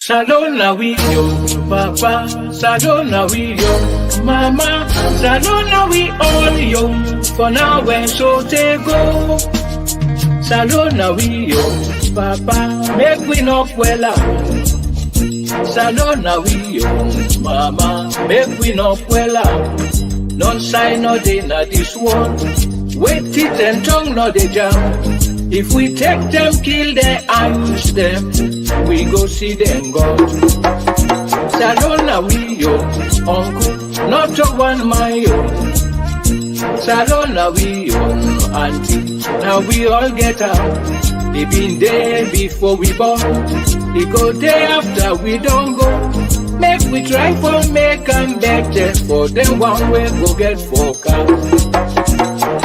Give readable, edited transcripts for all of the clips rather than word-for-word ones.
Salona we yo, papa, salona we yo, mama, salona we all yo, for now when so they go. Salona we yo, papa, make we not well out. Salona we yo, mama, make we not well out. None sign no day na this one, wait it and tongue no they jam. If we take them, kill them, ambush them, we go see them go. Salona we yo, uncle, not a one my yo. Salona we yo, auntie, now we all get out. They been there before we born, they go there after we don't go. Make we try for make them better for them one way go get focused.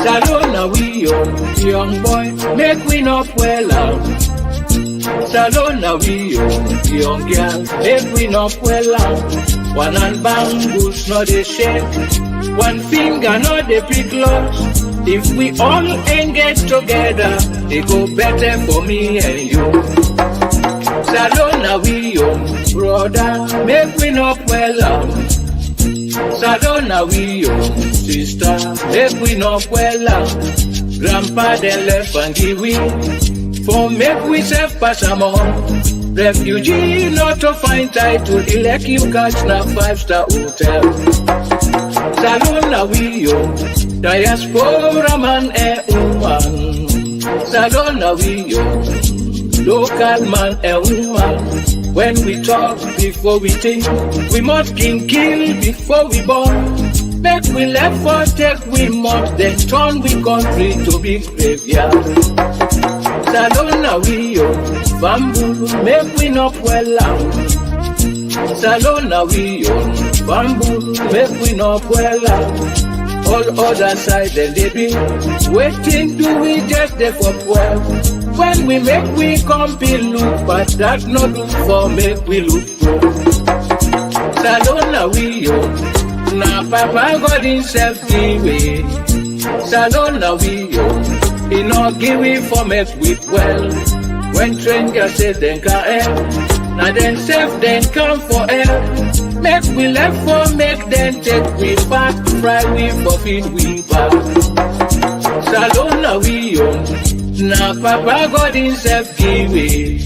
Salona we yo, young boy, make we not well out. Salona we yo, young girl, make we not well out. One hand bangles not a shake, one finger not a big loss. If we all ain't get together, they go better for me and you. Salona we yo, brother, make we not well out. Salona we yo, sister, make we not well out. Grandpa then left and give we, for make we self pass am on. Refugee not to find title, elect you catch na 5-star hotel. Salona we yo, diaspora man and woman. Salona we yo, local man and woman. When we talk before we think, we must kill before we born. Make we left for take we must then turn we country to be graveyard. Salona we yo, bamboo, make we not well out. Salona we yo, bamboo, make we not well out. All other side then they be waiting, do we just there for 12? When we make we compete look, but that no look for make we look good. Salona we yo, na papa God himself give way. Salona we yo, he not give we for make we well. When strangers say then can help, now then self then come for help. Make we left for make them take we back, fry we for feed we back. Salona we yo, na papa God himself give way.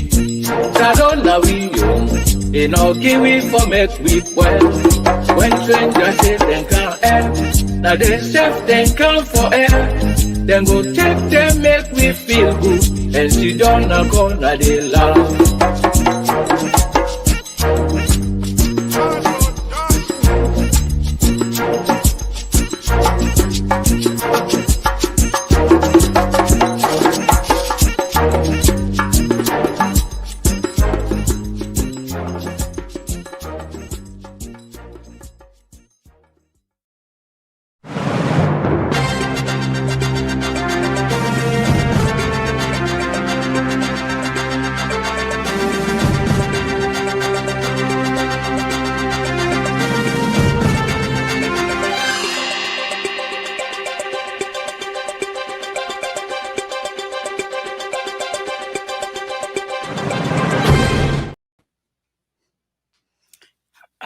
Salona we yo, he no give we for make we well. When strangers say them can't help, now they self then come for help. Then go take them make we feel good, and sit down and corner they laugh.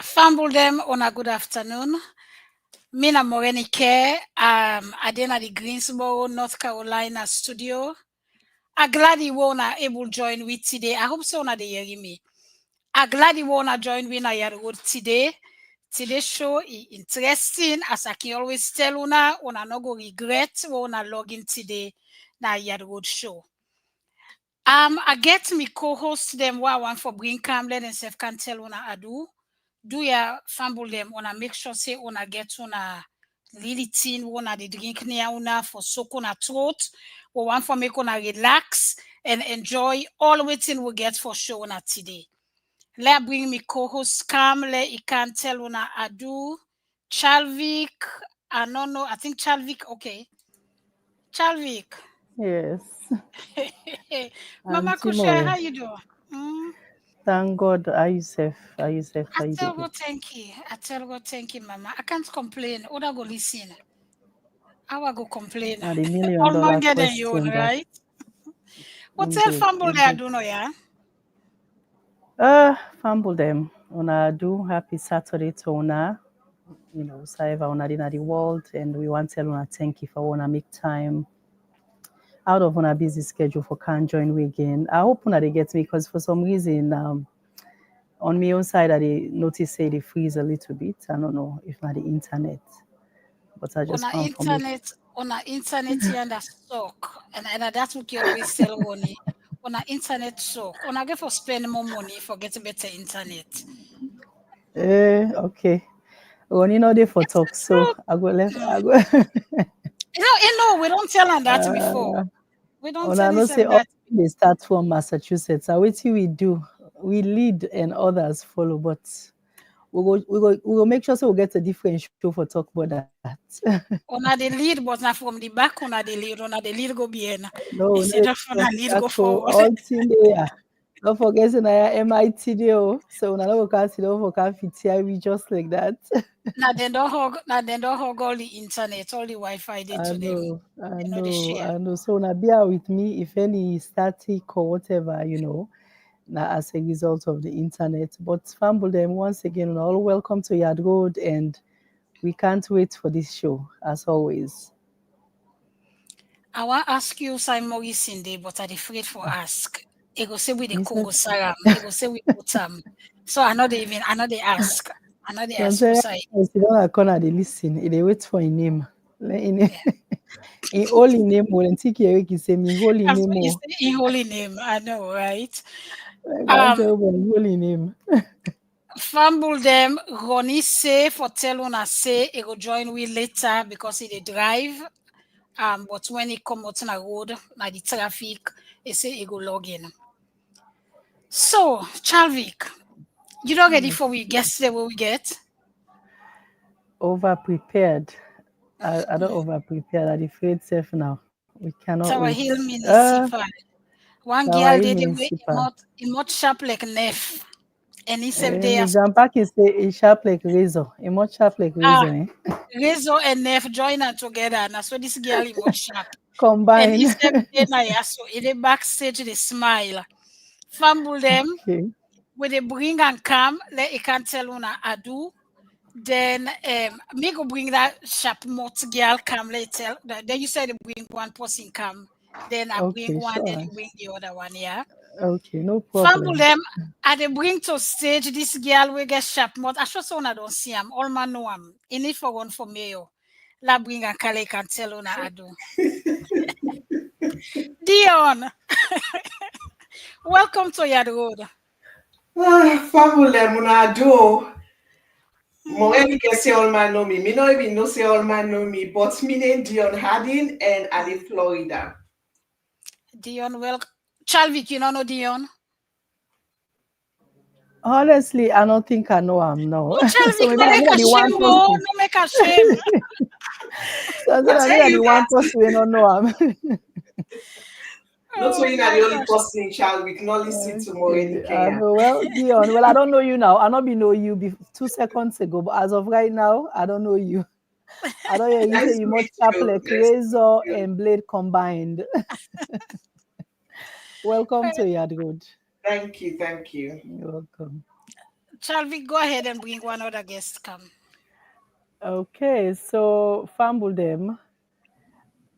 Fumble them on a good afternoon. Mina Morenike, Adena the Greensboro, North Carolina studio. I'm glad you wanna able join with today. I hope so na they hear me. I'm glad you wanna join with na road today. Today's show is interesting, as I can always tell una no go regret wanna log in today na road show. I get me co-host them what I want for bring Camden and self can tell una adu. Do ya fumble them wanna make sure say una get una really thin wanna the drink near una for soak on a throat or one for make una relax and enjoy all waiting we get for show una today. Let bring me co-host Cam, let I can tell una adu Chalvik. I don't know, I think Chalvik, okay. Chalvik. Yes. Mama Kusha, how you doing? Thank God, are you safe? I tell God thank you, Mama. I can't complain. Oda go listen. I will go complain. The $1 million All man get question, right? What else fumble they do no, yeah? Fumble them. Una do happy Saturday to una. Saiva una in the world, and we want to tell una thank you for wanna make time out of una busy schedule for can join we again. I hope una they get me because for some reason on my own side I dey notice say they freeze a little bit. I don't know if not the internet, but I On just our found for me. internet here and that suck. And that's what you always tell Ronnie. On our internet suck. On I get for spend more money for getting better internet. Okay. Well, they for It's talk, the so truth. I go left. Mm. I go. We don't tell them that before. uh, We don't and tell I know say them all that. they start from Massachusetts. I wait till we do. We lead and others follow, but we will make sure so we get a different show for talk about that. On a the lead, but not from the back. On a the lead go behind. No, Instead no, of on no, a lead back go for forward. all team there. Don't forget say na MIT there. So na no can see don't forget fit we just like that. Now they don't hug all the internet, all the Wi-Fi they I to them. know, I They know, share. I know. So na bear with me if any static or whatever, now as a result of the internet. But fumble them once again, all welcome to Yard Road, and we can't wait for this show as always. I want ask you Simon Maurice in there, but I'm afraid for ask. It go say with the You Congo said Saram. It go say with Otam. So I know they ask. I know they ask who Santeria say. is the one corner they listen. They wait for a name. In Yeah. in holy name, or in Tiki say me holy That's name what you or say in holy name. I know, right? I can't Um, tell by holy name. Fumble them. Ronnie say for tell una say he go join we later because he dey drive. But when he come out on the road, na the traffic, he say he go log in. So, Chalvik, you not ready for Yes. we guess the way we get? Over prepared. I don't over prepared. I'm afraid safe now. We cannot Tower wait. Hill Municipal. One Our girl did the way municipal. he not sharp like Nef. And he said they Me as jump is a sharp like razor. A much sharp like ah razor, eh? Rezo and Nef join her together. And so this girl he much sharp. And he Combine. said they na ya so in the backstage they smile. Fumble them Okay. with the bring and come, let he can tell una adu. Then me go bring that sharp mouth girl come later. Then you said bring one person come. Then I bring Okay, one, then sure. you bring the other one, yeah. Okay, no Fumble problem. them. I they bring to stage this girl we get sharp mouth. I sure so I don't see him. All man know him. In it for one for me. La bring and Kale can tell una adu. Dion, welcome to your road. Fabule Munado. Hmm. Moeni can say all man know me. Me no even know say all man know me, but me name Dion Harding and I live Florida. Dion, welcome. Chalvik, you don't know Dion? Honestly, I don't think I know him now. Oh, So Chalvik, maybe no I make mean a the shame, one oh, person. no make a shame. So I I said I tell mean you the one that. person we don't know him. Not Oh only not my the only gosh. person in child, we can not listen to Moeni Okay, I Kenya. know. Well, Dion. Well, I don't know you now. I not be know you 2 seconds ago, but as of right now, I don't know you. I don't hear you say Nice you to much meet sharp you. like Nice to razor meet you. and blade combined. Welcome to Yard Road. Thank you, thank you. You're welcome. Chalvik, go ahead and bring one other guest come. Okay, so fumble them.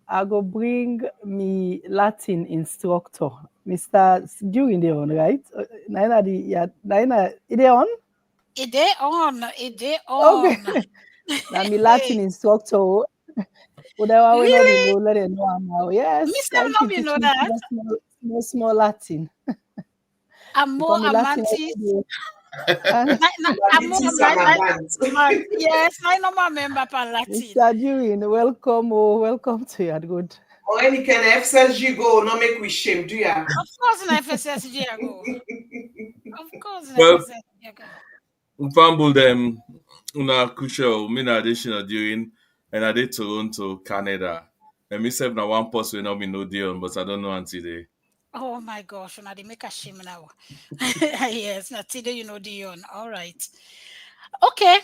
I go bring me Latin instructor, Mr. During the on, right? Naina the yeah, Naina is they on? It day Okay. on. Now me Hey, Latin instructor. Whatever we know they really? know, let them know now. Yes, Mister thank you. Nob, you Teach know me that? small Latin. Amo Because me Latin Amantis. every day. Uh, Amo, Banditis and my bands. man. Yes, I know my member pan Latin. Mr. During, welcome, oh, welcome to Yard Good. Moeni Kenya, FSG go, no make we shame, do ya? Of course, in FSSG I go. Of course, in Well, FSSG I go. fumble them una crucial me na additional during and I did Toronto, Canada. And me self na one post will not be no deal, but I don't know until they. Oh my gosh, now they make a shame now. Yes, now today you know Dion. All right. Okay.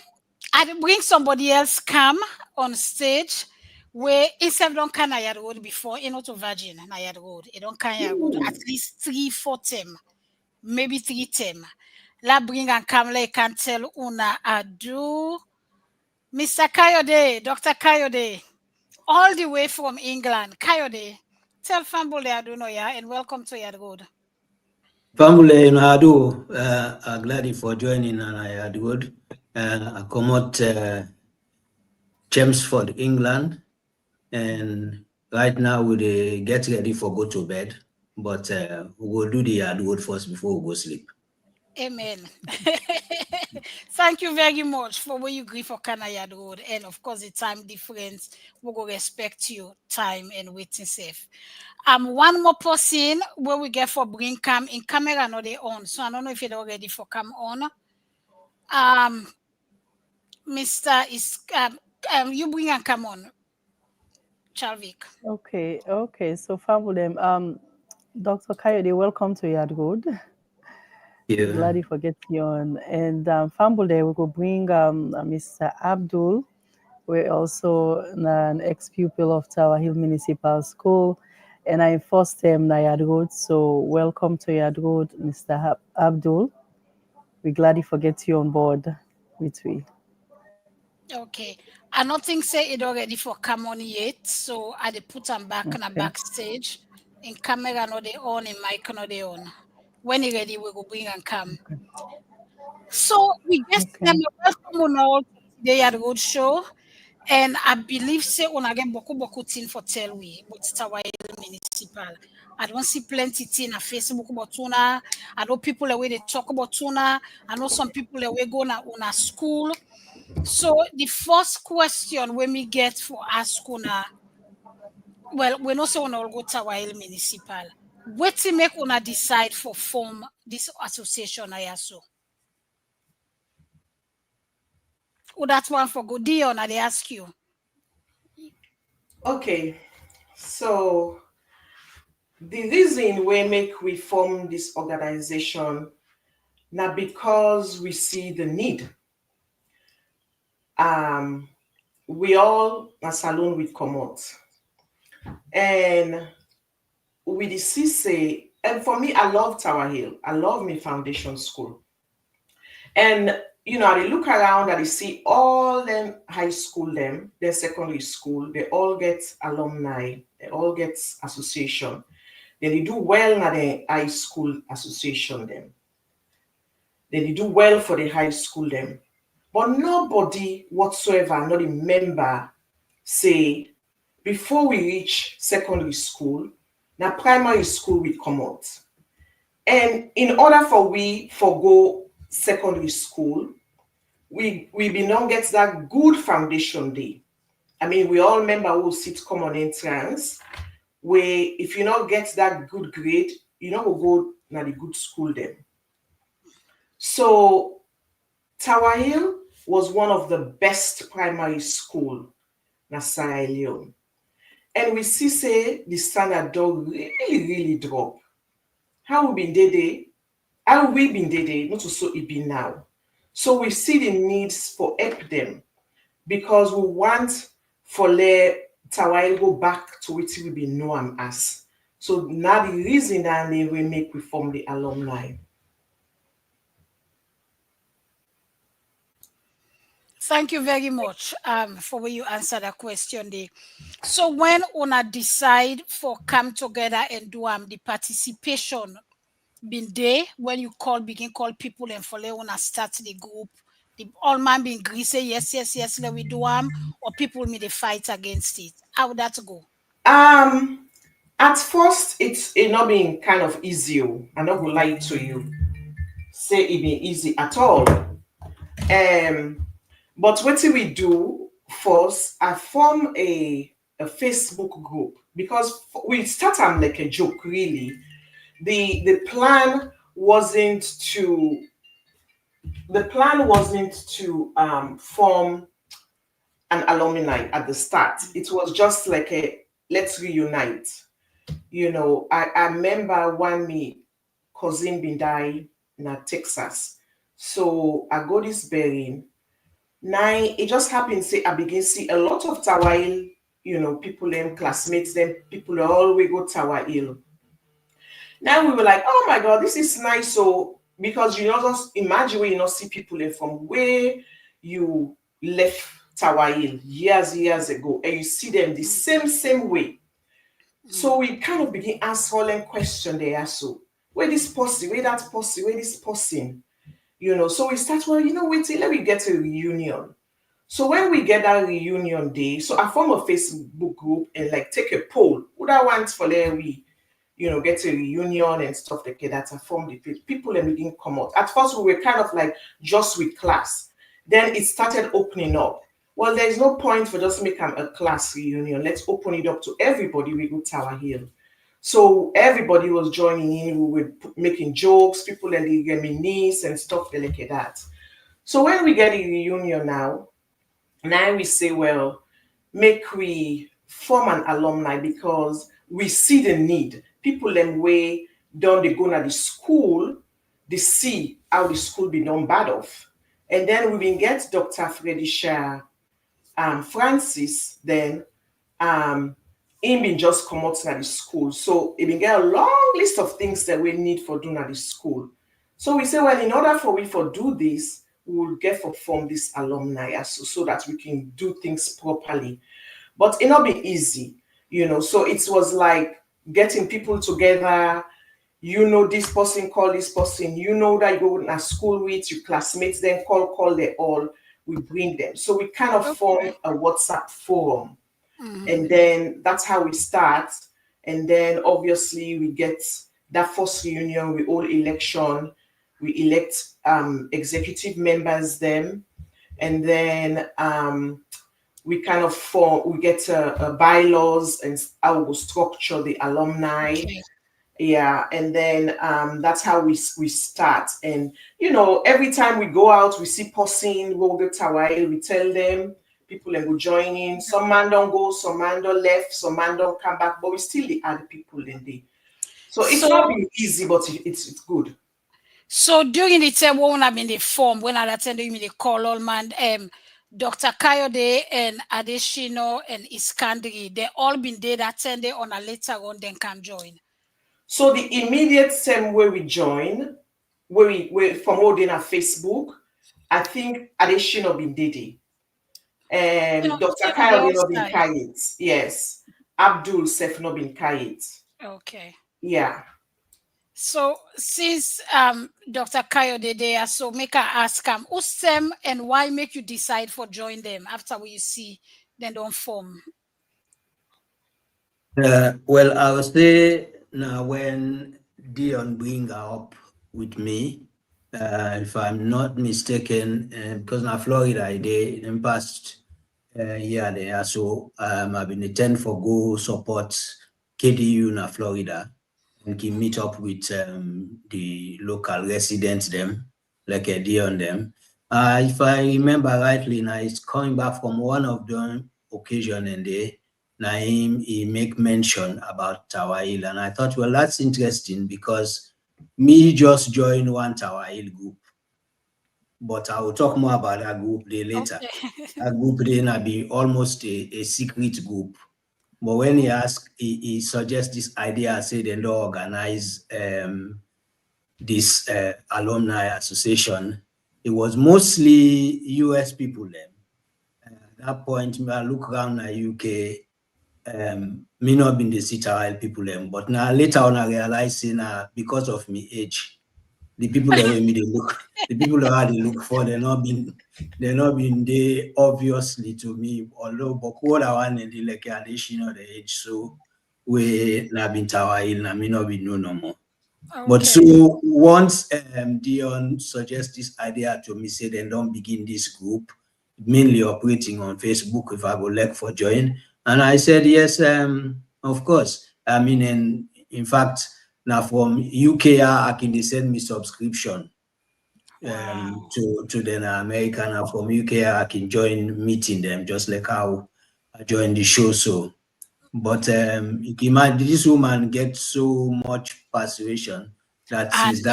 I bring somebody else come on stage where instead don't can I road before, to Virgin, I road. It don't can road at least 3 4 them. maybe 3 thèmes. La bring and Kamla can tell una adu. Mr. Kayode, Dr. Kayode, all the way from England. Kayode, tell Fambule Adunoya and welcome to your road. Family in Adu, I'm glad for joining and I had good. I come out Chelmsford, England, and right now we get ready for go to bed, but we'll do the hard work first before we go sleep. Amen. Thank you very much for what you agree for Canayad Road. And of course, the time difference, we will respect you time and waiting safe. One more person where we get for bring cam in camera not they on. So I don't know if you're ready for come on. Mr. is you bring and come on. Chalvik. Okay. So family, Dr. Kayode, welcome to Yard Road. Yeah. Glad you forget you on. And family, we will bring Mr. Abdul. We're also an ex-pupil of Tower Hill Municipal School, and I first time na Yard Road. So welcome to Yard Road, Mr. Abdul. We're glad you forget you on board with me. Okay. I don't think say it already for come on yet. So I put them back on the backstage. In camera no they on, in mic no they on. When he ready, we go bring and come. So we just welcome on all today at Road Show. And I believe say on again boku thing for tell we but Tower Hill Municipal. I don't see plenty thing on Facebook about tuna. I know people the way they talk about tuna. I know some people the way go on a school. So the first question when we get for ask una, well, we know so all go Tower Hill Municipal. What to make una decide for form this association I so? Oh, that's one for good. Dion, I ask you. Okay, so the reason we make we form this organization now because we see the need. We all a salon with commot, and we see say, and for me, I love Tower Hill. I love my foundation school, and I look around and I see all them high school, them, their secondary school, they all get alumni, they all get association. Then they do well at the high school association them. Then they do well for the high school them. But nobody whatsoever, not a member, say, before we reach secondary school, now primary school we come out. And in order for we forgo secondary school, we be not get that good foundation day. I mean, we all remember who sit common entrance, where if you not get that good grade, you know will go na the good school then. So Tower Hill was one of the best primary school na Sierra Leone. And we see say the standard dog really drop. How we been there? How we been there? Not to so it be now. So we see the needs for help them because we want for let Tower Hill go back to which we be known as. So now the reason that we make we form the alumni. Thank you very much for when you answer that question there. So when una decide for come together and do the participation been there when you begin call people and for let una start the group, the all man being agree say yes, let we do or people may they fight against it. How would that go? At first it's not being kind of easy. I'm not gonna lie to you. Say it be easy at all. But what do we do first? I form a Facebook group because we start like a joke, really. The plan wasn't to form an alumni at the start. It was just like a let's reunite. I remember when me cousin been die in Texas. So I go this burying. Now it just happens say I begin see a lot of Tower Hill, people them, classmates them, people always go Tower Hill. Now we were like, oh my God, this is nice. So because just imagine where see people from where you left Tower Hill years ago, and you see them the same way. So we kind of begin ask all them question there. So where this person, where that person, where this person, So we start, well, wait till let me get a reunion. So when we get that reunion day, so I form a Facebook group and like take a poll. Who that wants for there we, get a reunion and stuff like that. I form the page. People and begin come out. At first we were kind of like just with class. Then it started opening up. Well, there's no point for just making a class reunion. Let's open it up to everybody. We go Tower Hill. So everybody was joining in. We were making jokes. People and they reminisce and stuff like that. So when we get a reunion now we say, well, make we form an alumni because we see the need. People them way down they go to the school, they see how the school be done bad off. And then we will get Dr. Fredisha Francis, then him been just come out to the school. So it been get a long list of things that we need for doing at the school. So we say, well, in order for we for do this, we will get for form this alumni so that we can do things properly. But it not be easy, So it was like getting people together. This person call this person. That you go to school with your classmates. Then call they all. We bring them. So we kind of form a WhatsApp forum, and then that's how we start. And then obviously we get that first reunion. We all election. We elect executive members then, and then we kind of form, we get bylaws and how we structure the alumni. Okay. Yeah, and then that's how we start. And every time we go out, we see person go to Tower Hill, we tell them, people and go join in. Some man don't go, some man don't left, some man don't come back, but we still add people in there. So it's not been easy, but it's good. So during the time when I'm in the form, when I attended you in the call all man, Dr. Kayode and Adeshino and Iskandri, they all been there that attended on a later on then can join. So the immediate same way we join, where we from holding our Facebook, I think Adeshino been Didi. And Dr. Kayode not been Kayit. Yes. Abdul Sef not been Kayit. Okay. Yeah. So since Dr. Kayode there, so make her ask who's them and why make you decide for join them after you see then don't form? Well, I was there now when Dion bring her up with me. If I'm not mistaken, because now Florida, they in past year there, so I've been attend for go support KDU na Florida. And can meet up with the local residents them, like a day on them. If I remember rightly, now it's coming back from one of the occasion and he make mention about Tower Hill, and I thought, well, that's interesting because me just joined one Tower Hill group, but I will talk more about that group later. Okay. That group then be almost a secret group. But when he asked, he suggests this idea, I say they don't organize this alumni association. It was mostly US people then. At that point, I look around the UK, me not been the Citral people then, but now later on I realized because of my age, the people that me they look, the people that they look for, they're not been there obviously to me, although but what I want and they like addition the age, so we not been Tower Hill and me not be no more. Okay. But so once Dion suggests this idea to me, say then don't begin this group, mainly operating on Facebook if I go like for join. And I said yes, of course. I mean, and in fact, now from UK, I can send me subscription to the American. And from UK, I can join meeting them just like how I joined the show. So, but you can imagine this woman gets so much persuasion that since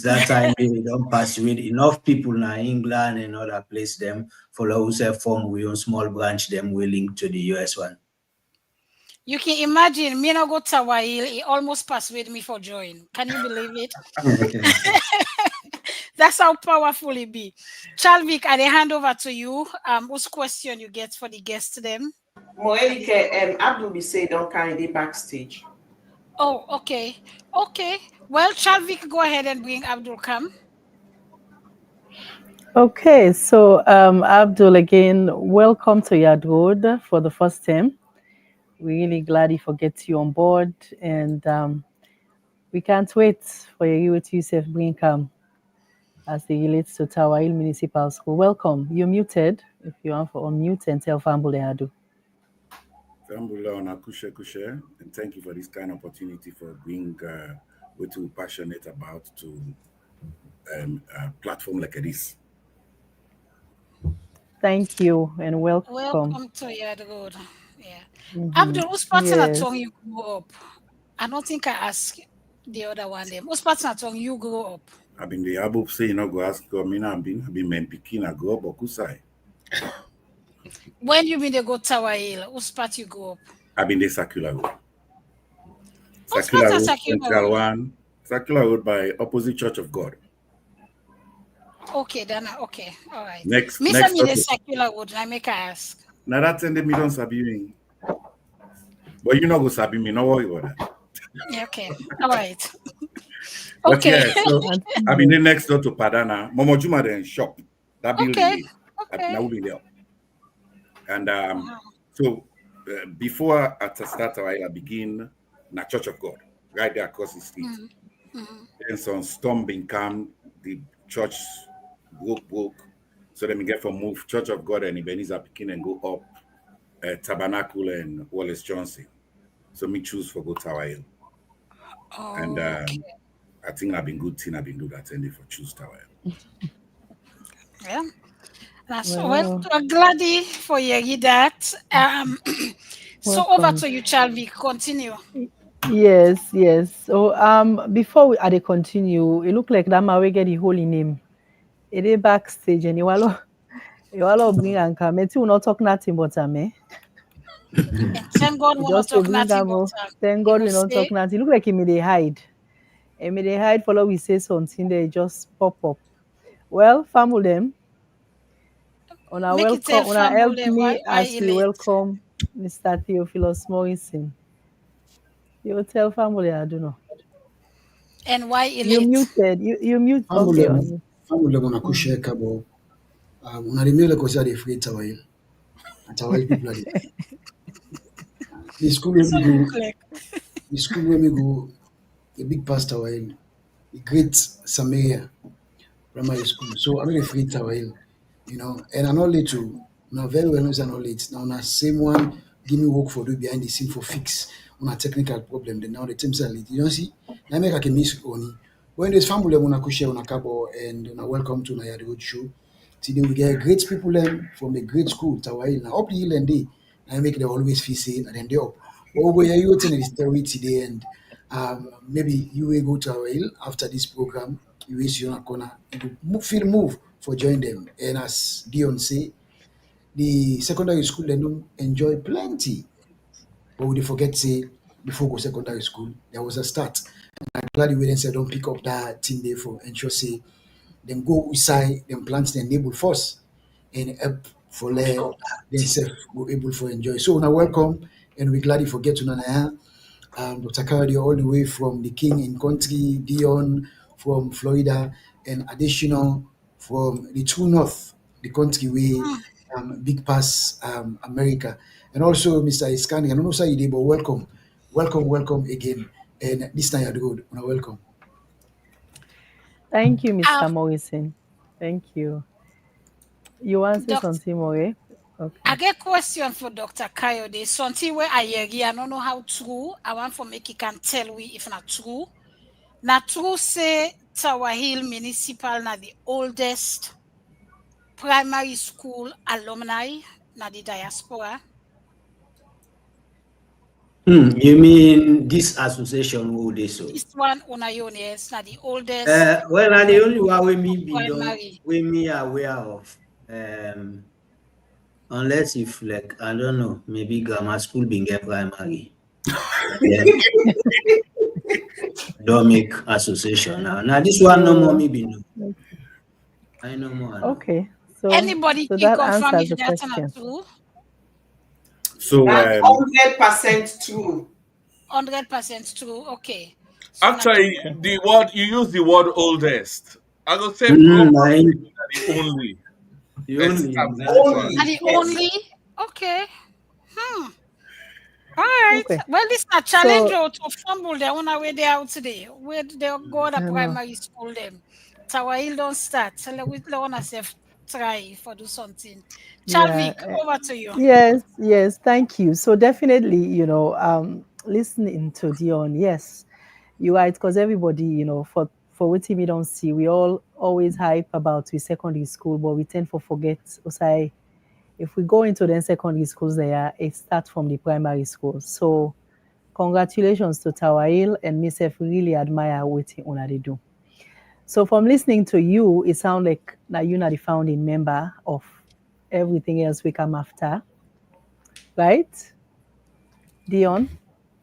that time they don't persuade enough people now England and other place them follow who say form we own small branch them willing to the US one. You can imagine, me no go Tawahil, he almost persuaded me for join. Can you believe it? That's how powerful it be. Chalvik, I hand over to you. Whose question you get for the guests them? Moelike, Abdul be say don't carry the backstage. Oh, okay. Okay. Well, Chalvik, go ahead and bring Abdul come. Okay, so Abdul, again, welcome to Yard Road for the first time. We're really glad you get you on board, and we can't wait for you to Yusuf bring come as it relates to Tower Hill Municipal School. Welcome. You're muted. If you want to unmute and tell Fambule Adu. And thank you for this kind of opportunity for being what we're passionate about to a platform like this. Thank you and welcome. Welcome to Yard Road. Yeah. Abdul, whose partner Yes. tongue you grew up? I don't think I asked the other one them. Whose partner tongue you grew up? I've been the above say, go ask God, I've been men picking, I go up Okusai. When you been the go Tower Hill, whose part you grew up? I've been the Circular Road. Circular Road, Circular Road by opposite Church of God. Okay, then okay, all right. Next me the Circular Road, I make a ask. Now that's in the middle sabi me. But you know go sabi me, no worry about that. Yeah, okay, all right. Okay. Yeah, so I've been the next door to Padana. Momo Juma then shop. That building. Okay. Now be there. And so before I start, I begin na Church of God, right there across the street. Then some storm been come, the church broke. So then we get from move Church of God and Ebenezer begin and go up Tabernacle and Wallace Johnson. So me choose for go Tower Hill. And I think I've been good thing I've been doing that and for choose Tower Hill. Yeah. That's well, I'm glad for hearing that. So over to you, Chalvik. Continue. Yes. So before I continue, it looked like that we get the holy name. It is backstage and you all bring and come. It will not talk nothing but me. Thank God we not talk nothing but thank God we not talk nothing. It look like he may hide. He may hide follow we say something they just pop up. Well, family them. Una welcome, una help me as we welcome Mr. Theophilus Morrison. You tell family I don't know. And why you muted? You mute. Okay. Family gonna kushare kabo. Una remember because they free Tower Hill. And Tower Hill people are there. The school where we go, the big pastor Tower Hill, the great Samaria primary school. So I'm really free Tower Hill, and I'm not late to. Now very well knows I'm not late. Now the same one give me work for do behind the scene for fix on a technical problem. Then now the teams are late. You don't see? Now make a miss only. When there's family wanna share on a cabo and welcome to Naya Road Show. Today we get great people from a great school, Tower Hill. Now up the hill and day, I make them always feel safe and then they up. But we are using the story today and maybe you will go to Tower Hill after this program. You will see on a corner. You feel move for join them. And as Dion say, the secondary school they don't enjoy plenty. But we forget say before go secondary school, there was a start. I'm glad you said don't pick up that thing there for ensure say them go inside them plants the enable first and help for themselves go able for enjoy. So now welcome and we're glad you forget to Nana. Dr. Karadio all the way from the King in country, Dion from Florida, and additional from the True North, the country where big pass America. And also Mr. Iskani, I don't know say you did, but welcome again. And this time you're good. Welcome. Thank you, Mr. Morrison. Thank you. You want to say something more? Okay. I get a question for Dr. Kayode. Something where I don't know how true. I want for make you can tell we if not true. Not true say Tower Hill Municipal na the oldest primary school alumni na the diaspora. You mean this association who they so? This one yes, na the oldest. Well, na the only one we me aware of. Unless if like I don't know, maybe grammar school being a primary. Yeah. Domic Association. Now this one no more me be no. I know more. No. Okay, so Anybody so can that confirm answers if the that's not question. true. So That's 100% true. 100% true. Okay. So Actually, Okay. the word you use the word oldest. I go say Mine, the only the only are exactly. the Only, yes. only okay. Hmm. All right. Okay. Well, this is a challenge So to fumble them on our way they out today. Where they go to I know. primary school them. Tower Hill don't start. So we want to try for do something. Yeah. Chalvik, over to you. Yes. Yes. Thank you. So definitely, listening to Dion. Yes, you're right. Because everybody, for what we don't see, we all always hype about we secondary school, but we tend to forget. Osai, if we go into the secondary schools, there it starts from the primary school. So congratulations to Tawail and myself. Really admire what una they do. So from listening to you, it sounds like now you're not the founding member of everything else we come after, right, Dion?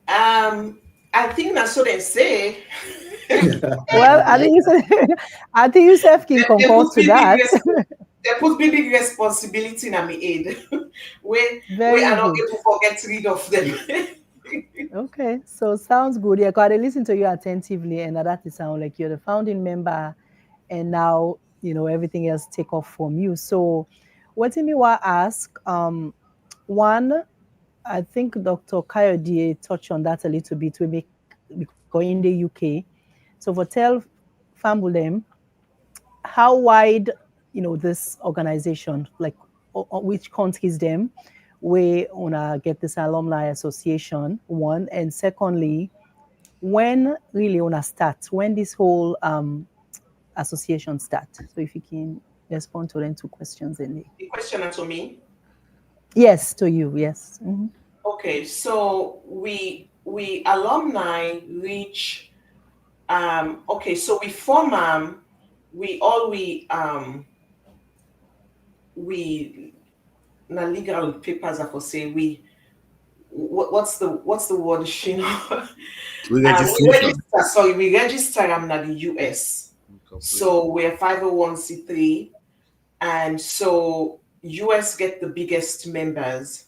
I think that's what they say. Well, I think you said, I think you self can They concord put to me big that. they put me big responsibility in my aid. we Very are not good. able to get rid of them. Okay, so sounds good. Yeah, because I listen to you attentively, and that it sounds like you're the founding member, and now everything else take off from you. So, what do you want to ask? One, I think Dr. Kayode touched on that a little bit. We make because in the UK, so for tell Fambulem, how wide this organization, like which countries them, we wanna get this alumni association, one, and secondly, when really wanna start, when this whole association start. So if you can respond to them two questions in there. The question to me. Yes, to you. Yes. Okay, so we alumni reach okay, so we form we na legal papers are for say we what's the word Shino? We Registration. register, sorry, we register in the US. So we're 501c3, and so US get the biggest members,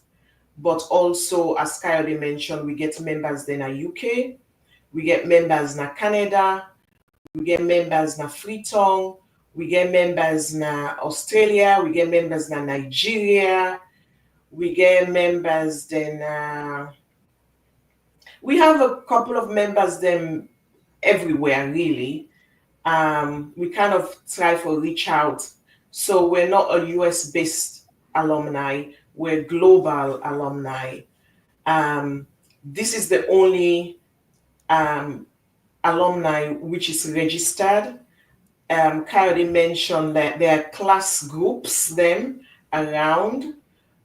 but also as Kayode mentioned, we get members then in UK, we get members in Canada, we get members in Freetown, we get members in Australia, we get members in Nigeria, we get members then we have a couple of members then everywhere really. We kind of try to reach out. So we're not a US based alumni, we're global alumni. This is the only alumni which is registered. Coyote mentioned that there are class groups them around,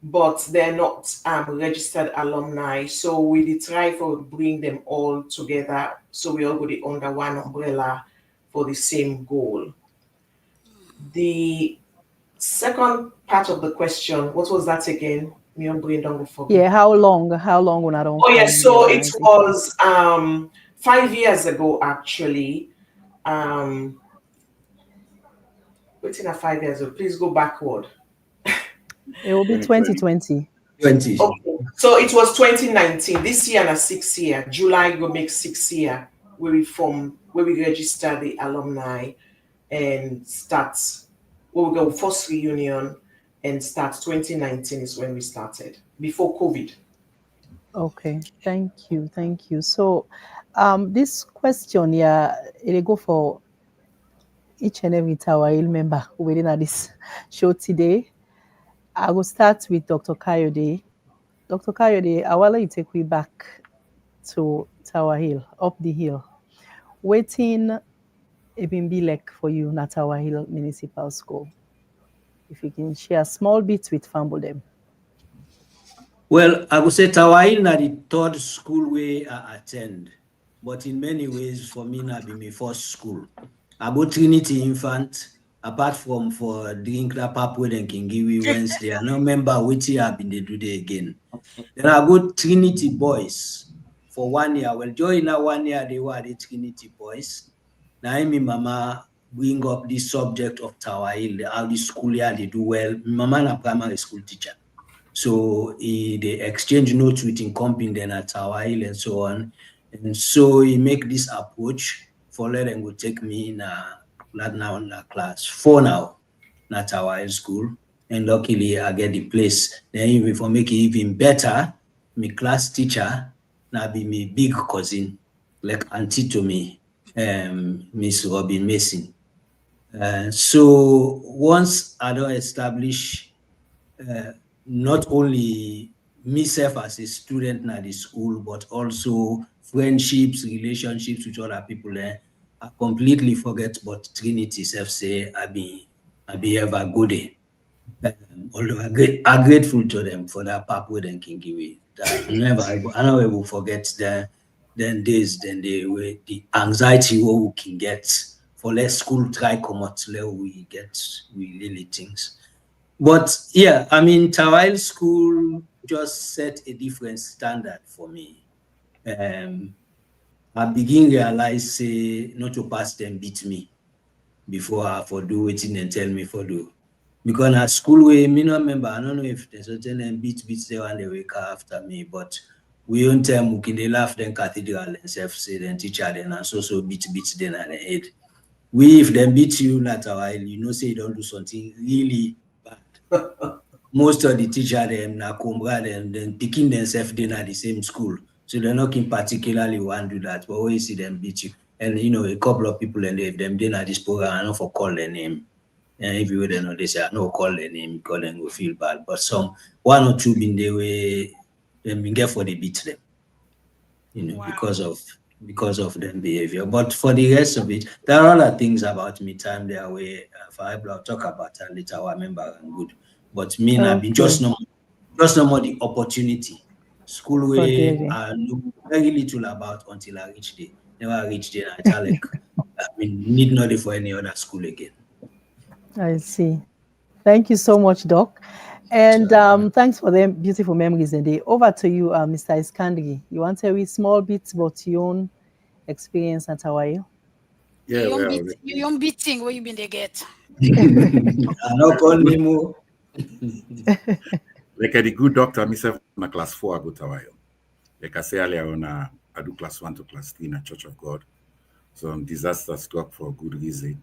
but they're not registered alumni. So we did try to bring them all together, so we all go under one umbrella for the same goal. The second part of the question, what was that again? Me and brain don't go forget. Yeah, how long when I don't Oh yeah, form the so it organization? was 5 years ago actually. Waiting at 5 years ago. Please go backward. It will be 2020. 20. Okay, so it was 2019. This year and a 6 year. July will make 6 year where we register the alumni and start where we go first reunion and start 2019 is when we started before COVID. Okay, thank you. So, this question, yeah, it'll go for each and every Tower Hill member within this show today. I will start with Dr. Kayode. Dr. Kayode, I will let you take me back to Tower Hill, up the hill. Waiting, it been be like for you, na Tower Hill Municipal School. If you can share a small bit with Fambulem. Well, I would say Tawail na the third school way I attend, but in many ways for me na be my first school. I go Trinity Infant, apart from for drink that pap with and can give me Wednesday. I no remember which year I've been they do there again. Then I go Trinity Boys for 1 year. Well, during that 1 year, they were the Trinity boys. Now, my mama bring up this subject of Tower Hill, how the school here they do well. My mama a primary school teacher. So they exchange notes with company then at Tower Hill and so on. And so he make this approach for let them go take me in a class 4 now, not Tower Hill school. And luckily I get the place. Then even for make it even better, my class teacher now be my big cousin, like auntie to me, Miss Robin Mason. So once I don't establish not only myself as a student at the school, but also friendships, relationships with other people. I completely forget what Trinity self say I be ever good. Although I'm grateful to them for that pathway they can give me. That I never will forget the days, then the anxiety what we can get for less school try come out, we get we really things. But yeah, I mean, Tawile School just set a different standard for me. I begin realize say not to pass them beat me before I for do wetin dem tell me for do. Because na school way, me no remember, I don't know if there's certain them beat there when they wake up after me, but we own time we can they laugh then cathedral and self say then teacher then and so beat then at the head. We if them beat you not a while, you know say you don't do something really bad. Most of the teacher them na kumbra them then picking themselves then at the same school. So they're not in particularly want to do that, but always see them beat you. And you know, a couple of people and if them then at this program, I know for call their name. And if you wouldn't know, they say I know call their name because then will feel bad. But some one or two been the way them been get for the beat them, you know, Wow. because of them behavior. But for the rest of it, there are other things about me time there where if I'll talk about that later, I remember and good. But me I've been just no more the opportunity. School way Forgetting. I know very little about until I reach there. Never reach there. I tell like I mean need nothing for any other school again. I see. Thank you so much, Doc. And thanks for them beautiful memories. And over to you, Mr. Iskandri. You want to tell me small bits about your own experience at Hawaii? Yeah, well, You don't beating where you been they get. I not call me more. like the good doctor, myself in class 4, I go to Hawaii. Like I say earlier on, I do class 1 to class 3 in a Church of God. So disaster struck for a good reason.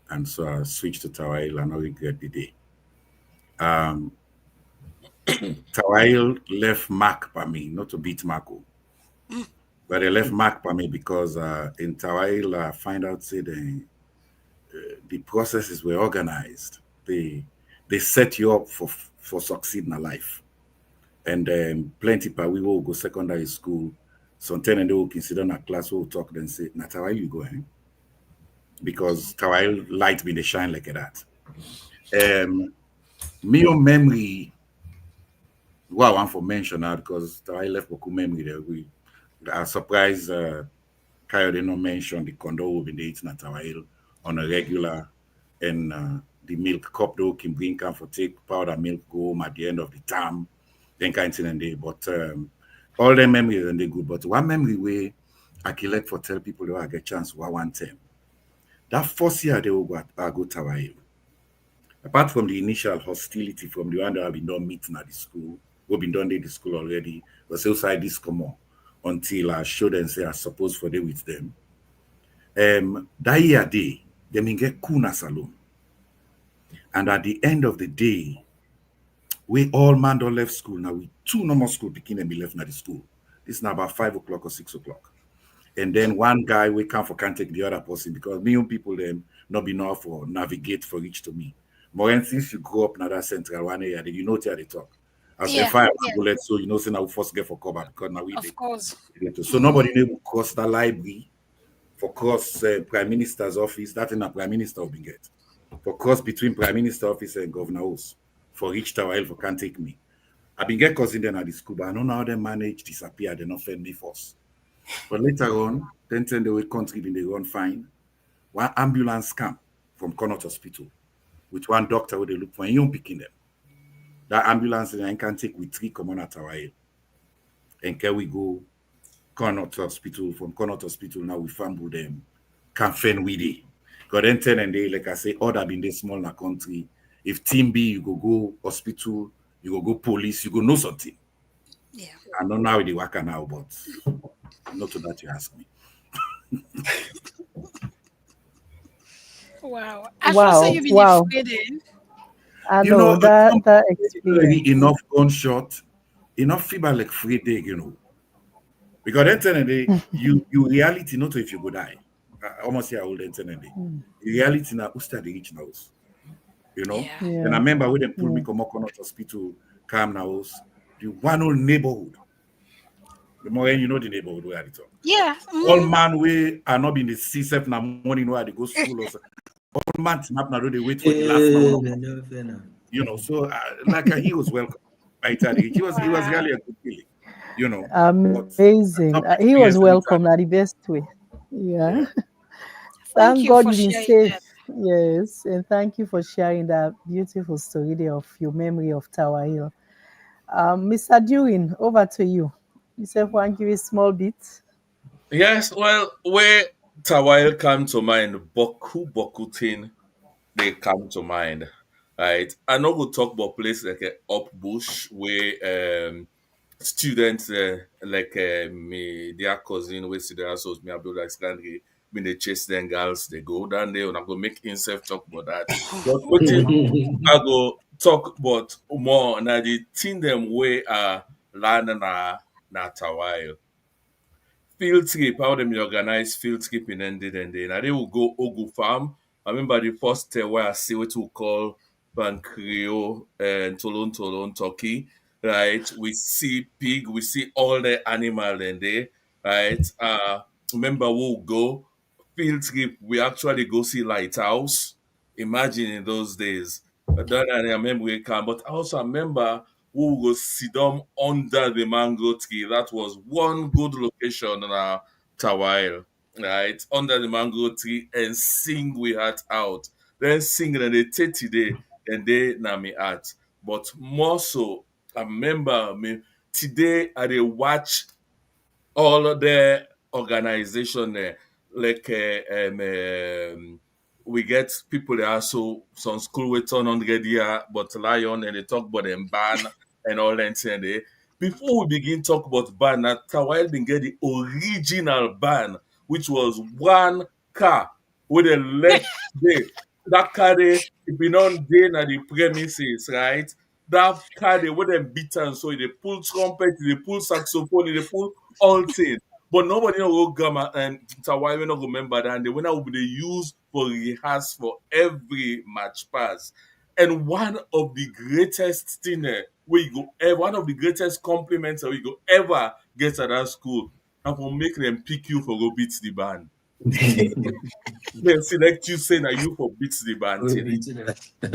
And so I switched to Tawail and I regret the day. Tawail left mark by me, not to beat Marco. But they left mark by me because in Tawail I find out say the processes were organized. They set you up for succeeding in life. And plenty of we will go secondary school. Sometimes they will consider a class will talk then say, "Na Tawail you go, eh?" Because Tawail light me they shine like that. Me own memory, what I want to mention now because Tawail left Boku memory there. We are surprised Coyote not mention the condo will be eating at Tawail on a regular and the milk cup though can bring come for take powder milk go home at the end of the term, then kind of thing and day. But all their memories and they good. But one memory way I can let for tell people that I get chance one time. That first year they will go Tawail. Apart from the initial hostility from the one that have been done meeting at the school, we've been done at the school already, but outside this come on until I show them say I suppose for day with them. That year day, they may get kuna salon. And at the end of the day, we all man don't left school. Now we 2 normal school picking and be left at the school. It's now about 5 o'clock or 6 o'clock. And then one guy we come for can't take the other person because million people them not be enough for navigate for reach to me. More since you grow up in that central one area, then you know what they talk. As a fire bullet, so you know say now we first get for cover because now we Of course. so nobody will cross the library for cross Prime Minister's office. That in a Prime Minister will be get. For cross between Prime Minister office and Governor House for reach Tower for can't take me. I've been get cousin then at the school, but I don't know how they manage disappear, they not fend me first. But later on, then they will country they run fine. One ambulance come from Connaught Hospital with one doctor where they look for and you picking them. That ambulance then can take with 3 common at Hawaii. And can we go Connaught Hospital. From Connaught Hospital, now we fumble them. Canfen with it. Because then 10 and day, like I say, all that been this small in the country. If team B, you go hospital, you go police, you go know something. Yeah. I don't know how they work now, but not to that you ask me. Wow. I should say you've been Wow. afraid. I know that experience. Enough gunshot, enough fever like free day, you know. Because then 10 and day, you reality not if you go die. I almost say I will then 10 and day. Reality now, who start the reach now? You know? Yeah. Yeah. And I remember when they pulled me come up on hospital, calm now, the one whole neighborhood. The more you know the neighborhood where I talk. Yeah. All man we are not in the C7 now morning where they go school or so. All man snap now they wait for the last man. You know, so he was welcome by Tariq. He was really a good feeling, you know. Amazing. He was welcome at the best way. Yeah. Thank God you've been safe. That. Yes. And thank you for sharing that beautiful story there of your memory of Tower Hill. Mr. Dewin, over to you. You want to give a small bit? Yes, well, where Tawile come to mind, Boku thing, they come to mind. Right. I know we'll talk about place like Up Bush where students like me, their cousin, we see their houses, me Abdul Iskandri, when they chase them girls, they go down there and I go make himself talk about that. But what I go talk about more now the thing them way land na Tawile. Field trip, how them organize field trip in ended and then they will go Ogu Farm. I remember the first where I see what we call Bankrio and Tolon Turkey, right? We see pig, we see all the animal in there, right? Remember we'll go field trip, we actually go see lighthouse. Imagine in those days. That I remember we can, but I also remember we will go sit down under the mango tree. That was one good location in our Tawile, right? Under the mango tree and sing we heart out. Then sing and they take today and they na me art. But more so, I remember me today I dey watch all of the organization there, like we get people that also some school we turn on get here, but lion and they talk about them ban and all that thing there. Before we begin talk about ban, now Tawile been get the original ban, which was one car with a left day. That car there, it been on day na the premises, right? That car they with them beat and so they pull trumpet, they pull saxophone, they pull all things. But nobody know go gamma and Tawai we not remember that and the winner will be used for rehearse for every match pass. And one of the greatest thing one of the greatest compliments that we go ever get at that school and for make them pick you for go beat the band. Then select you saying that you for beat the band.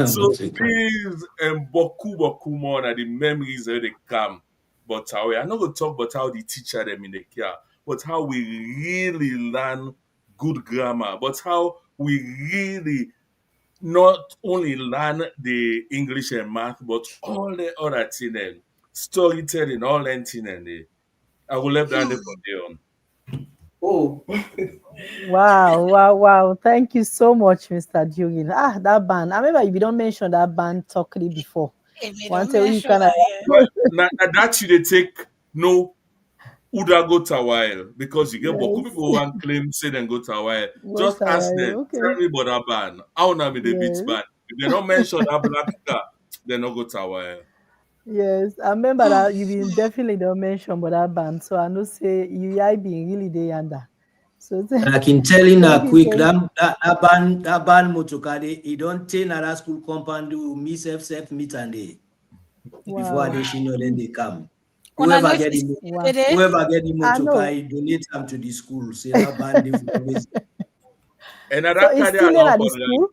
So these and boku more are the memories that they come. But how I'm not gonna talk about how the teacher them in the care, but how we really learn good grammar, but how we really not only learn the English and math, but all the other things, storytelling, all that thing and I will let that for there on. Oh, Wow. Thank you so much, Mr. Dugin. That band. I remember you don't mention that band Tokri before. Well, that you they take no Uda go Tawile because you get Boku people who want claim say then go Tawile. Just ask them, Okay. tell me about that band. How now be the beats band? If they don't mention that black car, they not go Tawile. Yes, I remember that you been definitely don't mention about that band. So I know say you been really there under. So and I can tell you now quick that band motokade, he don't tell that school compound do me self meet and they before they then they come. Whoever get the motoka, he donate them to the school. Say that band always. And so it's still there at the school?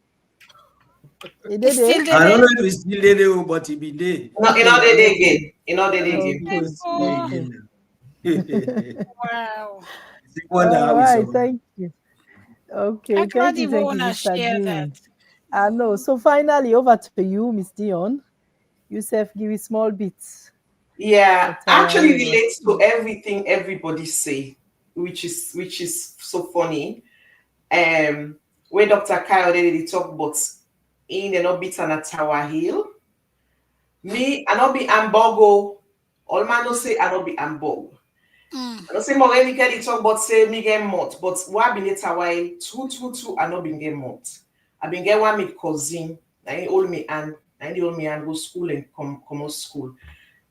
I don't know if it's still there, but he be there. No, you know they again. You know they again. Wow. All right, thank you. Okay, thank you, Mr. Dean. I know. So finally, over to you, Miss Dion. Yourself give a small bit. Yeah, But actually Tawahil was relates to everything everybody say, which is so funny. Where Dr. Kyle did talk about in and not beat on a Tower Hill. Me, I not be Ambogo. All man no say I not be Ambogo. I don't say more any get talk about say me get mot, but what been it a while, two, I not been get mot. I been get one me cousin, na he old me and go school and come out school.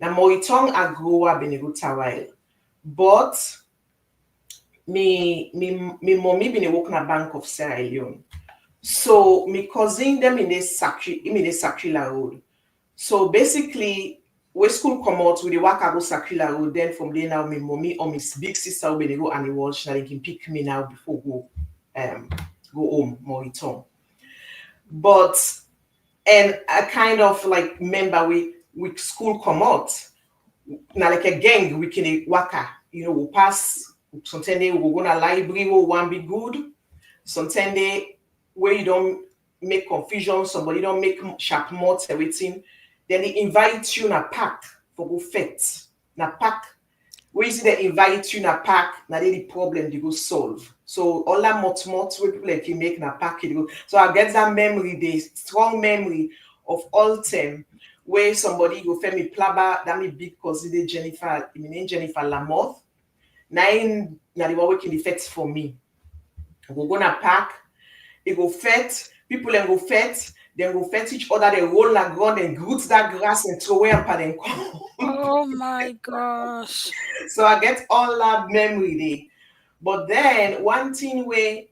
Now my tongue I grow up in a good while. But me mommy been a work na Bank of Sierra Leone. So me cousin them in a Sakrila road. So basically, when school come out, we dey walk go Sakrila road. Then from there now, my mommy or my big sister will be go and watch. Now they can pick me now before go home more return. But and I kind of like remember we school come out. Now like a gang, we can waka. We pass. Sometimes we go to library, we want be good. Sometimes where you don't make confusion, somebody don't make sharp mots, everything. Then they invite you in a park for go fete. Na park. Where you see they invite you in a park, now they the problem they go solve. So all that mots where people like you make in a park, they go. So I get that memory, the strong memory of all time where somebody go femi plaba, that me big cousin Jennifer, I mean Jennifer Lamoth. Now they were working the fete for me. We go na park, they go fete, people then go fete, then go fete each other, they roll la ground and root that grass and throw away and then come. Oh my gosh. So I get all that memory there. But then one thing where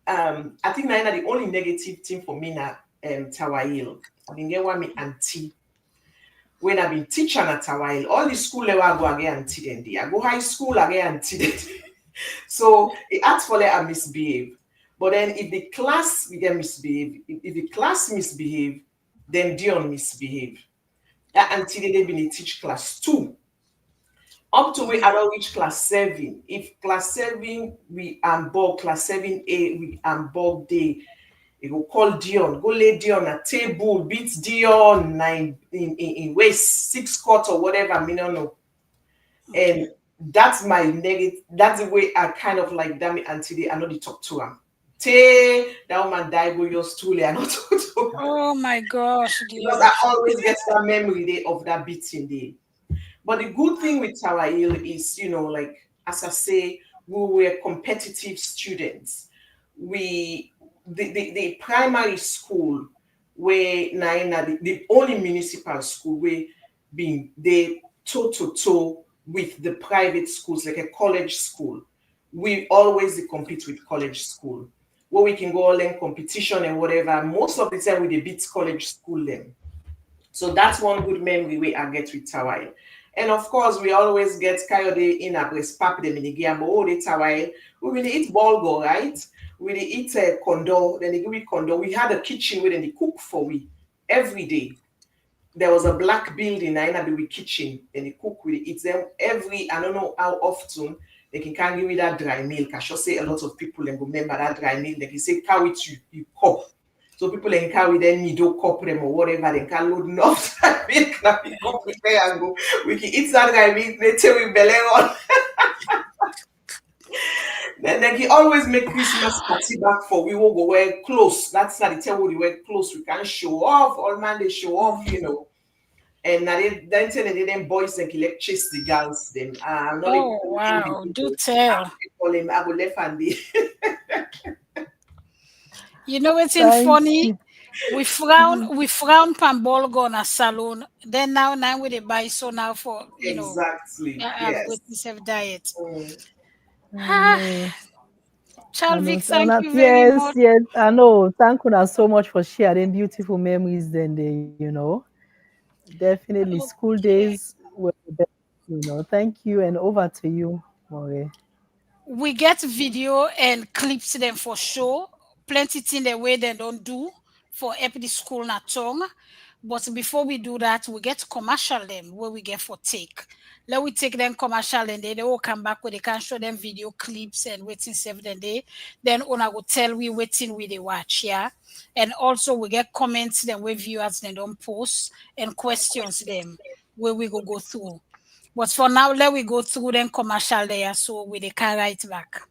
I think now the only negative thing for me na Tower Hill. I been get one me auntie. When I been teaching at Tower Hill, all the school level I go again auntie then there. I go high school again auntie then. So it actually I misbehave. But then if the class we get misbehave, if the class misbehave, then Dion misbehave. That until they been teach class 2. Up to we I don't reach class 7. If class 7 we unbug, class 7A we unbug day. You go call Dion, go lay Dion a table, beat Dion in waist 6 court or whatever, me no know. And that's my negative. That's the way I kind of like damn it until I know they talk to him. Tay that woman died go your stool. I not talk to her. Oh my gosh, Because dear. I always get that memory day of that beating day. But the good thing with Tower Hill is, like as I say, we were competitive students. The primary school where Naina, the only municipal school where being they toe with the private schools, like a college school. We always compete with college school. Where we can go all in competition and whatever. Most of the time we beat college school them. So that's one good memory we I get with Tawai. And of course, we always get Coyote in a breast pap them in the game, but oh, the Tawai. We will eat bulgur, right? We will eat a condo, then they give me condo. We had a kitchen where they cook for we every day. There was a black building, I be with kitchen, and they cook with it. It's them every, I don't know how often they can carry with that dry milk. I should say a lot of people and remember that dry milk. They can say carry it you cup. So people can carry them needle cup them or whatever, they can load enough that milk that we go prepare and go. We can eat that dry milk, they tell we belly on. Then they can always make Christmas party back for we will go wear clothes. That's how they tell we wear clothes. We can show off. All man they show off, And now they then tell them boys and like chase the girls. Then I'm not Oh wow, do tell. I go left handy. You know what's Thank funny? you. We frown pan a salon. Then now we they buy so now for Exactly. with Yes. this diet. Mm. I know. I know. Chalvik, So thank that, you very yes, much. yes. I know. Thank you so much for sharing beautiful memories. Definitely school Okay. days were the best. Thank you, and over to you, More. We get video and clips them for sure. Plenty thing the way they don't do for help the school na tongue. But before we do that, we get commercial them where we get for take. Let we take them commercial and they will come back where they can show them video clips and waiting 7 day. Then Ona will tell we waiting with the watch, yeah. And also we get comments then where viewers they don't post and questions them. where we go through. But for now, let we go through them commercial there, so we they can right back.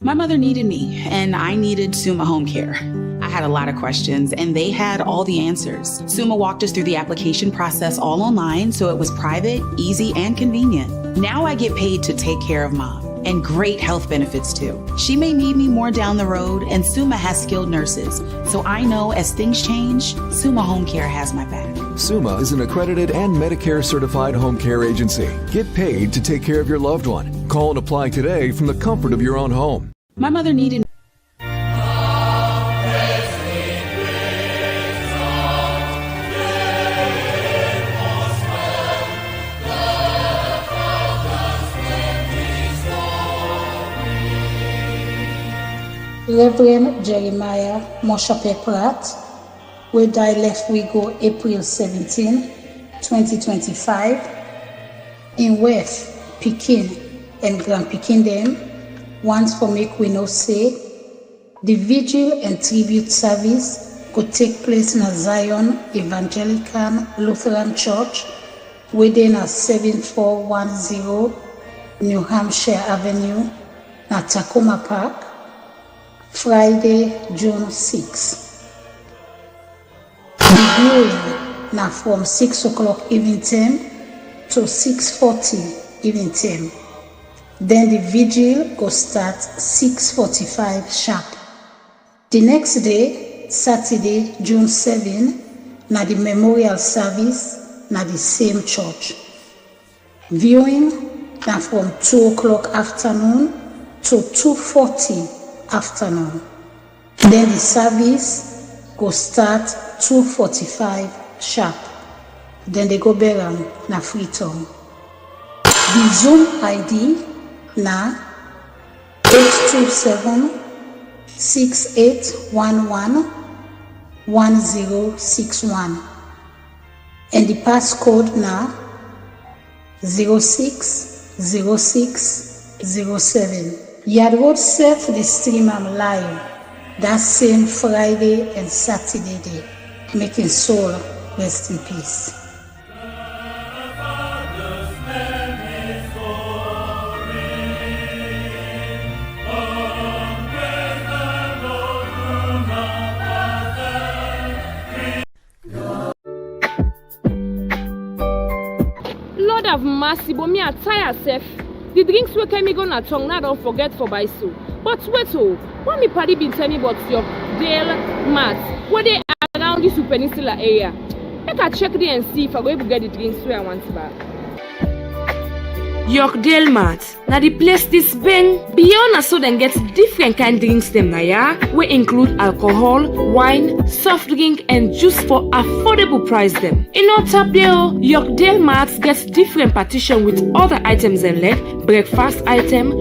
My mother needed me, and I needed Summa Home Care. I had a lot of questions, and they had all the answers. Summa walked us through the application process all online, so it was private, easy, and convenient. Now I get paid to take care of Mom, and great health benefits too. She may need me more down the road, and Summa has skilled nurses, so I know as things change, Summa Home Care has my back. Summa is an accredited and Medicare certified home care agency. Get paid to take care of your loved one. Call and apply today from the comfort of your own home. My mother needed Reverend Jeremiah Moshape Pratt, where die left we go April 17, 2025, in West, Pekin and Grand Pekin them, once for make we know say, the vigil and tribute service could take place in a Zion Evangelical Lutheran Church within a 7410 New Hampshire Avenue, na Tacoma Park, Friday, June 6. The viewing now from 6 o'clock evening time to 6:40 evening time. Then the vigil go start 6:45 sharp. The next day, Saturday, June 7, na the memorial service na the same church. Viewing now from 2 o'clock afternoon to 2:40 afternoon. Then the service go start 2:45 sharp. Then they go bury na Freetown. The Zoom ID na 827-6811-1061 and the passcode na 060607. Yard Road set the stream live that same Friday and Saturday day, making soul rest in peace. Lord have mercy, but me I tire self. The drinks we came go na tongue, now don't forget for buy so. But wait what me party been tell me about your Dale mats, where they around this peninsula area. Make I check there and see if I go able to get the drinks where I want to buy. Yorkdale Mart. Now the place this bang beyond so then get different kind drinks them na ya. We include alcohol, wine, soft drink and juice for affordable price them. In our top there, Yorkdale Mart gets different partition with other items and like breakfast item,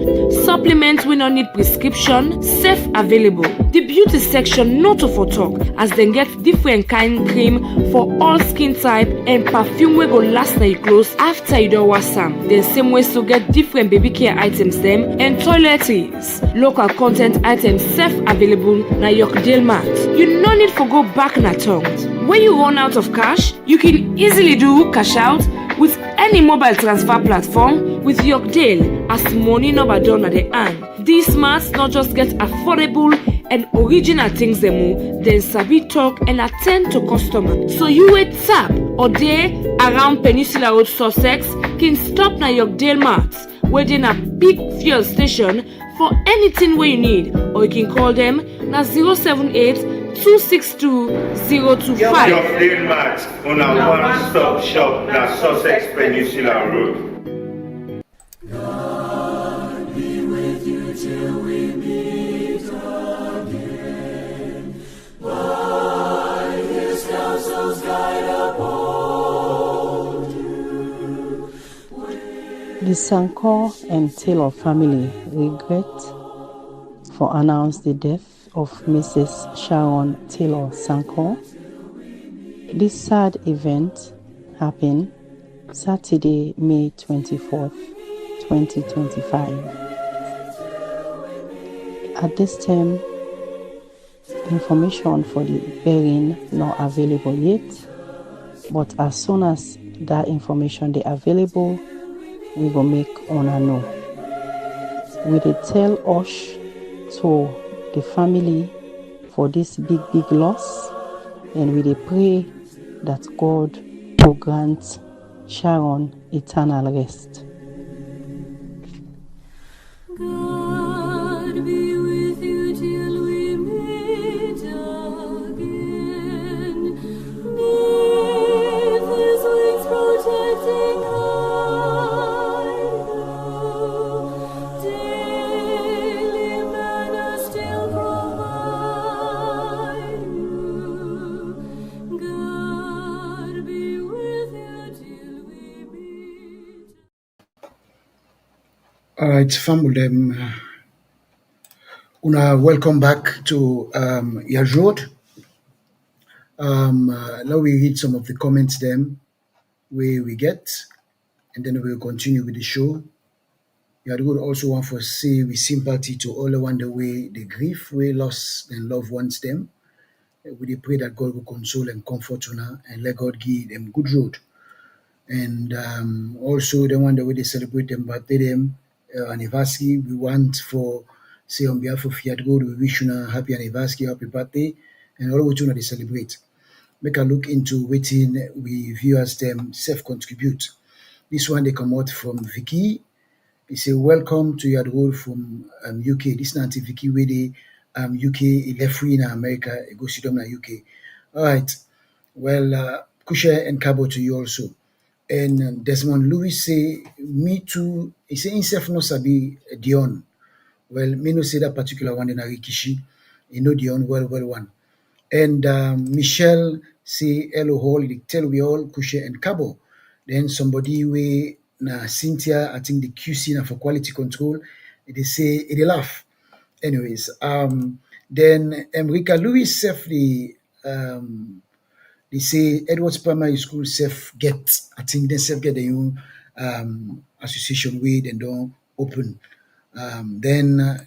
supplements we don't need prescription, safe available. The beauty section not for talk as then get different kind cream for all skin type and perfume we go last night close after you don't wash some. Then same way to get different baby care items them and toiletries. Local content items safe available na Yorkdale Mart. You no need for go back na tongues. When you run out of cash, you can easily do cash out with any mobile transfer platform with Yorkdale as money number done at the end. These marts not just get affordable and original things them then sabi talk and attend to customers. So you wait tap or there around Peninsula Road Sussex can stop na Yorkdale Marts where they a big fuel station for anything where you need, or you can call them na 078-262-025. Yorkdale Marts on a one-stop shop na Sussex Peninsula Road. God be with you till we meet again. By His counsel's guide uphold you. The Sankor and Taylor family regret for announce the death of Mrs. Sharon Taylor Sankor. This sad event happened Saturday, May 24th, 2025. At this time, information for the burying not available yet, but as soon as that information they available, we go make una know. We dey tell Osh to the family for this big loss, and we dey pray that God will grant Sharon eternal rest. God be with you till we meet again. Give His wings protecting high through. Daily manna still provide you. God be with you till we meet. All right, family. Welcome back to Yaj Road. Now we read some of the comments them we get, and then we'll continue with the show. Yaj Road also want for say with sympathy to all the one the way they grief, we lost and loved ones them. We dey pray that God will console and comfort una and let God give them good road. And also the one the way they celebrate them birthday them anniversary. We want for say on behalf of Yaj Road, we wish you a happy anniversary, happy birthday, and all what you know they celebrate. Make a look into waiting we viewers them self contribute. This one they come out from Vicky. He say welcome to your road from UK. This is Auntie Vicky where they UK left free in America. Go sit down in UK. All right. Well, Kusha and Cabo to you also. And Desmond Lewis say me too. He say himself no sabi Dion. Well, me no say that particular one in Arikishi. You know Dion well one. And Michelle say hello all. They tell we all Kusha and Cabo. Then somebody we na Cynthia, I think the QC na for quality control. They say they laugh. Anyways, then Enrica Louis self they say Edwards Primary School self get. I think they self get their own association with and don't open. Then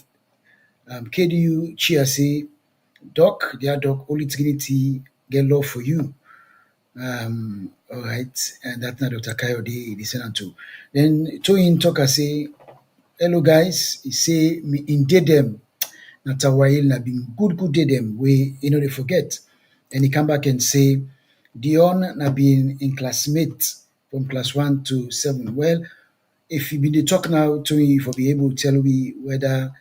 KDU Chia say Doc, dear Doc, Holy Trinity get love for you. All right, and that's not Dr. Kayode listen to. Then Toyin Talker say, hello guys. He say me in them. Natawail na been good day them we they forget. And he come back and say Dion na been in classmate from class 1 to 7. Well, if you been the talk now to me for be able to tell me whether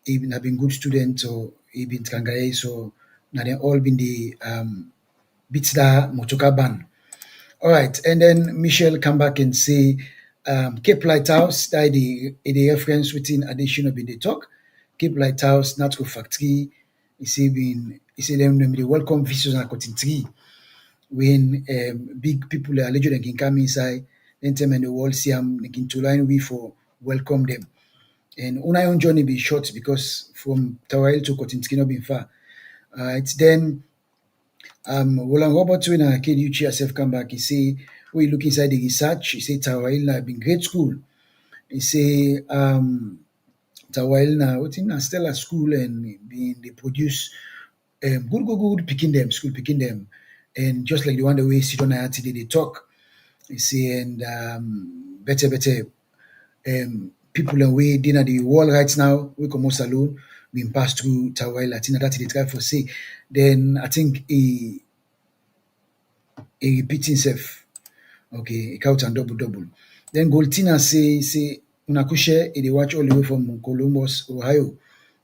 he been have been good student or he been Kangaye, so now they all been the beats that Motoka ban. All right, and then Michelle come back and say Cape Lighthouse, that the reference within addition of in the talk. Cape Lighthouse, Natural Factory, he say them the welcome visitors and cutting tree. When big people are alleged and can come inside, then them and the world see them they can to line we for welcome them. And una own journey be short because from Tawail to cutting tree not been far. It's then Roland Robert when KDUC herself come back, he say, we look inside the research, he say Tawail have been great school. He say Tawail now what in Stella school and they produce good picking them, school picking them. And just like the one the way sit on today they talk, you see, and better people away dinner the world right now, we come alone, being passed through Tawail, I think that they try for say. Then I think he repeat himself. Okay, he count and double. Then Goltina say Unakushe they watch all the way from Columbus, Ohio.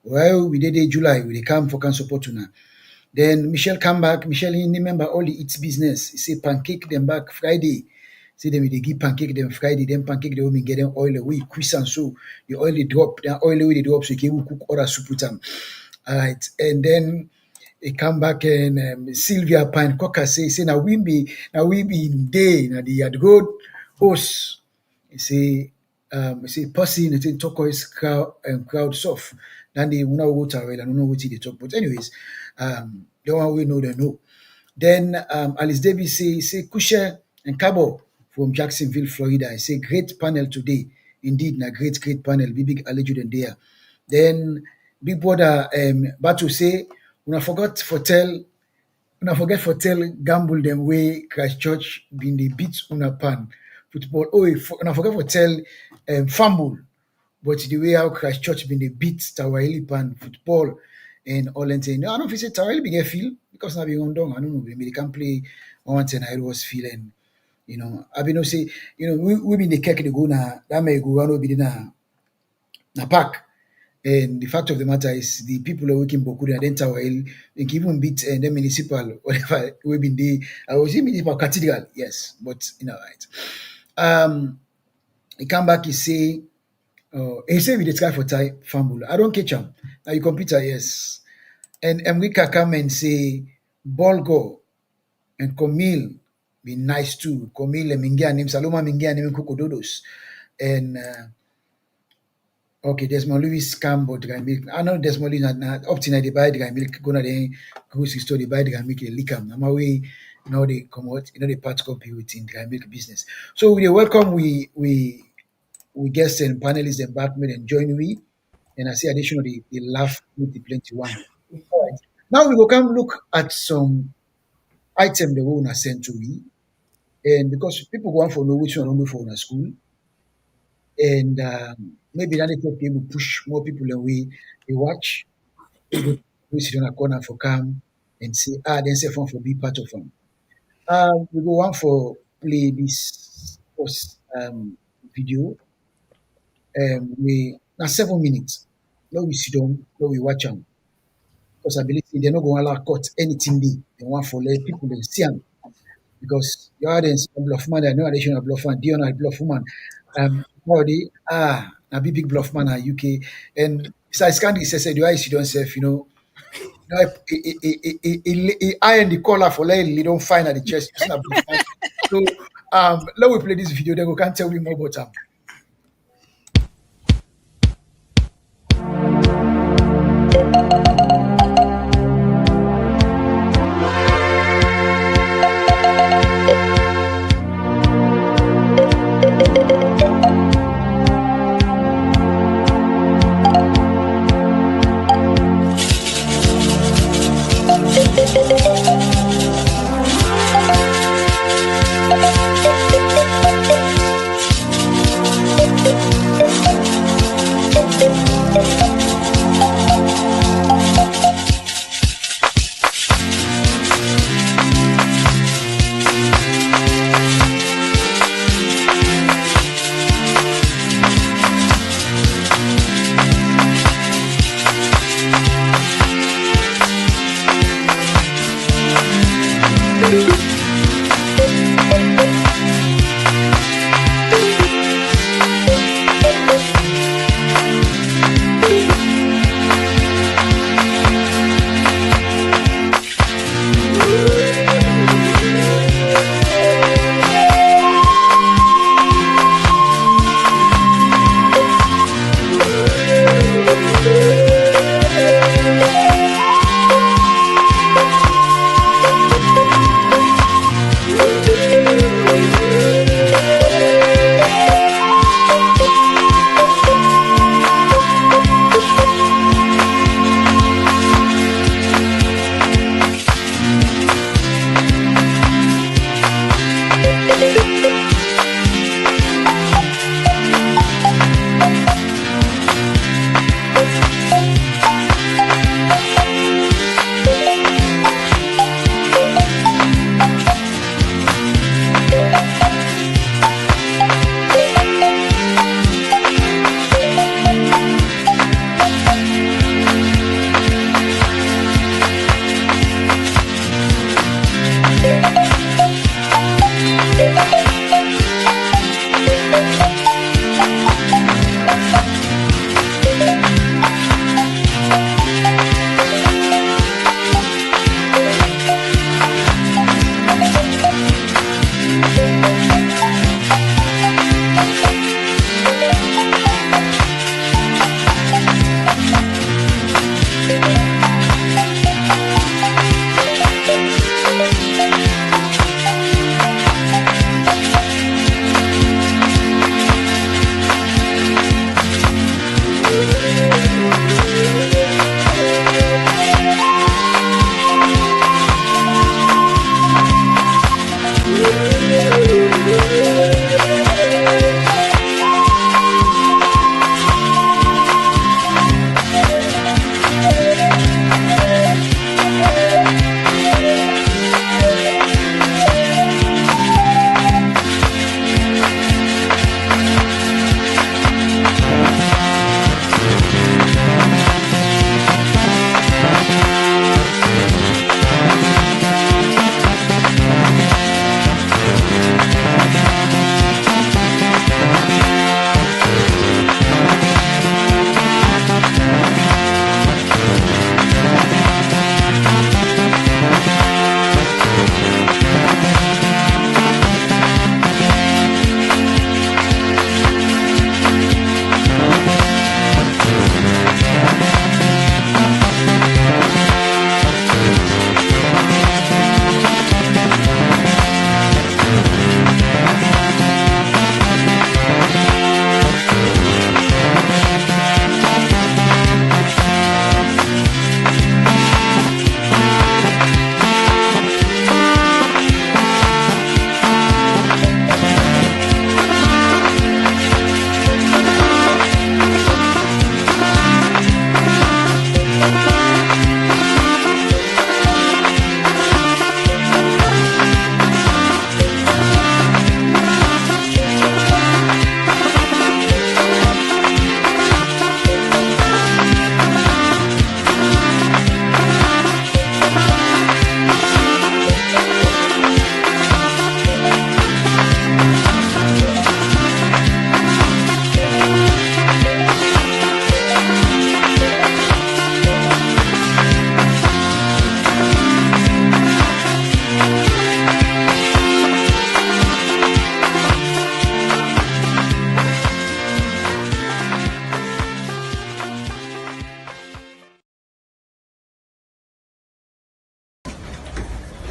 We did July, we dey come for can support una. Then Michelle come back. Michelle, he remember all the eats business. He say pancake them back Friday. Say them they give pancake them Friday. Then pancake the women get them oil away, quiz and so the oil they drop, the oil away they drop so you can cook other soup with them. All right, and then he come back and Sylvia Pine Cocker say now we be in day now the yard road host. He say person it turquoise crowd soft. Then they will not go to and don't know what they talk. But anyways, the one we know they know. Then Alice Davis say Kusha and Cabo from Jacksonville, Florida. I say great panel today. Indeed, na great panel. Big alleged and there. Then Big Brother Batu say when I forgot for tell Una forget for tell gamble them way Christchurch been the beat una pan football. Oh, una forget for tell fumble, but the way how Christchurch been the beat Tawahili pan football and all and saying, no, I don't feel say Tawahili big feel because now being on down. I don't know, maybe they can play once and I was feeling, I been no say, we been the cake the go na that may go on be na park. And the fact of the matter is, the people are working Bokuda, then Tawahil, they can even beat and then municipal, whatever we've been there. I was in municipal cathedral, yes, but right. He come back, he say, he say we try for Thai fumble. I don't catch him. Now your computer, yes. And Emrika come and say, ball go, and Komil be nice too. Komil and Mingia name Saloma Mingia name Kokododos. And okay, Desmond Lewis scam but dry milk. I know Desmond Lewis not up to they buy dry milk, go na the grocery store, they buy dry milk, they lick them. I'm away now they come out, the parts company within dry milk business. So we welcome we guests and panelists and backmen and join we. And I see additionally the laugh with the plenty one. All right. Now we will come look at some item the owner sent to me. And because people go on for know which one on for a school. And maybe that they will push more people away. They watch, we sit on a corner for come and say, then say fun for be part of them. We go on for play this post video. We now 7 minutes. Now we sit down, now we watch them. Because I believe they're not going to allow cut anything they want for let people they see them. Because you are the bluff man, I know additional bluff man, Dion bluff woman. Already, a big bluff man at UK. And besides Candy said, you see don't self, I and the collar for like don't find at the chest. So let we play this video, then we can tell me more about them.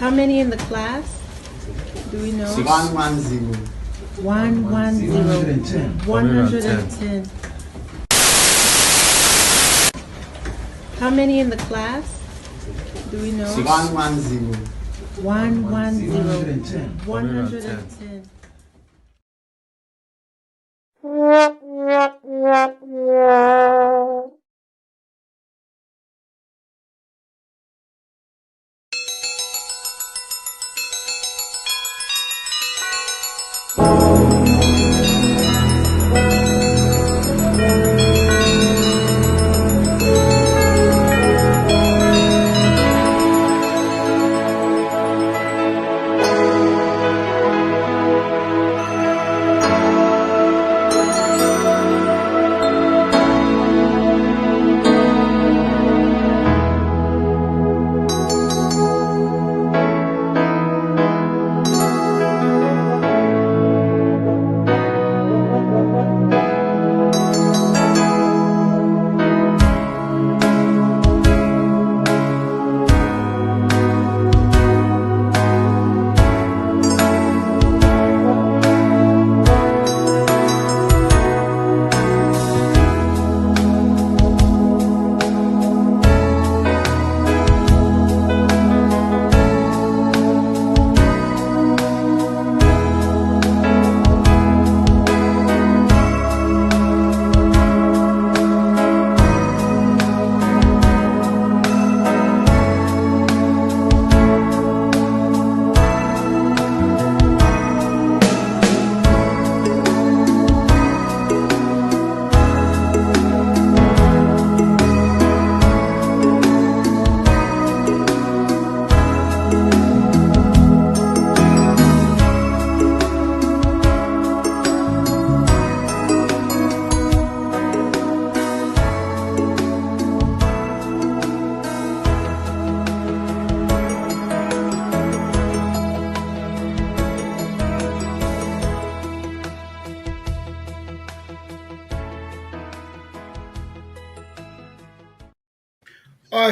How many in the class? Do we know? 110. 110. 110. How many in the class? Do we know? 110. 110. 110.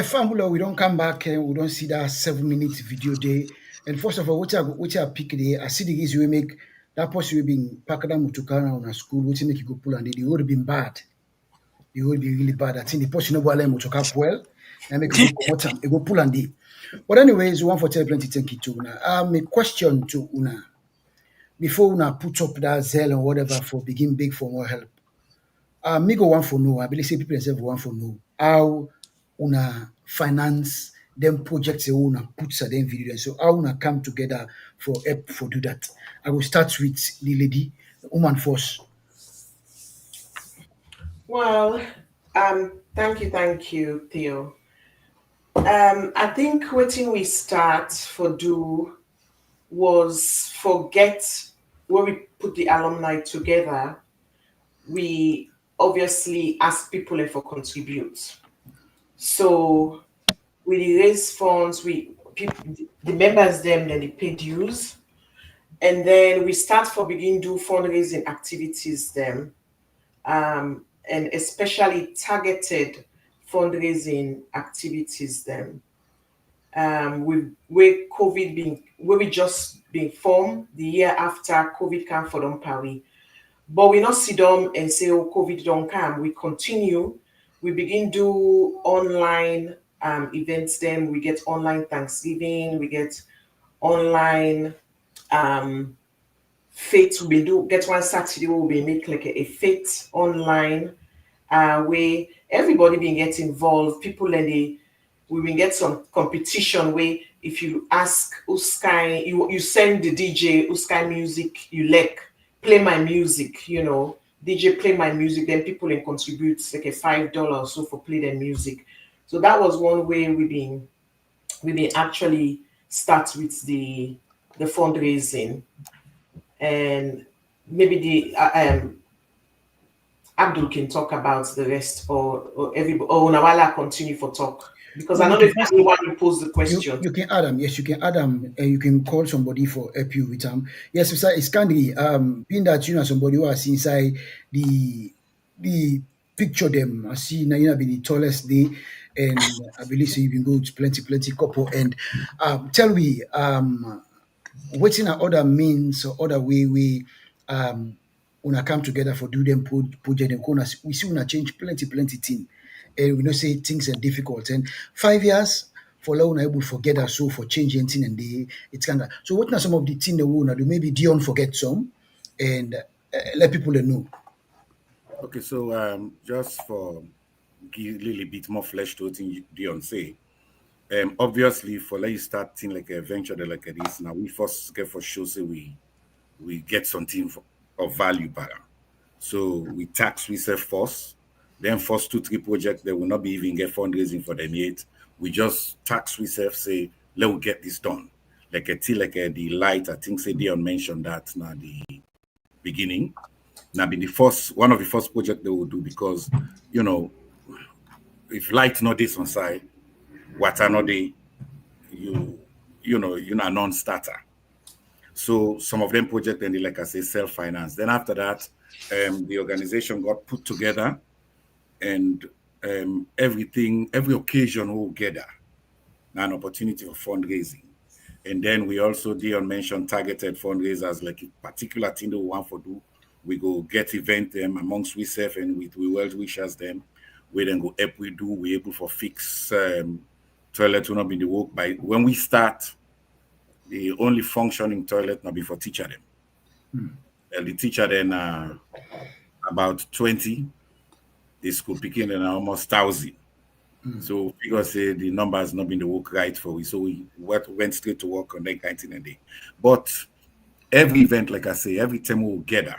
Famula, we don't come back and we don't see that 7 minute video day. And first of all, which I pick there, I see the reason we make that person we been packed down Mutukana on a school, which make you go pull and they would have been bad. They would be really bad. I think the person no let Mutuka well and make you go come go pull and they. But anyways, one for tell plenty thank you to Una. A question to Una. Before Una put up that Zelle or whatever for begin big for more help. Me go one for no. I believe say people themselves one for no. How Una finance them projects a una put certain video. So how una come together for help for do that. I will start with the lady, the woman first. Well, thank you, Theo. I think what we start for do was forget when we put the alumni together, we obviously ask people for contribute. So we raise funds, the members them then they pay dues, and then we start for begin do fundraising activities them, and especially targeted fundraising activities them. With where COVID being where we just been formed the year after COVID came for them Paris. But we not sit down and say, oh, COVID don't come. We continue. We begin do online events then. We get online Thanksgiving. We get online faith. We do get one Saturday we'll be make like a faith online where everybody been get involved. People and we will get some competition where if you ask Uskai, you send the DJ Uskai music you like, play my music, DJ play my music, then people can contribute like a $5 or so for play their music. So that was one way we been actually start with the fundraising, and maybe the Abdul can talk about the rest, or everybody, or Nawala continue for talk. Because I know there's anyone who posed the question. You can add them. Yes, you can add them. You can call somebody for help you with them. Yes, it's Candy. Being that somebody who is inside the picture them. I see Naina be the tallest day, and I believe so you can go to plenty couple. And tell me, what's in other means or other way we when come together for do them project and we see when change plenty thing. And we know say things are difficult. And 5 years for long able forget us so for changing thing and it's kind of so what are some of the thing that we wanna do? Maybe Dion forget some and let people know. Okay, so just for give a little bit more flesh to what Dion say. Obviously, for let you start thing like a venture like this, now we first get for sure say we get something of value better. So we tax we say first, then first 2-3 projects that will not be even get fundraising for them yet. We just tax we say let we get this done. Like the light, I think say Dion mentioned that now the beginning. Now be the first one of the first project they will do because if light not this on side, water not they you're a non-starter. So some of them project and they, like I say, self-finance. Then after that, the organization got put together and every occasion will gather an opportunity for fundraising. And then we also Dion mentioned targeted fundraisers, like a particular thing that we want to do. We go get event them amongst we self and we well wishers them. We then go help we do, we able for fix toilet will not be the work by when we start the only functioning toilet not be for teacher them. The teacher then about 20, the school picking then almost 1,000. So because the numbers not been the work right for we, so we went straight to work on that kind of thing a day. But every event, like I say, every time we'll gather.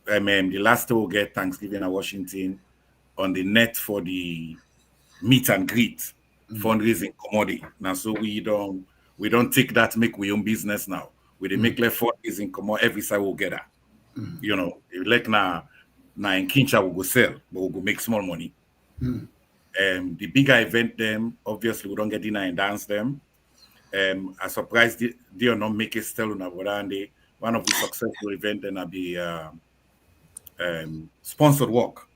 I mean, the last time we'll get Thanksgiving at Washington on the net for the meet and greet fundraising commodity. Now, so we don't take that make we own business now. We dey make left fundraising commodity every side we'll gather. Like now in Kincha we'll go sell, but we'll go make small money. The bigger event them, obviously we don't get dinner and dance them. I surprised they are not make it still on Aborande. One of the successful event then will be sponsored work.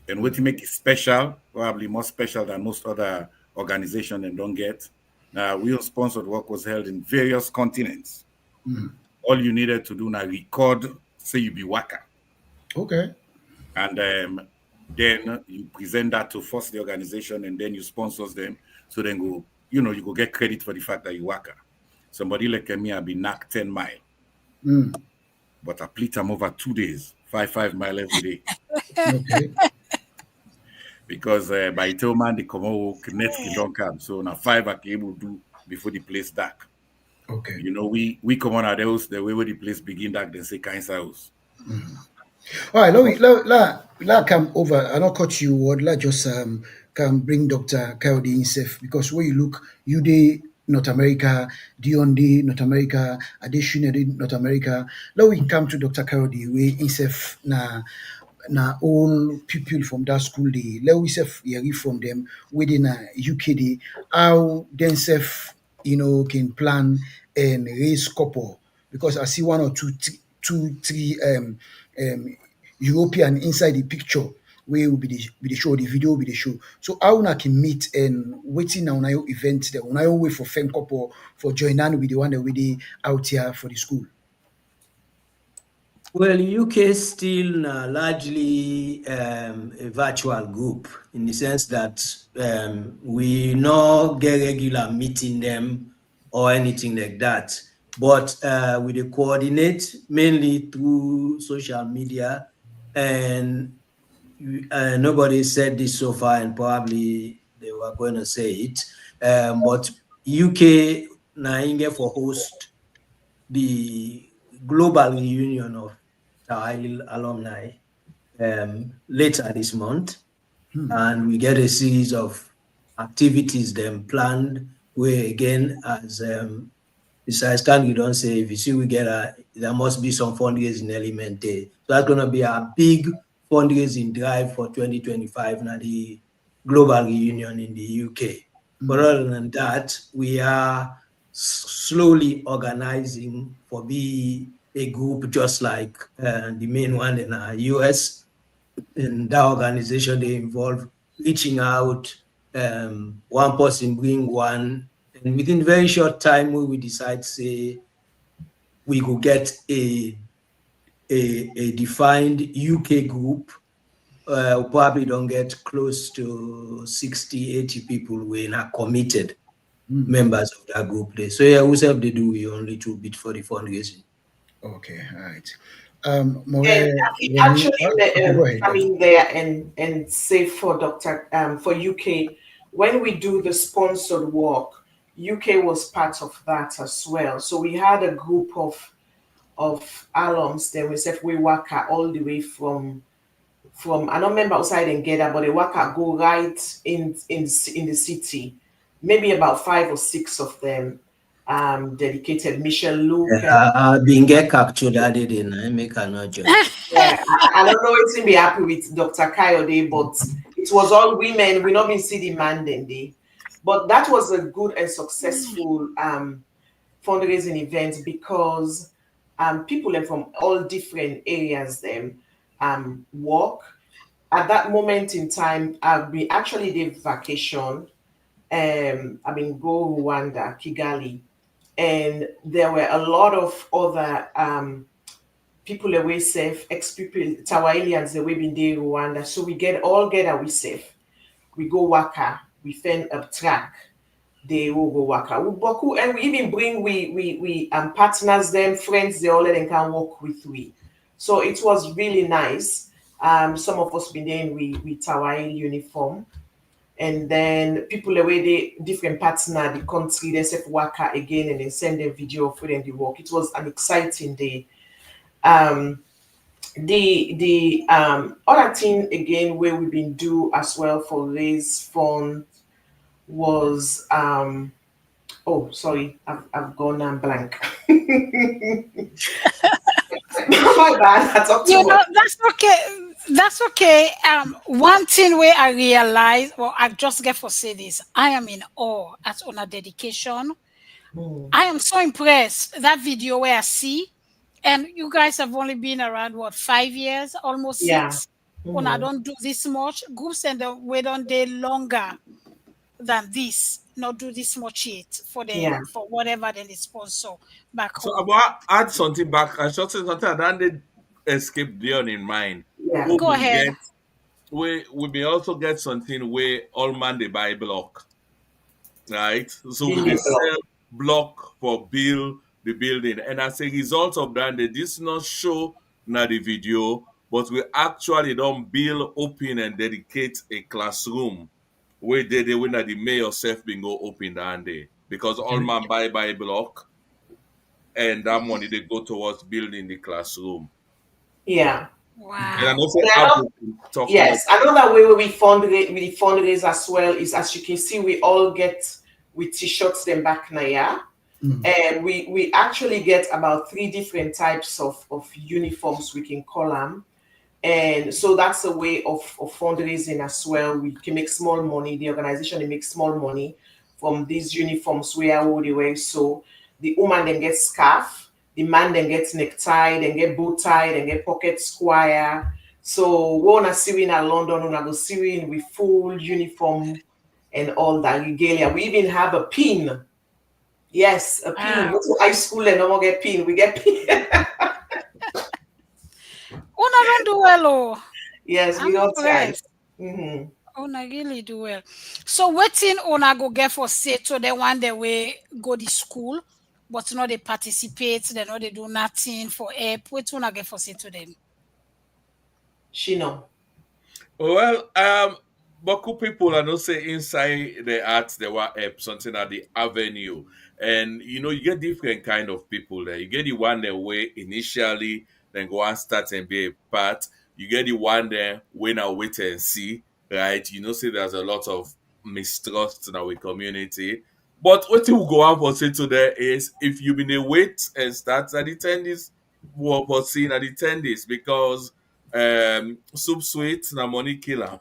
And what to make it special, probably more special than most other organizations and don't get. Real sponsored work was held in various continents. All you needed to do now record, say you be worker. Okay. And then you present that to first the organization and then you sponsors them. So then go, you go get credit for the fact that you worker. Somebody like me, I'll be knocked 10 miles. But I plead them over 2 days, 5 miles every day. Okay. Because by the time they come out, net don't come. So now 5 I can able to do before the place dark. Okay. We come on our house, the way where the place begin dark, then say cancer house. All right, let come over. I not cut you word. Let just can bring Dr. Coyote himself because when you look, you day North America, Dion day North America, Addition day North America. Now we come to Dr. Coyote we himself na all people from that school day. Let we self hear from them within a UK day how themselves can plan and raise couple because I see 1 or 2, 3 European inside the picture where will be the show, the video will be the show. So how una can meet and waiting on our event there. Una wait for fan couple for joining with the one that we did out here for the school. Well, UK still largely a virtual group in the sense that we not get regular meeting them or anything like that. But we coordinate mainly through social media, and nobody said this so far, and probably they were going to say it. But UK Nainge for host the global reunion of Tawahil alumni later this month, and we get a series of activities then planned. Where again, as besides can you don't say if you see we get there must be some fundraising element there. So that's gonna be a big fundraising drive for 2025 now the global reunion in the UK. But other than that, we are slowly organizing for be a group just like the main one in the US in that organization, they involve reaching out, one person bring one, and within very short time, we will decide, say, we could get a defined UK group. We probably don't get close to 60, 80 people who are not committed members of that group there. So yeah, we have to do we only 2 bit for the fundraising. Okay, all right. And when you, actually, okay, go ahead. coming there and say for for UK, when we do the sponsored work, UK was part of that as well. So we had a group of alums. Then we said we work all the way from I don't remember outside and get but they work go right in the city. Maybe about 5 or 6 of them dedicated. Michelle Luke. Being get captured that in I make a job. Yeah, I don't know if to be happy with Dr. Kayode, but it was all women. We not been see the man then day. But that was a good and successful fundraising event because people from all different areas them work. At that moment in time, we actually did vacation. I mean, go Rwanda, Kigali, and there were a lot of other people away safe, ex-people, Tawahilians, the way been there Rwanda. So we all get away safe. We go waka, we find a track, they will go waka. We boku, and we even bring we partners, them, friends, they all let them can work with we. So it was really nice. Some of us been there with Tawahil uniform. And then people away the different partner, the country, they say waka again and then send them video for them to work. It was an exciting day. The other thing again where we've been do as well for raise fund was oh sorry, I've gone blank. My bad, I talked too much. That's okay. That's okay. One thing where I realized, well, I just get for say this, I am in awe at on a dedication. I am so impressed. That video where I see, and you guys have only been around what 5 years, almost 6. When I don't do this much, groups and we don't do longer than this, not do this much yet for the for whatever they sponsor back home. So I want to add something back. I should say something I didn't escape Dion in mind. Yeah. Go ahead. We may also get something where all man they buy block. Right? So we sell block for build the building. And as a result of that, they did not show na the video, but we actually don't build, open, and dedicate a classroom where they win at the mayor self being go open that day. Because all man buy block and that money they go towards building the classroom. Yeah. Wow. And I know yes, another way we fundraise as well is, as you can see, we all get with t-shirts them back now, yeah. And we actually get about 3 different types of uniforms we can call them. And so that's a way of fundraising as well. We can make small money. The organization makes small money from these uniforms where they wear. So the woman then gets scarf, the man then gets necktie, then get bow tie, then get pocket square. So we wanna see in London, we wanna go see in with full uniform and all that regalia. We even have a pin. Yes, a pin. Go to high school and no more get pin. We get pin. Una don't do well, oh. Yes, we don't try. Una really do well. So what thing una go get for say to the one that we go to school, but not they participate, they know they do nothing for help. What una get for say to them? Shino. Well, Boku people I know say inside the arts they were help something at the avenue. And you get different kind of people there. You get the one that way initially, then go and start and be a part. You get the one there when I wait and see, right? Say there's a lot of mistrust in our community. But what you go on for say today is if you been a wait and start at the attendees, what for seeing at the attendees because soup sweet na money killer.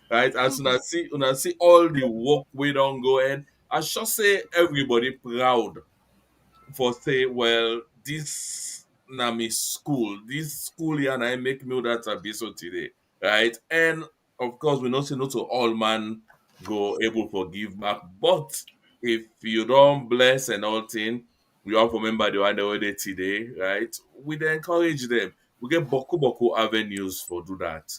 Right? As una see all the work we don't go and I should say everybody proud for say, well, this na me school. This school here and I make me that abiso today. Right? And of course we not say no to all man go able for give back. But if you don't bless and all thing, we all remember the one they did today, right? We then encourage them. We get boku avenues for do that.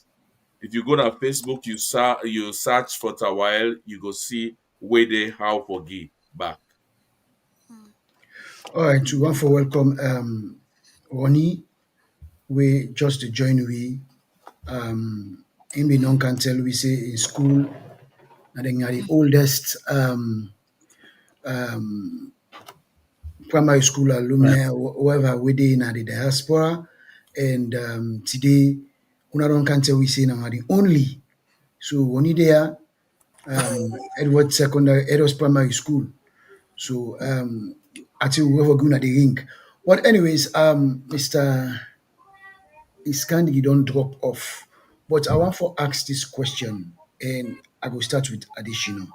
If you go to Facebook, you search for a while, you go see where they how for give back. All right, we want for welcome Ronnie. We just to join we him be non can tell we say in school and then are the oldest primary school alumni whoever within the diaspora and today una don't can tell we say now are the only so Ronnie there Edward Primary School. So I think we have going at the ring. But anyways, Mr. Iskandi, you don't drop off. But I want to ask this question, and I will start with additional.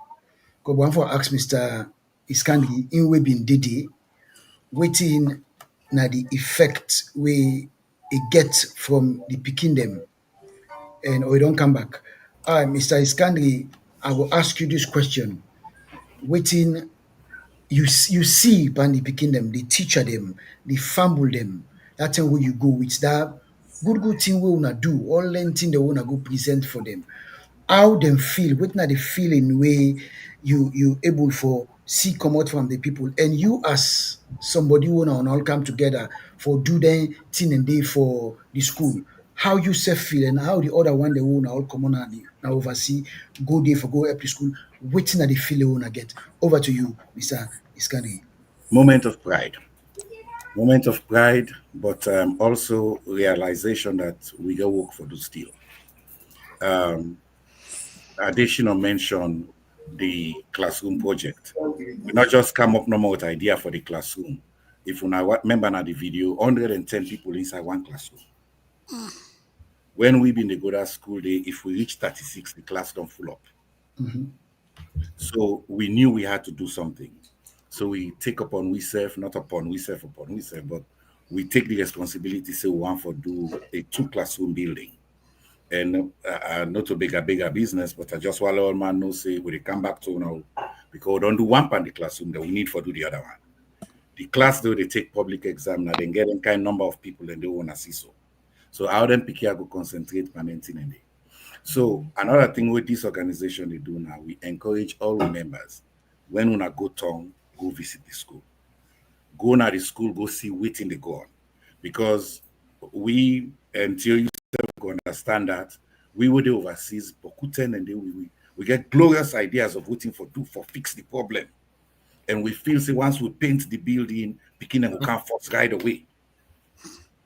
Because I want to ask Mr. Iskandi, in we been did waiting na the effect we it get from the picking them, and we don't come back. Mr. Iskandi, I will ask you this question. Waiting you see Bandi picking them, they teacher them, they fumble them. That time where you go with that good thing we wanna do, all learn thing they wanna go present for them. How them feel, what not the feeling way you able for see come out from the people and you as somebody who wanna all come together for do the thing and day for the school. How you self feel and how the other one they wanna all come on and now oversee go there for go help the school, waiting at the feel they wanna get. Over to you, Mr. Iskani. Moment of pride. Moment of pride, but also realization that we go work for the steel. Additional mention the classroom project. We not just come up no more with idea for the classroom. If you remember now the video, 110 people inside one classroom. When we been the go to school day, if we reach 36, the class don't full up. So we knew we had to do something. So we take upon ourselves, not upon ourselves, but we take the responsibility, say we want to do a 2-classroom building. And not to bigger business, but I just want all man know say we come back to now because we don't do one part of the classroom that we need for do the other one. The class though they take public exam now, then get a kind number of people and they want to see so. So how them pick here go concentrate on anything in there. So another thing with this organization they do now, we encourage all the members when we go town, go visit the school. Go now the school, go see waiting they go on. Because we until you understand that we would overseas Bokuten and then we get glorious ideas of waiting for fix the problem. And we feel say once we paint the building, picking and we can't force right away.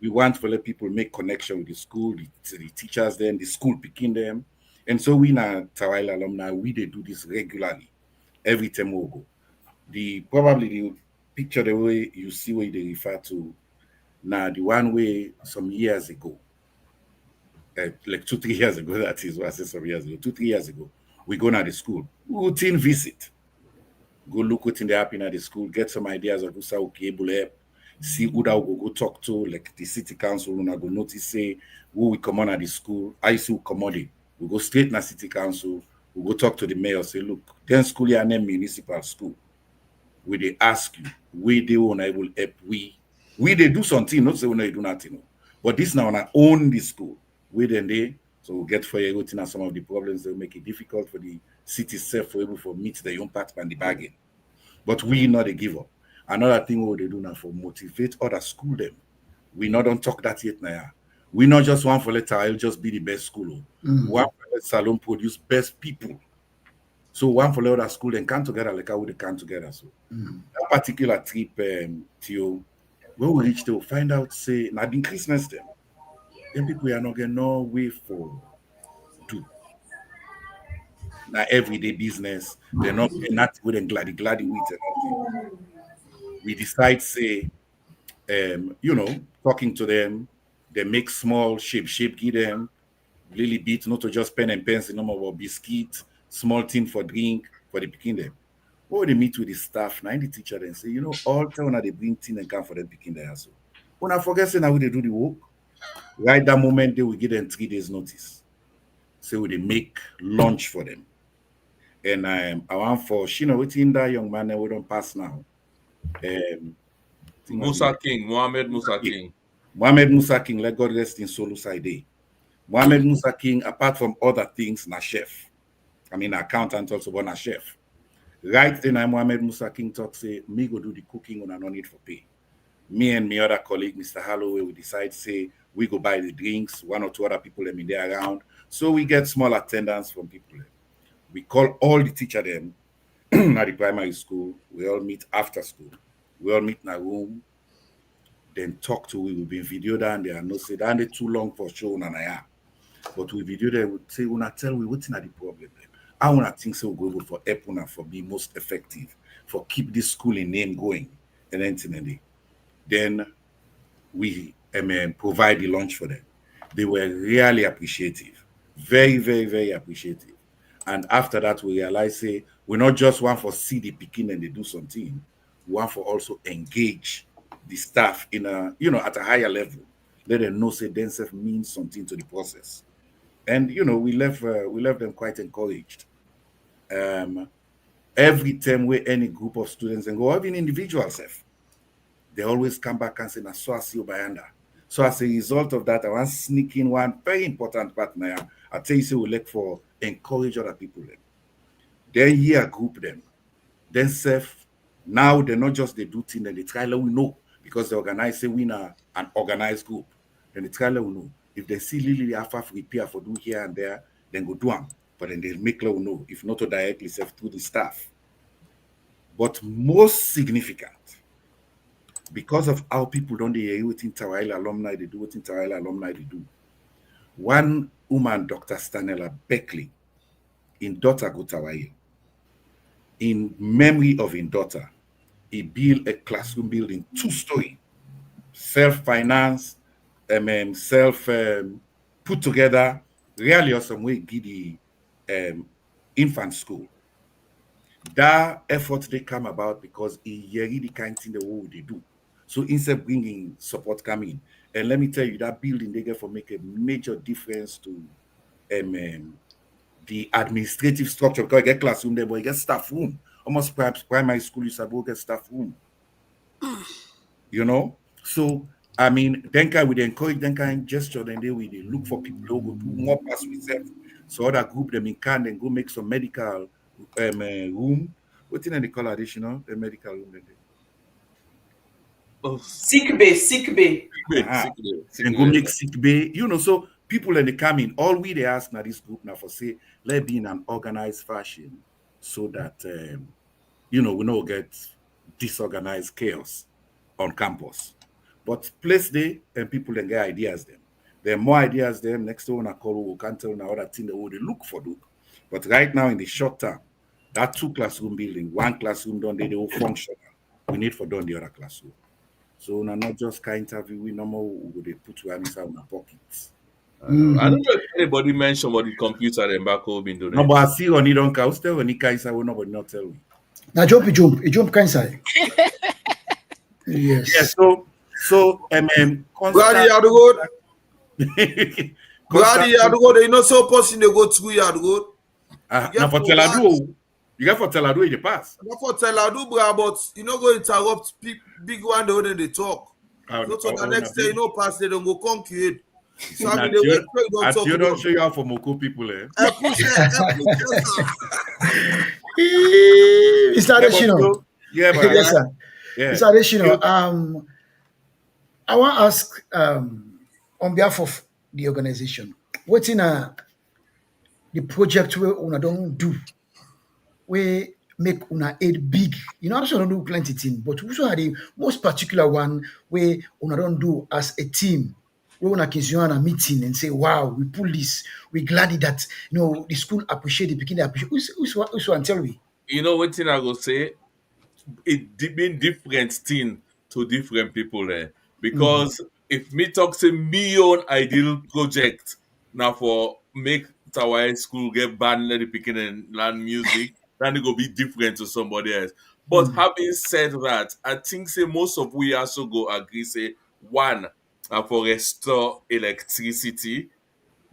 We want to let people make connection with the school, the teachers, then the school picking them. And so we now Tawail alumni, we they do this regularly every time we go. Probably the picture the way you see where they refer to now the one way some years ago, like 2-3 years ago, that is what I said some years ago, 2-3 years ago, we go now the school, routine visit, go look what's in the happening at the school, get some ideas of who's okay able to help, see who that we go talk to, like the city council, we go notice say who we come on at the school, I see who come on it. We go straight to city council, we go talk to the mayor, say, look, then school here name municipal school. We they ask you, we they want able help we they do something, not say we do nothing. But this now I own the school. We then they so we get for everything and some of the problems that make it difficult for the city itself for able to meet the impact and the bargain. But we not a give up. Another thing what they do now for motivate other school them. We not don't talk that yet now. We not just want for let I'll just be the best school. We want for let Salon produce best people. So one for let other school and come together like how they come together. So that particular trip, Theo, when we reach there, we'll find out say now the Christmas them. Then people are not getting no way for do. Now everyday business, they're not with them glady wheat and nothing. We decide say talking to them, they make small shape, give them really bit, not to just pen and pencil, no more biscuit, small thing for drink, for the picking them. Or they meet with the staff, now the teacher then say, all town they bring thing and come for them picking there. So When I forget saying how they do the work, right that moment they will give them 3 days notice. So they make lunch for them. And I want for within that young man that we don't pass now. Musa King, Mohammed Musa King. Mohammed Musa King, let God rest in solo side. Mohammed Musa King, apart from other things, na chef. I mean, accountant also, but na chef. Right then, I Mohammed Musa King talk say, me go do the cooking on no need for pay. Me and my other colleague, Mr. Holloway, we decide say we go buy the drinks. 1 or 2 other people let me there around, so we get small attendance from people. We call all the teacher them at the primary school. We all meet after school. We all meet in a room. Then talk to we will be video down there and no say that they too long for show and I am. But we video there would say when I tell we what's not the problem. I wanna think so go for Epuna for be most effective, for keep this school in name going and anything. Then we provide the lunch for them. They were really appreciative, very, very, very appreciative. And after that, we realized, say, we not just want for see the picking and they do something. We want for also engage the staff in a, at a higher level. Let them know, say, themselves means something to the process. And, we left them quite encouraged. Every time where any group of students and go, even individual self, they always come back and say, na so I see you bayanda. So as a result of that, I want to sneak in one very important part now. I tell you, say we look for encourage other people. Then here group them. Then self, now they're not just they do things and they try let we know because they organize say we are an organized group. Then they try let we know. If they see Lily Alpha repair for do here and there, then go do them. But then they make let we know, if not to directly self through the staff. But most significant, because of how people don't hear what in Tawaila alumni they do, what in Tawaila alumni they do. One woman, Dr. Stanella Beckley, in daughter go Tawaila, in memory of in daughter, he built a classroom building, 2-story, self-financed, self put together, really awesome way give the infant school. That effort they come about because he really the kind of thing the world they do. So instead bringing support coming, and let me tell you that building they get for make a major difference to the administrative structure because you get classroom there, but you get staff room. Almost perhaps primary school you suppose get staff room. So I mean, then kind we encourage then kind gesture, then they look for people who go do more pass with so other group them in can then go make some medical room. What thing they call additional the medical room? Sick bay. And go make sick bay. So people and they come in. All we they ask now this group now for say let be in an organized fashion so that we don't get disorganized chaos on campus. But place day and people then get ideas them. There are more ideas them. Next one I call we can tell now other thing they would look for do. But right now in the short term, that 2 classroom building, 1 classroom done, they will function. We need for done the other classroom. So not just kind interview, we normal they put you inside our pockets. I don't know if anybody mentioned what the computer and back home in doing. No, but I see on you don't count still when you can't say nobody not tell me. Now jump can't say. Yes. Yeah, so Brady yard road. Brady yard road, they not so person they go through yard road. Now for Teladu, you got for Teladu in the past. Not for Teladu, bro, but you know go interrupt big one the way they talk. So the next day, pass they don't go concrete. So I mean, you don't show you out for Moko people, eh? Mr. Adeshino. Yeah, but yes, sir. Yeah. Mr. Adeshino, I want to ask on behalf of the organization, what's in the project where una don't do, where make una aid big? Also don't do plenty things, but also are the most particular one where una don't do as a team. We want to join a meeting and say, wow, we pull this. We're glad that the school appreciate it, beginning appreciate. Who's one tell me? What thing I go say? It mean different thing to different people there. Because if me talk say me own ideal project now for make Tawai school get banned let the picking and learn music, then it go be different to somebody else. But having said that, I think say most of we also go agree say one, for restore electricity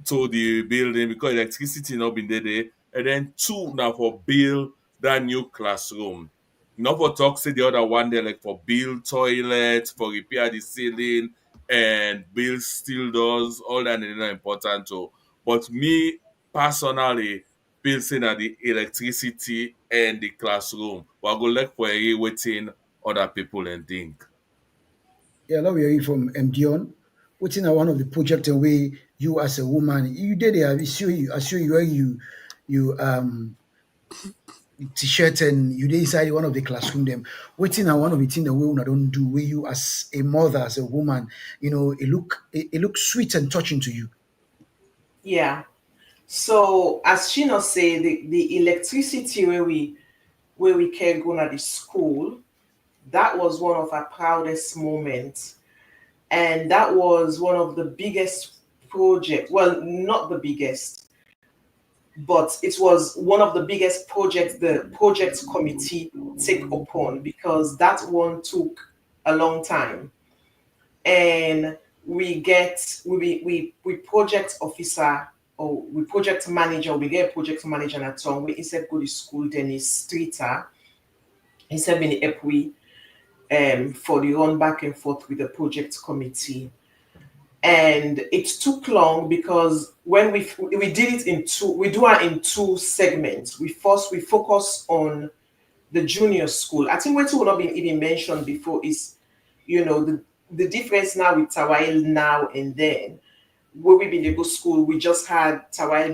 to the building because electricity not been there. And then two, now for build that new classroom. Not for talk, say the other one there, like for build toilets, for repair the ceiling, and build steel doors, all that is not important too. But me personally feel saying that the electricity and the classroom, we go look for a waiting other people and think. Yeah, now we are from Dion. What's in one of the project away you as a woman, you did it. I show you where you t-shirt and you dey inside one of the classroom them. Waiting on one of the things the way una don't do where you as a mother, as a woman, it looks sweet and touching to you. Yeah. So as Shino say, the electricity where we can go to the school, that was one of our proudest moments. And that was one of the biggest project. Well, not the biggest, but it was one of the biggest projects the project committee take upon because that one took a long time. And we project officer or we project manager, we get a project manager at all. We instead go to school, Dennis Streeter, instead been EPWI for the run back and forth with the project committee. And it took long because when we did it in two, we do it in two segments. We focus on the junior school. I think what will not been even mentioned before is, the difference now with Tawail now and then. Where we been able school, we just had Tawail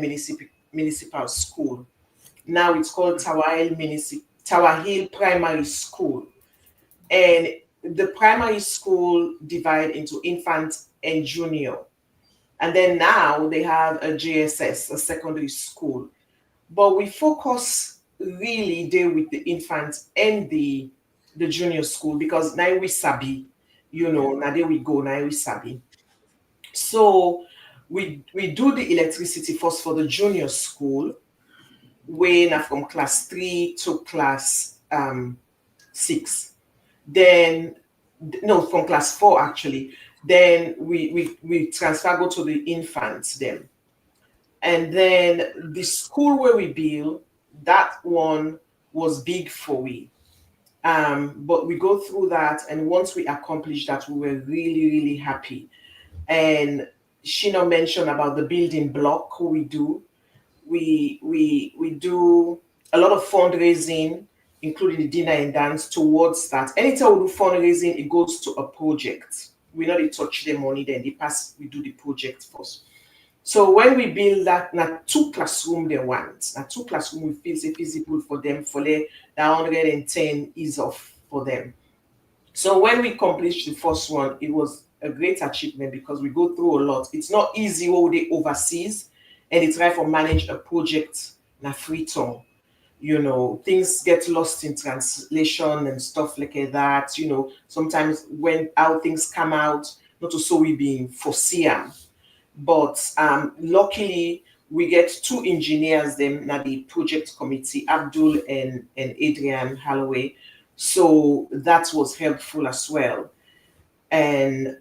Municipal School. Now it's called Tower Hill Primary School. And the primary school divide into infant and junior. And then now they have a JSS, a secondary school. But we focus really there with the infant and the junior school because now we sabi, now there we go, now we sabi. So we do the electricity first for the junior school, where now from class 3 to class 6. Then no, from class 4 actually. Then we transfer go to the infants then. And then the school where we build, that one was big for we. But we go through that, and once we accomplished that, we were really, really happy. And Shino mentioned about the building block who we do. We do a lot of fundraising, including the dinner and dance towards that. Anytime we do fundraising, it goes to a project. We not touch the money, then we do the project first. So when we build that, not 2 classroom they want, not 2 classroom we feel say feasible for them for the 110 is off for them. So when we accomplished the first one, it was a great achievement because we go through a lot. It's not easy what they overseas, and it's right for manage a project na free tongue. Things get lost in translation and stuff like that. Sometimes when how things come out, not so we being foresee them. But luckily, we get 2 engineers them na the project committee, Abdul and Adrian Holloway. So that was helpful as well. And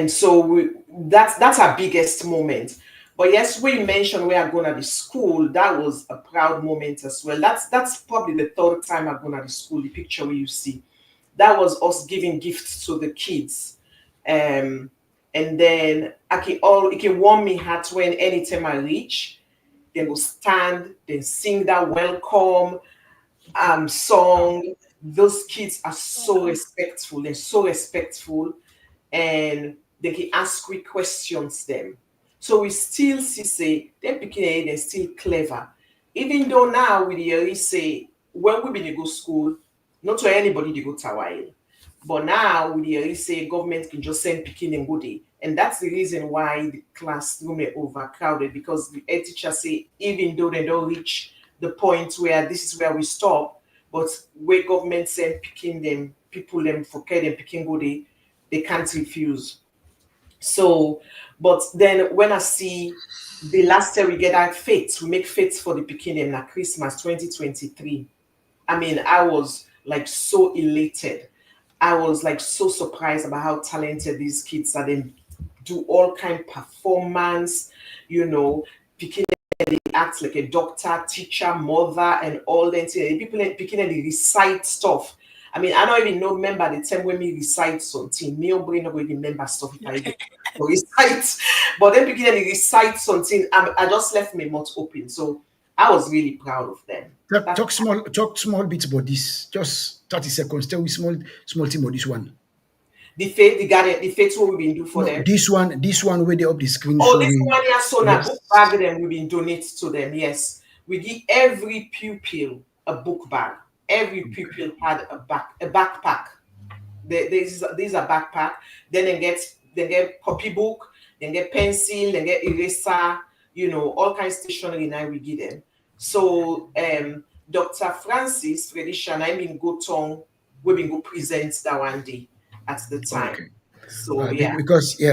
so that's our biggest moment. But yes, we mentioned we are going to the school. That was a proud moment as well. That's probably the 3rd time I've gone to the school. The picture where you see, that was us giving gifts to the kids. And then it can warm me heart when anytime I reach, they will stand, they sing that welcome song. Those kids are so respectful. They're so respectful, and they can ask quick questions them. So we still see say they're picking they're still clever. Even though now we really say when we been go school, not to anybody to go Tawail. But now we really say government can just send picking and go there. And that's the reason why the classroom is overcrowded, because the head teacher say even though they don't reach the point where this is where we stop, but where government send picking them, people them for care them picking go there, they can't refuse. So, but then when I see the last year we get our fates, we make fates for the picking them at Christmas 2023. I mean, I was like so elated. I was like so surprised about how talented these kids are. They do all kind of performance, picking they act like a doctor, teacher, mother, and all that. People picking and they recite stuff. I mean, I don't even remember the time when we recite something. Me or brain not going to remember stuff if I even recite. But then picking and they recite something, I just left my mouth open. So I was really proud of them. Talk small bits about this. Just 30 seconds. Tell me small thing about this one. The faith what we've been doing for them. This one where they up the screen. Oh, this one here, so now book bag them we've been donate to them. Yes, we give every pupil a book bag. Every pupil had a backpack. These are backpack. Then they get copybook, then get pencil, then get eraser. All kinds of stationery now we give them. So Dr. Francis Tradition, I mean go tongue, we been go present that one day at the time. Okay. So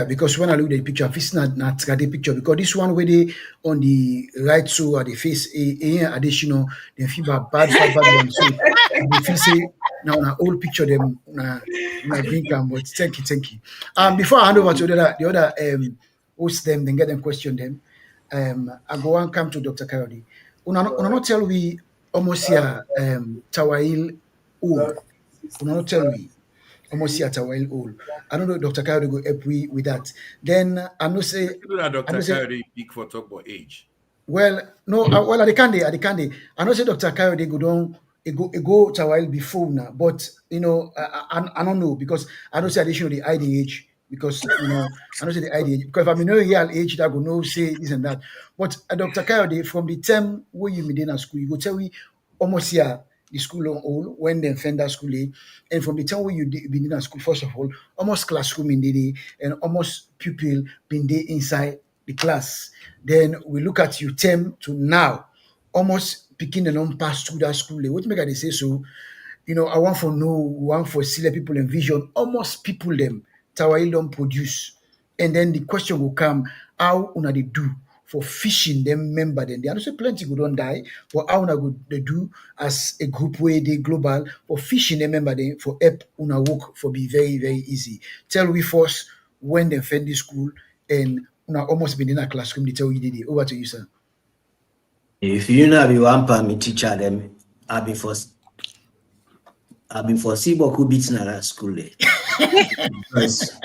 because when I look at the picture, this not the picture because this one where they on the right so at the face additional then feel bad one so they feel say now an old picture them my green cam but thank you. Before I hand over to the other host them then get them question them I go and come to Dr. Kayode. Una not tell we almost here Tawail una not tell we almost here Tawail old. I don't know Dr. Kayode go help we with that. Then I know say Dr. Kayode big for talk about age. Well, no, well at the candy. I know say Dr. Kayode go down go Tawail before now, but I don't know because I don't say additional the IDH because I don't say the IDH because if I'm in no real age that go no say this and that. But Dr. Kayode from the term where you made in a school, you go tell we almost here the school on all when they fender school and from the time where you been in a school first of all almost classroom in the day and almost pupil been there inside the class. Then we look at you term to now almost picking the non pass through that school. What make I say so? I want for see people in vision almost people them Tawail don't produce and then the question will come how una they do for fishing them member then. They are also plenty who don't die, but how they do as a group where they global for fishing them member then for help una work for be very, very easy. Tell we first when they fend the school and una almost been in a classroom, they tell you did it. Over to you, sir. If you know be one me teacher them, I've been for Siboku beats na that school day. Because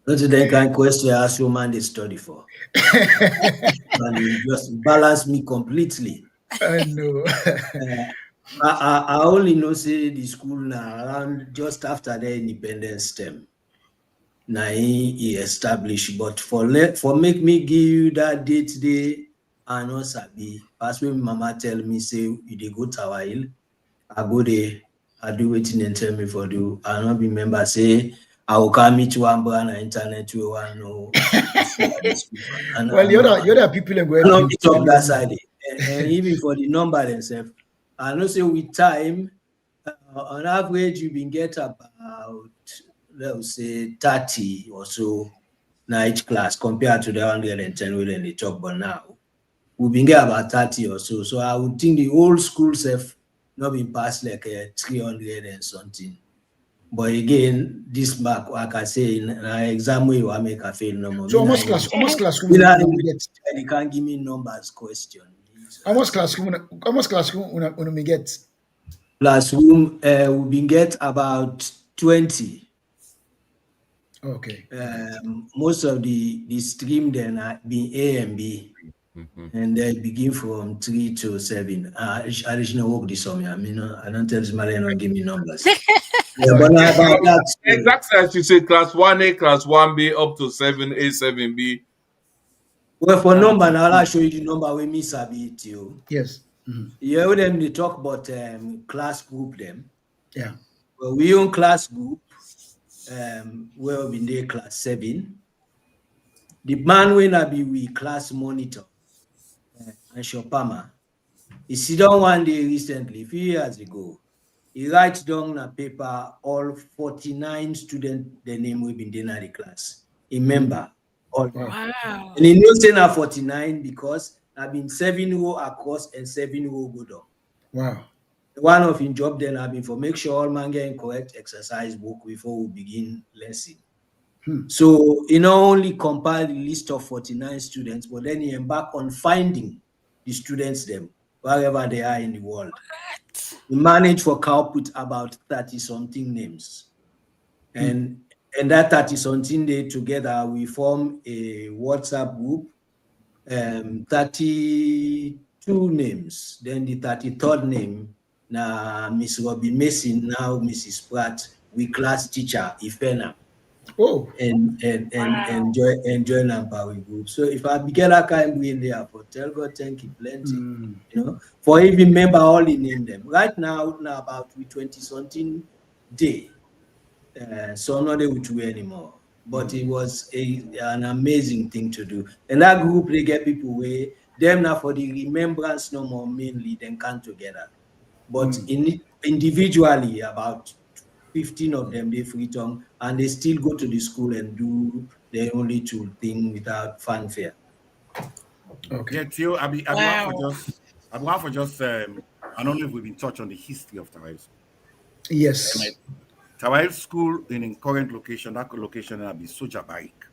not they can question ask your man they study for. And you just balance me completely. I know. I only know say the school now around just after the independence term. Now he established, but for make me give you that date day, I know sabi. Pass me mama tell me say you dey go Tawail, I go there, I do waiting and tell me for do. I not remember say I will come meet one brand on internet you want know. Well, the other people are going to meet up that side. And even for the number themselves, I know say with time, on average you been get about let's say 30 or so in each class compared to the 110 within the talk, but now we've been get about 30 or so. So I would think the whole school self not been past like 300 and something. But again, this mark, like I say, in an exam where you make a fail no more. So almost classroom. You can't give me numbers question. Almost classroom when we get. Classroom we get about 20. Okay. Most of the stream then are being A and B. And they begin from 3 to 7. Additional work this summer. I mean, I don't tell Smiley not give me numbers. But exactly as you say, class 1A, class 1B, up to 7A, 7B. Well, for number now, I'll show you the number we miss a bit you. Yes. You hear them they talk about class group them. Yeah. Well, we own class group. Where we in there class 7. The man when I be we class monitor. And Shopama, he sit down one day recently, a few years ago. He writes down on a paper all 49 students, the name we've been in the class. Remember, all. Wow. And he knows saying 49 because I've been 7 row across and 7 row go down. Wow. one of his job then have been for make sure all man get correct exercise book before we begin lesson. So he not only compiled the list of 49 students, but then he embarked on finding the students them wherever they are in the world. He managed for output about 30-something names. And that 30-something day together, we form a WhatsApp group, 32 names. Then the 33rd name, na Miss Robbie Mason, now Mrs. Pratt, we class teacher, Ifena. Oh, and enjoy Nampawi group. So if I begin that kind of in there for tell God thank you plenty, you know, for even member all in name them. Right now about we 20-something day. So not able to anymore. But it was an amazing thing to do. And that group they get people where them now for the remembrance no more mainly then come together. But individually about 15 of them they free tongue and they still go to the school and do their only tool thing without fanfare. Okay. Yeah, Theo, I want for just I don't know if we've been touched on the history of Tawai School. Yes. Tawai School in current location, that location will be Soja Bike.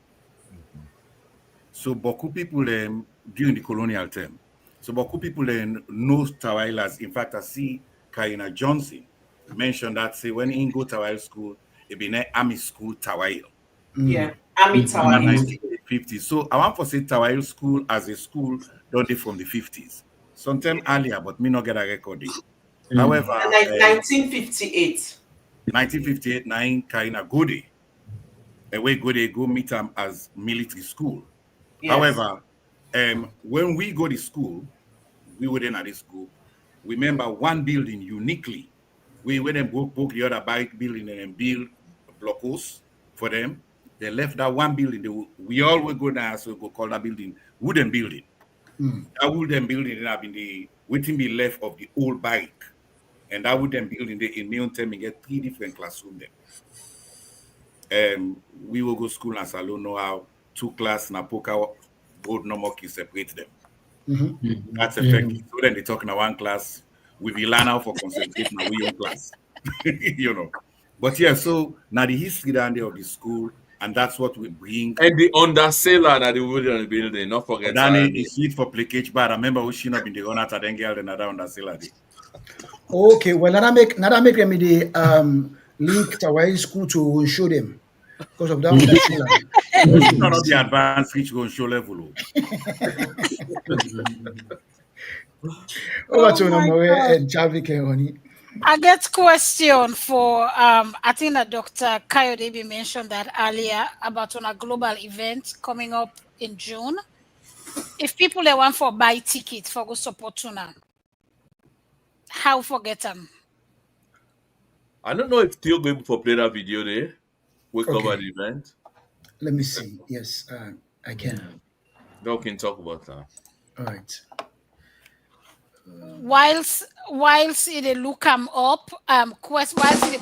So Boku people during the colonial term. So Boku people know Tawai as, in fact, I see Kaina Johnson mentioned that say when he go Tawai School, it be Army School Tawai. Yeah, Army Tawai. 1950s. So I want to say Tawai School as a school don't from the 50s. Sometime earlier, but me not get a record. However, 1958. 1958, nine Kaina Gode. Away Gode go meet them as military school. Yes. However, when we go to school, we were in at the school. We remember one building uniquely. We went and broke the other bike building and build blockhouse for them. They left that one building. We all will go down, so we go call that building wooden building. That wooden building have been the waiting be left of the old bike. And that wooden building they in Neon Term get 3 different classrooms there. We will go school and salon know how 2 class na poker board normal kids separate them. That's effective. So then they talk in one class. We will learn how for concentrate now we own class. You know. But yeah, so now the history down there of the school, and that's what we bring. And the underseller that the wooden building, not forget that. It's sweet for placage, but I remember we should have been the owner to then get another underseller. Okay, well now make them the link Tawai School to show them. Because of that none of the advanced reach go show level. Over to Namore and Chavik honey. I get question for I think that Dr. Kayode mentioned that earlier about on a global event coming up in June. If people they want for buy tickets for go support tuna, how forget them? I don't know if Theo going to play that video there. We cover the event. Let me see. Yes, I can. No, can talk about that. All right. Whilst it look them up, whilst it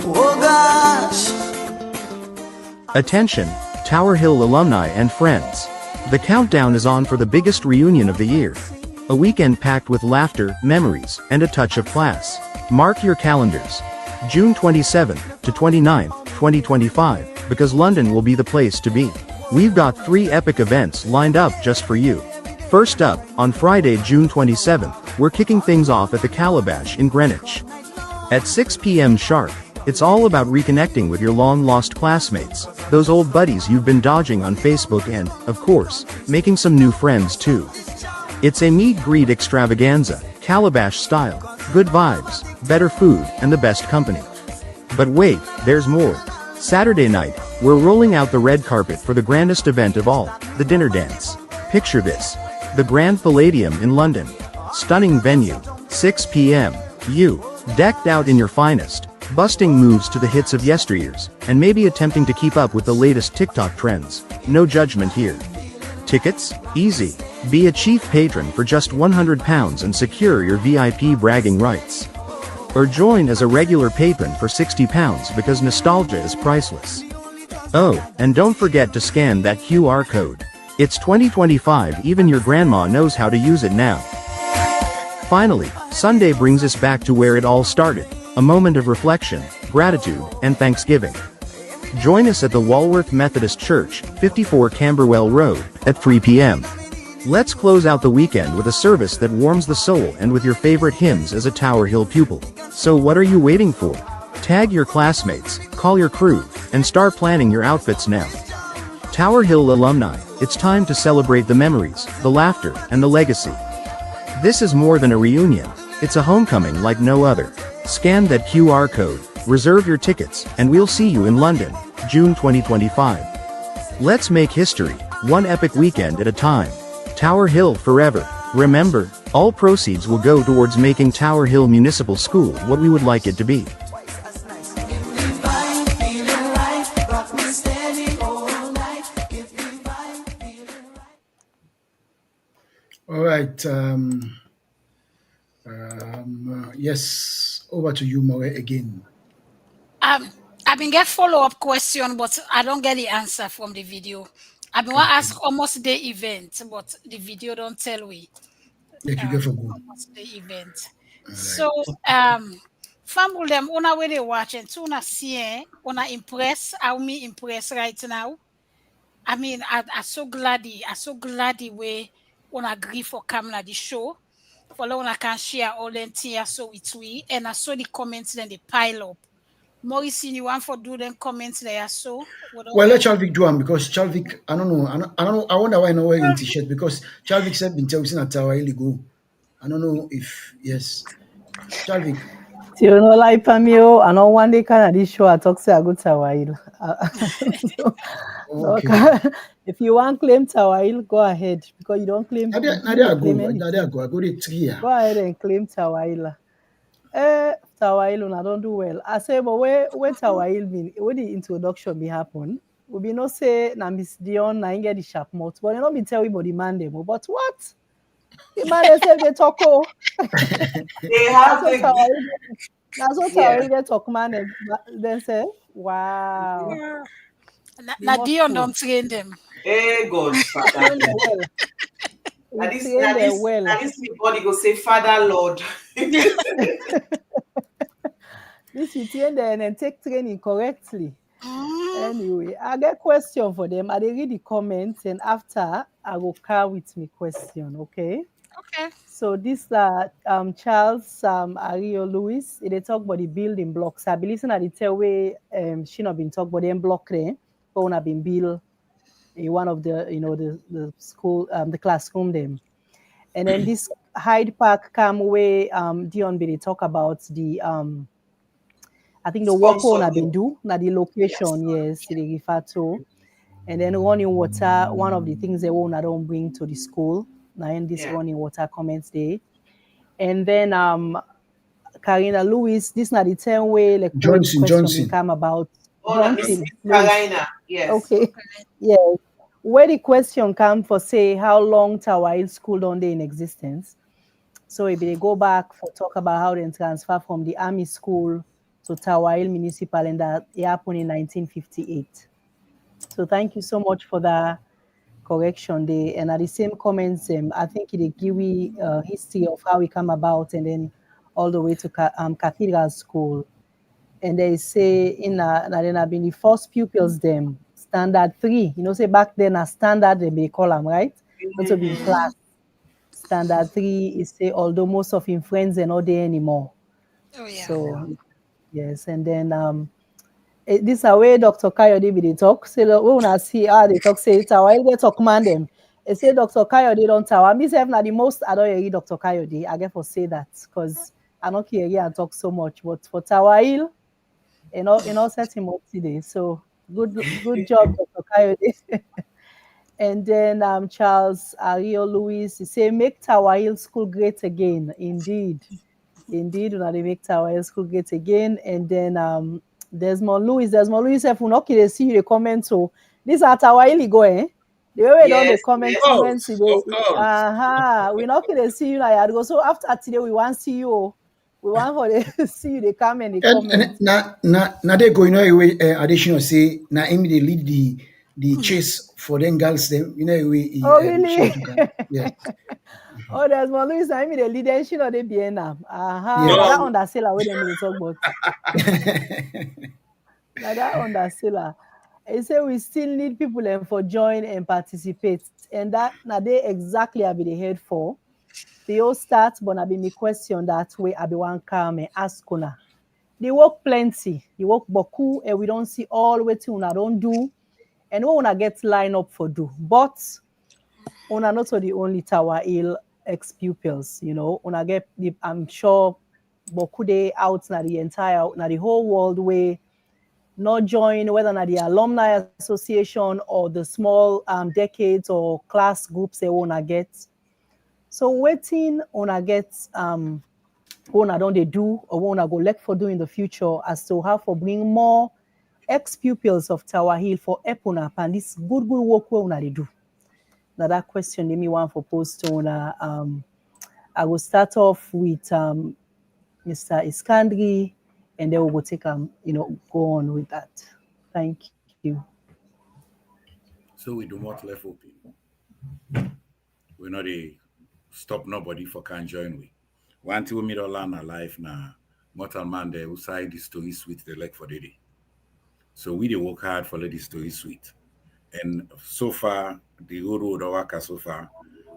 oh gosh. Attention, Tower Hill alumni and friends. The countdown is on for the biggest reunion of the year. A weekend packed with laughter, memories, and a touch of class. Mark your calendars. June 27th to 29th, 2025, because London will be the place to be. We've got 3 epic events lined up just for you. First up, on Friday, June 27th, we're kicking things off at the Calabash in Greenwich. At 6 p.m. sharp, it's all about reconnecting with your long-lost classmates, those old buddies you've been dodging on Facebook and, of course, making some new friends too. It's a meet-greet extravaganza, Calabash style, good vibes, better food, and the best company. But wait, there's more. Saturday night, we're rolling out the red carpet for the grandest event of all, the dinner dance. Picture this. The Grand Palladium in London. Stunning venue. 6 p.m. You, decked out in your finest, busting moves to the hits of yesteryears, and maybe attempting to keep up with the latest TikTok trends. No judgment here. Tickets? Easy. Be a chief patron for just £100 and secure your VIP bragging rights. Or join as a regular patron for £60 because nostalgia is priceless. Oh, and don't forget to scan that QR code. It's 2025, even your grandma knows how to use it now. Finally, Sunday brings us back to where it all started, a moment of reflection, gratitude, and thanksgiving. Join us at the Walworth Methodist Church, 54 Camberwell Road, at 3 p.m. Let's close out the weekend with a service that warms the soul and with your favorite hymns as a Tower Hill pupil. So what are you waiting for? Tag your classmates, call your crew, and start planning your outfits now. Tower Hill alumni, it's time to celebrate the memories, the laughter, and the legacy. This is more than a reunion, it's a homecoming like no other. Scan that QR code, reserve your tickets, and we'll see you in London, June 2025. Let's make history, one epic weekend at a time. Tower Hill forever. Remember, all proceeds will go towards making Tower Hill Municipal School what we would like it to be. All right. Yes, over to you, More, again. I've been get follow-up question, but I don't get the answer from the video. I've been want to ask almost the event, but the video don't tell we. Almost the event. Right. So, family them una where they watch and so una see, una impress, how me impress right now. I mean, I'm so glad the way una agree for coming at the show. For long I can share all them things so with we, and I saw the comments then they pile up. Maurice, you want for do them comments there so? Well, let Chalvik do them because Chalvik, I don't know. I wonder why I know wearing t-shirt because Chalvik said been telling that Tower Hill go. I don't know if yes. Chalvik. You know, like Pamio, I know one day kind of this show I talk say I go Tower Hill. Okay. If you want claim Tower Hill, go ahead because you don't claim. I go to 3. Go ahead and claim Tower Hill. Tower Hill, I don't do well. I say, but where Tower Hill mean? When the introduction be happen, we be no say na Miss Dion na get the sharp mouth, but you know me tell you about the man them. But what? The man they say they talk. They have that's what Tower Hill get talk man then say, wow. Yeah. Na Dion don't train them. Hey God, Father. At this body go say, Father Lord. This you train them and take training correctly. Anyway, I get question for them. I they read the comments and after I will car with me question, okay? Okay. So this Charles Ario Lewis, they talk about the building blocks. I believe that the tell way she not been talk about them block there, but when I been built one of the the school the classroom them. And then this Hyde Park come where Dion be talk about the I think the work on have been do, now the location, yes, they refer to. And then running water, one of the things they won't don't bring to the school. Now in this running water comments day. And then Karina Lewis, this not the 10 way like Johnson come about Johnson. Karina, yes. Okay. Yes. Where the question come for say how long Tower Hill School don't they in existence? So if they go back for talk about how they transfer from the Army School to Tower Hill Municipal, and that it happened in 1958. So thank you so much for that correction there. And at the same comments, I think it give we history of how we come about and then all the way to Cathedral School. And they say in then have been the first pupils them standard 3. You know, say back then a standard they call them, right? Also be class. Standard 3 is say although most of him friends are not there anymore. Oh yeah. So yes, and then this is where Dr. Kayode be they talk. Say we wanna see how they talk. Say Tower Hill they talk man them. They say Dr. Kayode don't Tower. Me say na the most I don't hear Dr. Kayode. I get for say that because I don't hear and talk so much. But for Tower Hill, you know set him up today. So good job, Dr. Kayode. And then Charles Ario Lewis, he say make Tower Hill School great again. Indeed, when they make Tower Hill School great again. And then Desmond Lewis, if we not they see you the comment. So this at Tower Hill go, eh? The way we don't the comment today. We not they see you like go. So after today we want to see you. We want for the see you they come and they comment. Now they go away additional say now Amy they lead the chase for them girls them. We Oh, really? yes. Oh, there's one Louis. I mean, the leadership of the BNM. Yes. Now that underseller, wait a minute, talk about. Now that underseller. I say we still need people for join and participate. And that now they exactly have the head for. They all start, but I be me question that way. I be one come and ask una. They work plenty. They work boku, and we don't see all what una don't do. And we wanna get line up for do. But una not the only Tower Hill ex pupils, Una get I'm sure boku they out na the whole world way not join whether na the alumni association or the small decades or class groups they wanna get. So waiting una get una don't they do or wanna go look for do in the future as to how for bring more ex-pupils of Tower Hill for Epuna and this good work where una they do. Now that question they me one for post to una. I will start off with Mr. Iskandri and then we will take go on with that. Thank you. So we do not left open. We not a stop nobody for can join we. One thing we meet all our life now, mortal man there who side the story sweet they like for the day. So we they work hard for let the story sweet. And so far, the road worker so far,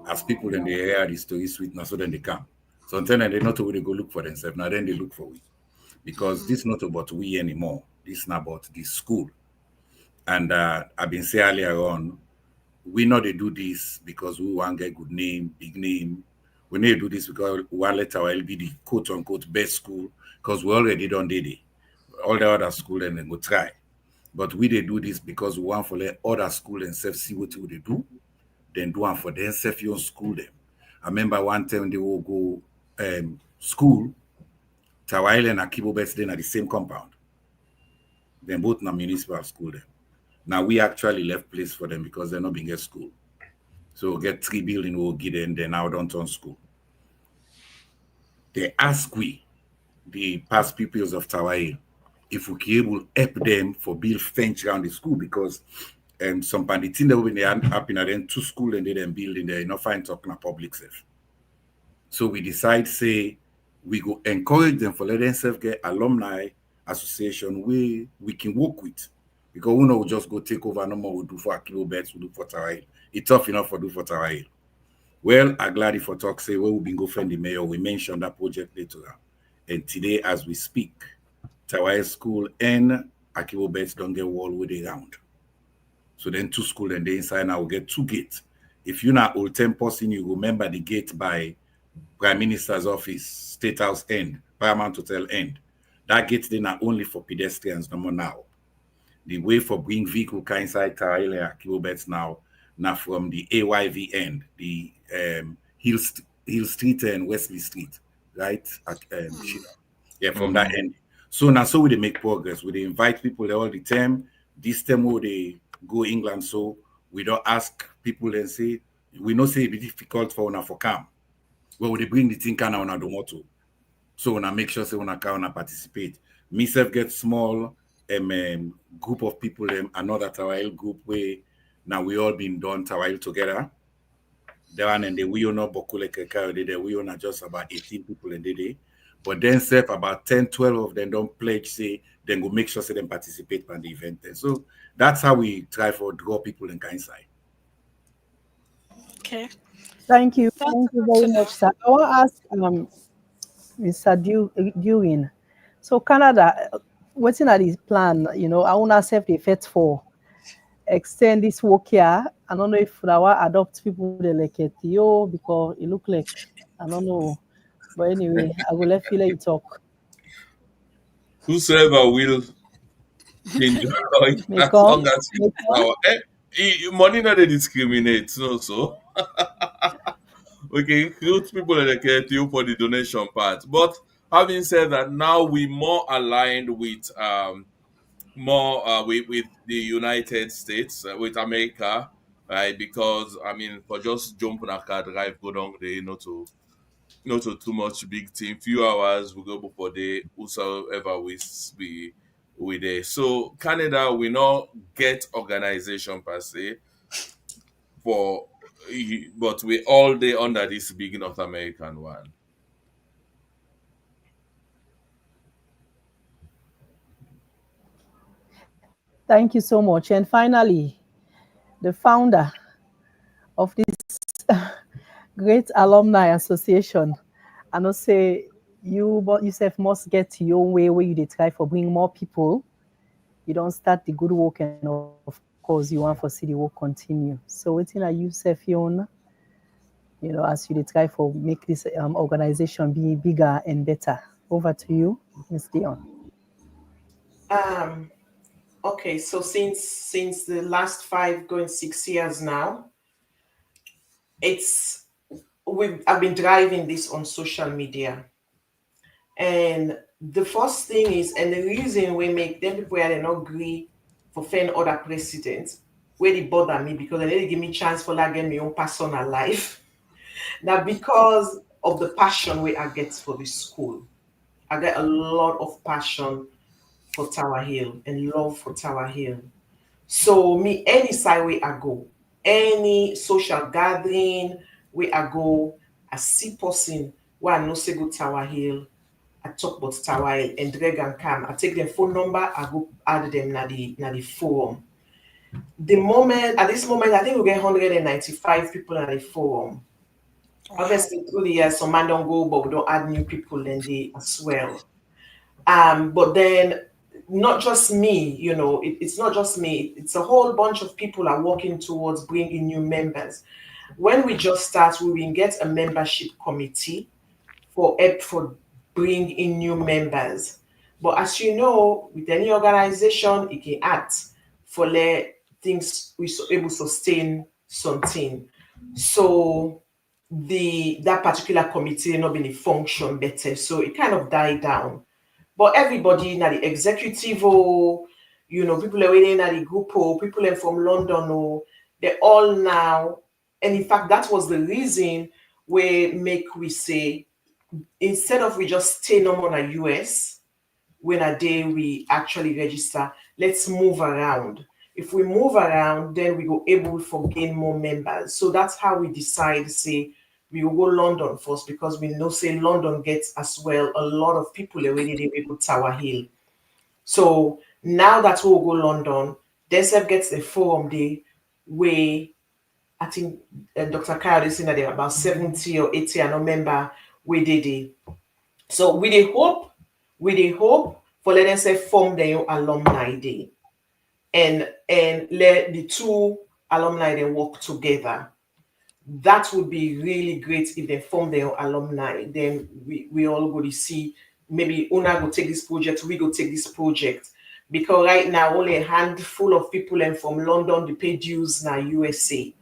as people in the area the story sweet now so then they come. So until then they not where they go look for themselves. Now then they look for we. Because this not about we anymore. This is not about the school. And I've been saying earlier on, we know they do this because we want to get good name, big name. We need to do this because we want to let our be the quote unquote best school because we already done did it. All the other school and then go try. But we they do this because we want to let other school and self see what they do, then do one for themselves your school them. I remember one time they will go school, Tower Island and Akibo Best then at the same compound. Then both na municipal school them. Now we actually left place for them because they're not being at school. So we'll get 3 buildings, we'll get them, then now downtown school. They ask we, the past pupils of Tower Hill, if we can able to help them for build fence around the school because some bandits that when they happen at them to school and they then building there, not fine talking about public self. So we decide say we go encourage them for let themselves get alumni association where we can work with. Because we know we'll just go take over no more we'll do for Akibo Bets, we'll do for Tower Hill. It's tough enough for do for Tower Hill. Well, I'm glad if I talk say well, we've been go find the mayor. We mentioned that project later. And today, as we speak, Tower Hill School and Akibo Bets don't get wall with the round. So then 2 schools and the inside now will get 2 gates. If you're not old 10 person, you remember the gate by Prime Minister's office, State House end, Paramount Hotel end. That gate they not only for pedestrians no more now. The way for bring vehicle kind inside Tower Hill and Akibo Bets now from the AYV end, the Hill Street and Wesley Street, right? Yeah, from that end. So now so we make progress. We invite people all the time. This time where they go England, so we don't ask people and say, we know say it be difficult for una for come. Well, they bring the thing kind of on the motto. So when I make sure say when I can participate. Myself get small group of people, another Tower Hill group where now we all been done Tower Hill together. The one and the we not bokule keka we not just about 18 people in the day. But then self about 10, 12 of them don't pledge, say then go make sure say them participate in the event. And so that's how we try for draw people in kind side. Okay. Thank you. Thank you very much, sir. I want to ask Mr. Dewin. So Canada, what's in this plan? I want to save the effect for extend this work here. I don't know if our adopt people they like it because it look like I don't know. But anyway, I will let you talk. Whosoever will enjoy as long as you power. Money not they discriminate, so we can recruit people that get you for the donation part. But having said that, now we more aligned with with the United States, with America, right? Because I mean, for just jumping a car drive, go down there, not to too much big team. Few hours we go before the whosoever we we there. So Canada, we not get organization per se, but we all day under this big North American one. Thank you so much. And finally, the founder of this great alumni association, I know say you but yourself must get your own way where you dey try for bring more people. You don't start the good work, and of course you want for see the work continue. So waiting at you self your own, as you dey try for make this organization be bigger and better. Over to you, Ms. Dion. Okay, so since the last 5 going 6 years now, I've been driving this on social media. And the first thing is, and the reason we make them people where they not agree for fan other presidents, where they bother me because they give me chance for like get my own personal life. Now, because of the passion way I get for this school, I get a lot of passion for Tower Hill and love for Tower Hill. So me, any side way I go, any social gathering where I go, I see person where I know say go Tower Hill, I talk about Tower Hill and drag and come. I take their phone number, I go add them na the forum. At this moment, I think we get 195 people at the forum. Obviously, through the years, some man don't go, but we don't add new people in the as well. But then not just me, it's not just me. It's a whole bunch of people are working towards bringing new members. When we just start, we will get a membership committee for bring in new members. But as you know, with any organization, it can act for let things we able to sustain something. So that particular committee not been function better, so it kind of died down. But everybody now the executive people are waiting at the group people are from London they're all now, and in fact that was the reason we say instead of we just stay normal in the US when a day we actually register, let's move around. If we move around, then we go able to gain more members. So that's how we decide, say, we will go London first because we know, say, London gets as well a lot of people already they go Tower Hill. So now that we'll go London, DSF gets the forum day where I think Dr. Kyle is saying that there are about 70 or 80, I don't remember where they did. So we dey hope for let them say form their alumni day and let the two alumni they work together. That would be really great if they form their alumni. Then we all go to see maybe Una go take this project, we go take this project. Because right now only a handful of people and from London they pay dues now USA.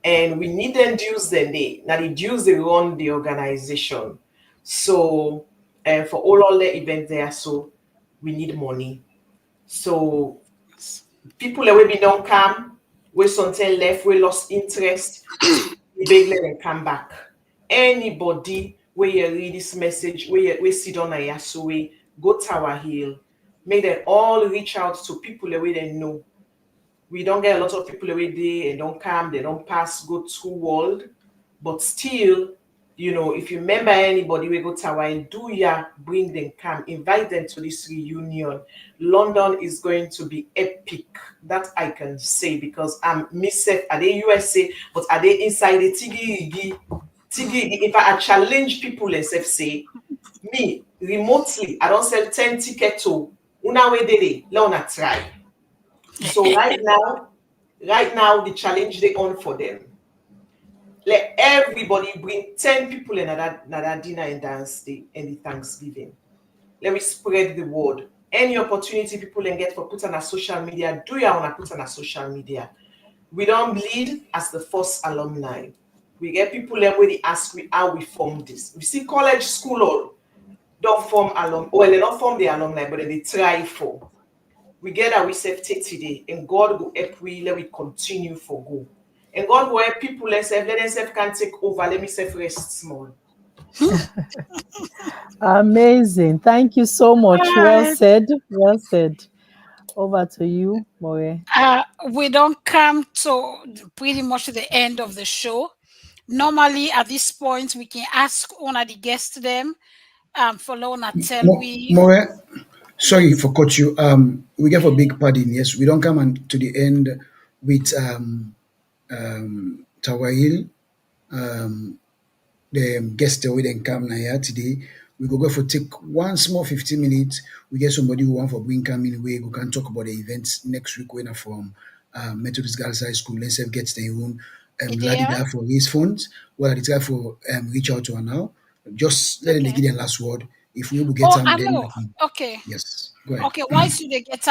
And we need them dues then now the dues they run the organization. So for all the events there, so we need money. So people that we don't come, we sometimes left, we lost interest, we beg let them come back. Anybody where you read this message, where we sit on a so we go Tower Hill, make them all reach out to people that we they know. We don't get a lot of people away there and don't come, they don't pass, go through world. But still, if you remember anybody, we go Tower and do ya, bring them, come, invite them to this reunion. London is going to be epic. That I can say because I'm myself, are they USA, but are they inside the Tigi? If I challenge people and say, me, remotely, I don't sell 10 tickets to una way they let una try. So right now, the challenge they on for them. Let everybody bring 10 people in that dinner and dance day and the Thanksgiving. Let me spread the word. Any opportunity people can get for put on a social media, do you want to put on a social media? We don't bleed as the first alumni. We get people there where they ask me how we form this. We see college school all don't form alumni. Well, they don't form the alumni, but they try for. We get our safety today, and God will help we let we continue for go. And God will help people let themselves can take over. Let me say rest small. Amazing. Thank you so much. Well Alright. said. Well said. Over to you, More. We don't come to pretty much the end of the show. Normally, at this point, we can ask one of the guests them for Lona tell we. More, sorry Yes. for cut you. We get a big padding. Yes, we don't come to the end with Tawahil, the guest we then come now here today. We go for take one small 15 minutes. We get somebody who want for bring come in way. We can talk about the events next week when from Methodist Girls High School. Let's say get their own laddie Idea. there for raise funds. Well, the try for reach out to her now. Just let them Okay. give their last word. If we will get Oh, them, I then know. we can. Okay. Yes, go ahead. Okay. Why should they get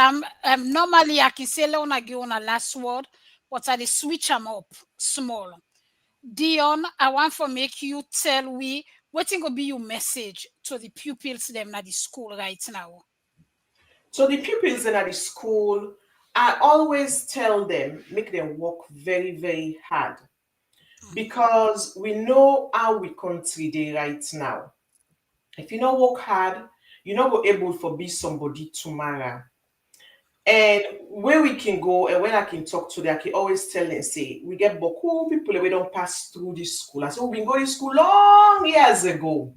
normally I can say Lona give on a last word, but I dey switch them up small. Dion, I want to make you tell we what will be your message to the pupils them at the school right now. So the pupils in at the school, I always tell them, make them work very, very hard. Because we know how we country they right now. If you don't work hard, you're not go able to be somebody tomorrow. And where we can go and when I can talk to them, I can always tell them, say, we get beaucoup people we don't pass through this school. I said, we've been going to school long years ago.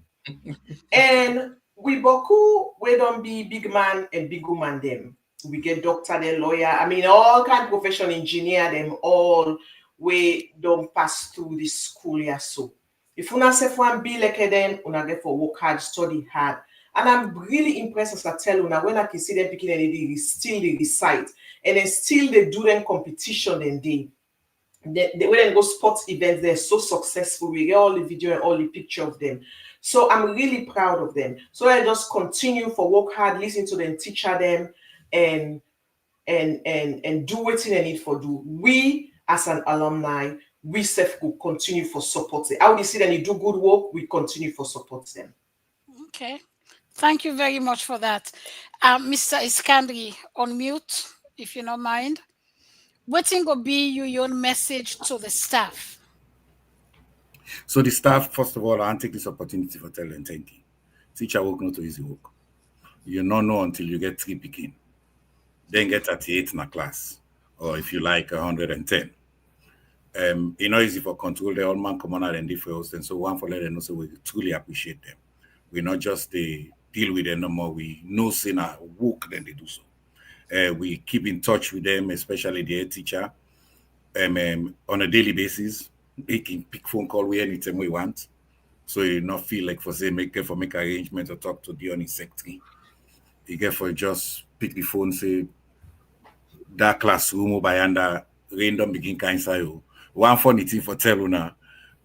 And we beaucoup, we don't be big man and big woman them. We get doctor, then lawyer, I mean all kind of profession engineer, them all we don't pass through this school here. So if una say for be like them, una get for work hard, study hard. And I'm really impressed as I tell you now when I can see them picking and they still they recite and then still they do them competition and they when they go sports events, they're so successful. We get all the video and all the picture of them. So I'm really proud of them. So I just continue for work hard, listen to them, teacher them, and do what they need for do. We as an alumni, we self will continue for support them. How they see them they do good work, we continue for support them. Okay. Thank you very much for that. Mr. Iskandri, on mute, if you don't mind. What will be your message to the staff? So the staff, first of all, I want to take this opportunity for telling thank you. Teacher work not easy work. You not know until you get 3 picking. Then get 38 in a class. Or if you like 110. It's not easy for control the all man come on and different and so one for let them know so we truly appreciate them. We not just deal with them no more. We know sinner work then they do so. We keep in touch with them, especially the head teacher, on a daily basis. They can pick phone call we anytime we want. So you not feel like for say make arrangements or talk to the only secretary. You get for just pick the phone, say that classroom by under random begin kind style. One funny thing for Teruna,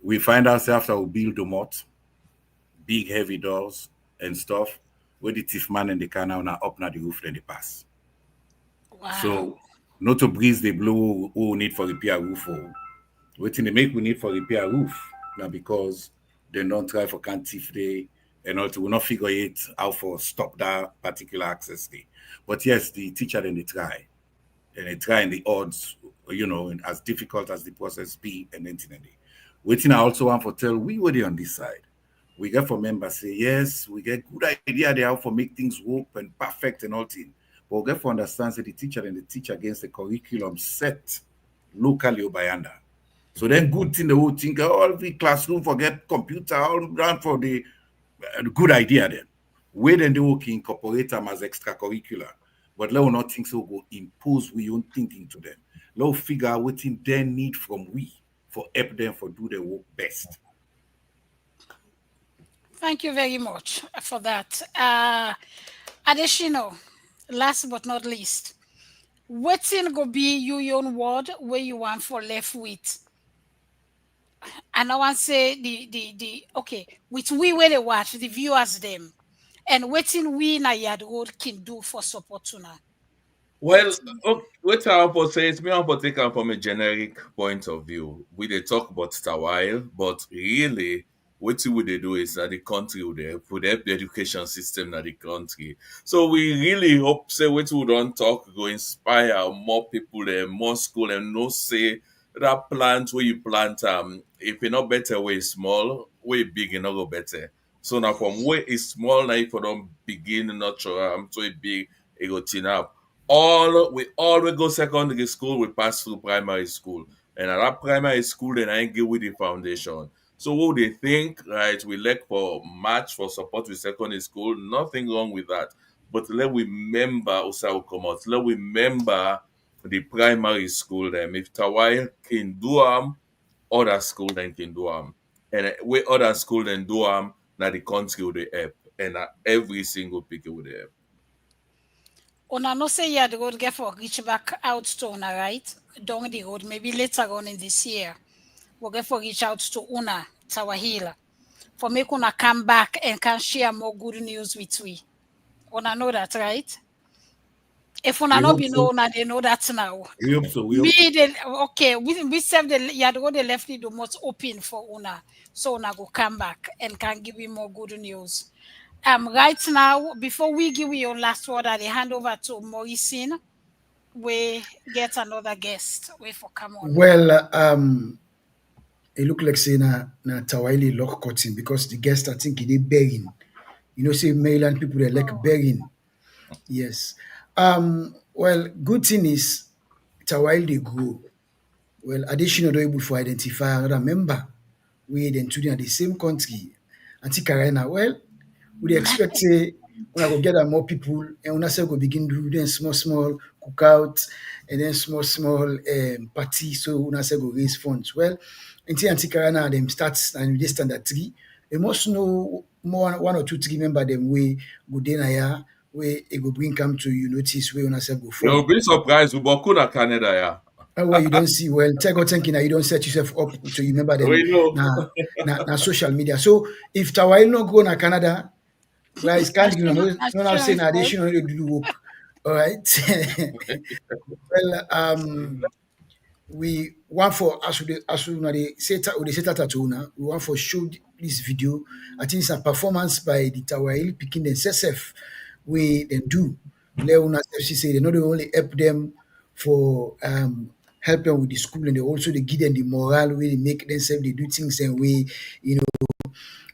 we find ourselves after we build the moat, big heavy doors and stuff, where the thief man and the canal now up na the roof then they pass. Wow. So not to breeze they blow who need for repair roof or waiting they make we need for repair roof now because they don't try for can't thief day and also will not figure it out for stop that particular access day. But yes, the teacher then they try. And they try in the odds, and as difficult as the process be and anything. Waiting I also want for tell we were there on this side. We get for members say, yes, we get good idea they how for make things work and perfect and all thing. But we get for understand that the teacher and the teach against the curriculum set locally or by under. So then good thing the whole thing, all the classroom forget computer, all run for the good idea then. Where then they will incorporate them as extracurricular. But let us not think so go impose we own thinking to them. Let us figure out what thing they need from we for help them for do their work best. Thank you very much for that. Additional, last but not least, what's go be your own word where you want for left with? And I want to say the okay, with we where they watch, the viewers them, and waiting we na yard road can do for support tuna. Well, okay, what I want to say is me want to take am from a generic point of view. We dey talk about it a while, but really, what we dey do is that the country would help the education system in the country. So we really hope say what we don't talk go inspire more people there, more school, and no say that plant where you plant if it not better way small, way big, it not go better. So now from where is small now for them begin nurture so it big it go teen up. We go secondary school, we pass through primary school. And at that primary school, then I give with the foundation. So what they think, right? We look for match for support with secondary school, nothing wrong with that. But let we remember also come out. Let we remember the primary school them. If Tawai can do other school then can do and where other school then do now the country will help. And every single picker will help. Una no say yeah, the road get for reach back out to Una, right? Down the road, maybe later on in this year, we'll get for reach out to Una, Tower Hill, for make Una come back and can share more good news with we. Una know that, right? If Una not be know, Una they know that now. We hope so. Okay, we serve the yeah, the road they left it the most open for Una, so Una go come back and can give you more good news. Right now, before we give you your last word, I hand over to Mauricine. We get another guest. Wait for come on. Well, it look like say na Tawaili lock cutting because the guest I think they begging. You know, say Maryland people they like begging. Yes. Well, good thing is Tawaili they grow. Well, additional able to identify another member. We then two in the same country. Auntie Karina, well, we expect say when I go get more people and when I say go begin do then small cookout and then small party. So when I say go raise funds. Well, until Auntie Karina them starts and they standard 3. They must know more 1 or 2 3 member them way go then here where it go bring come to you notice where when I say go for. You'll be surprised with Bokuna Canada, yeah. Well, you don't see well. Take out thinking that you don't set yourself up to remember them. We know. Na social media. So if Tawail no go na Canada, guys can't you know now saying additional do work. All right. Well, we want for as we say that we want for show this video. I think it's a performance by the Tawail picking the SSF we then do. Leona FC say they not only help them for help them with the school and they give them the morale way they make themselves they do things and way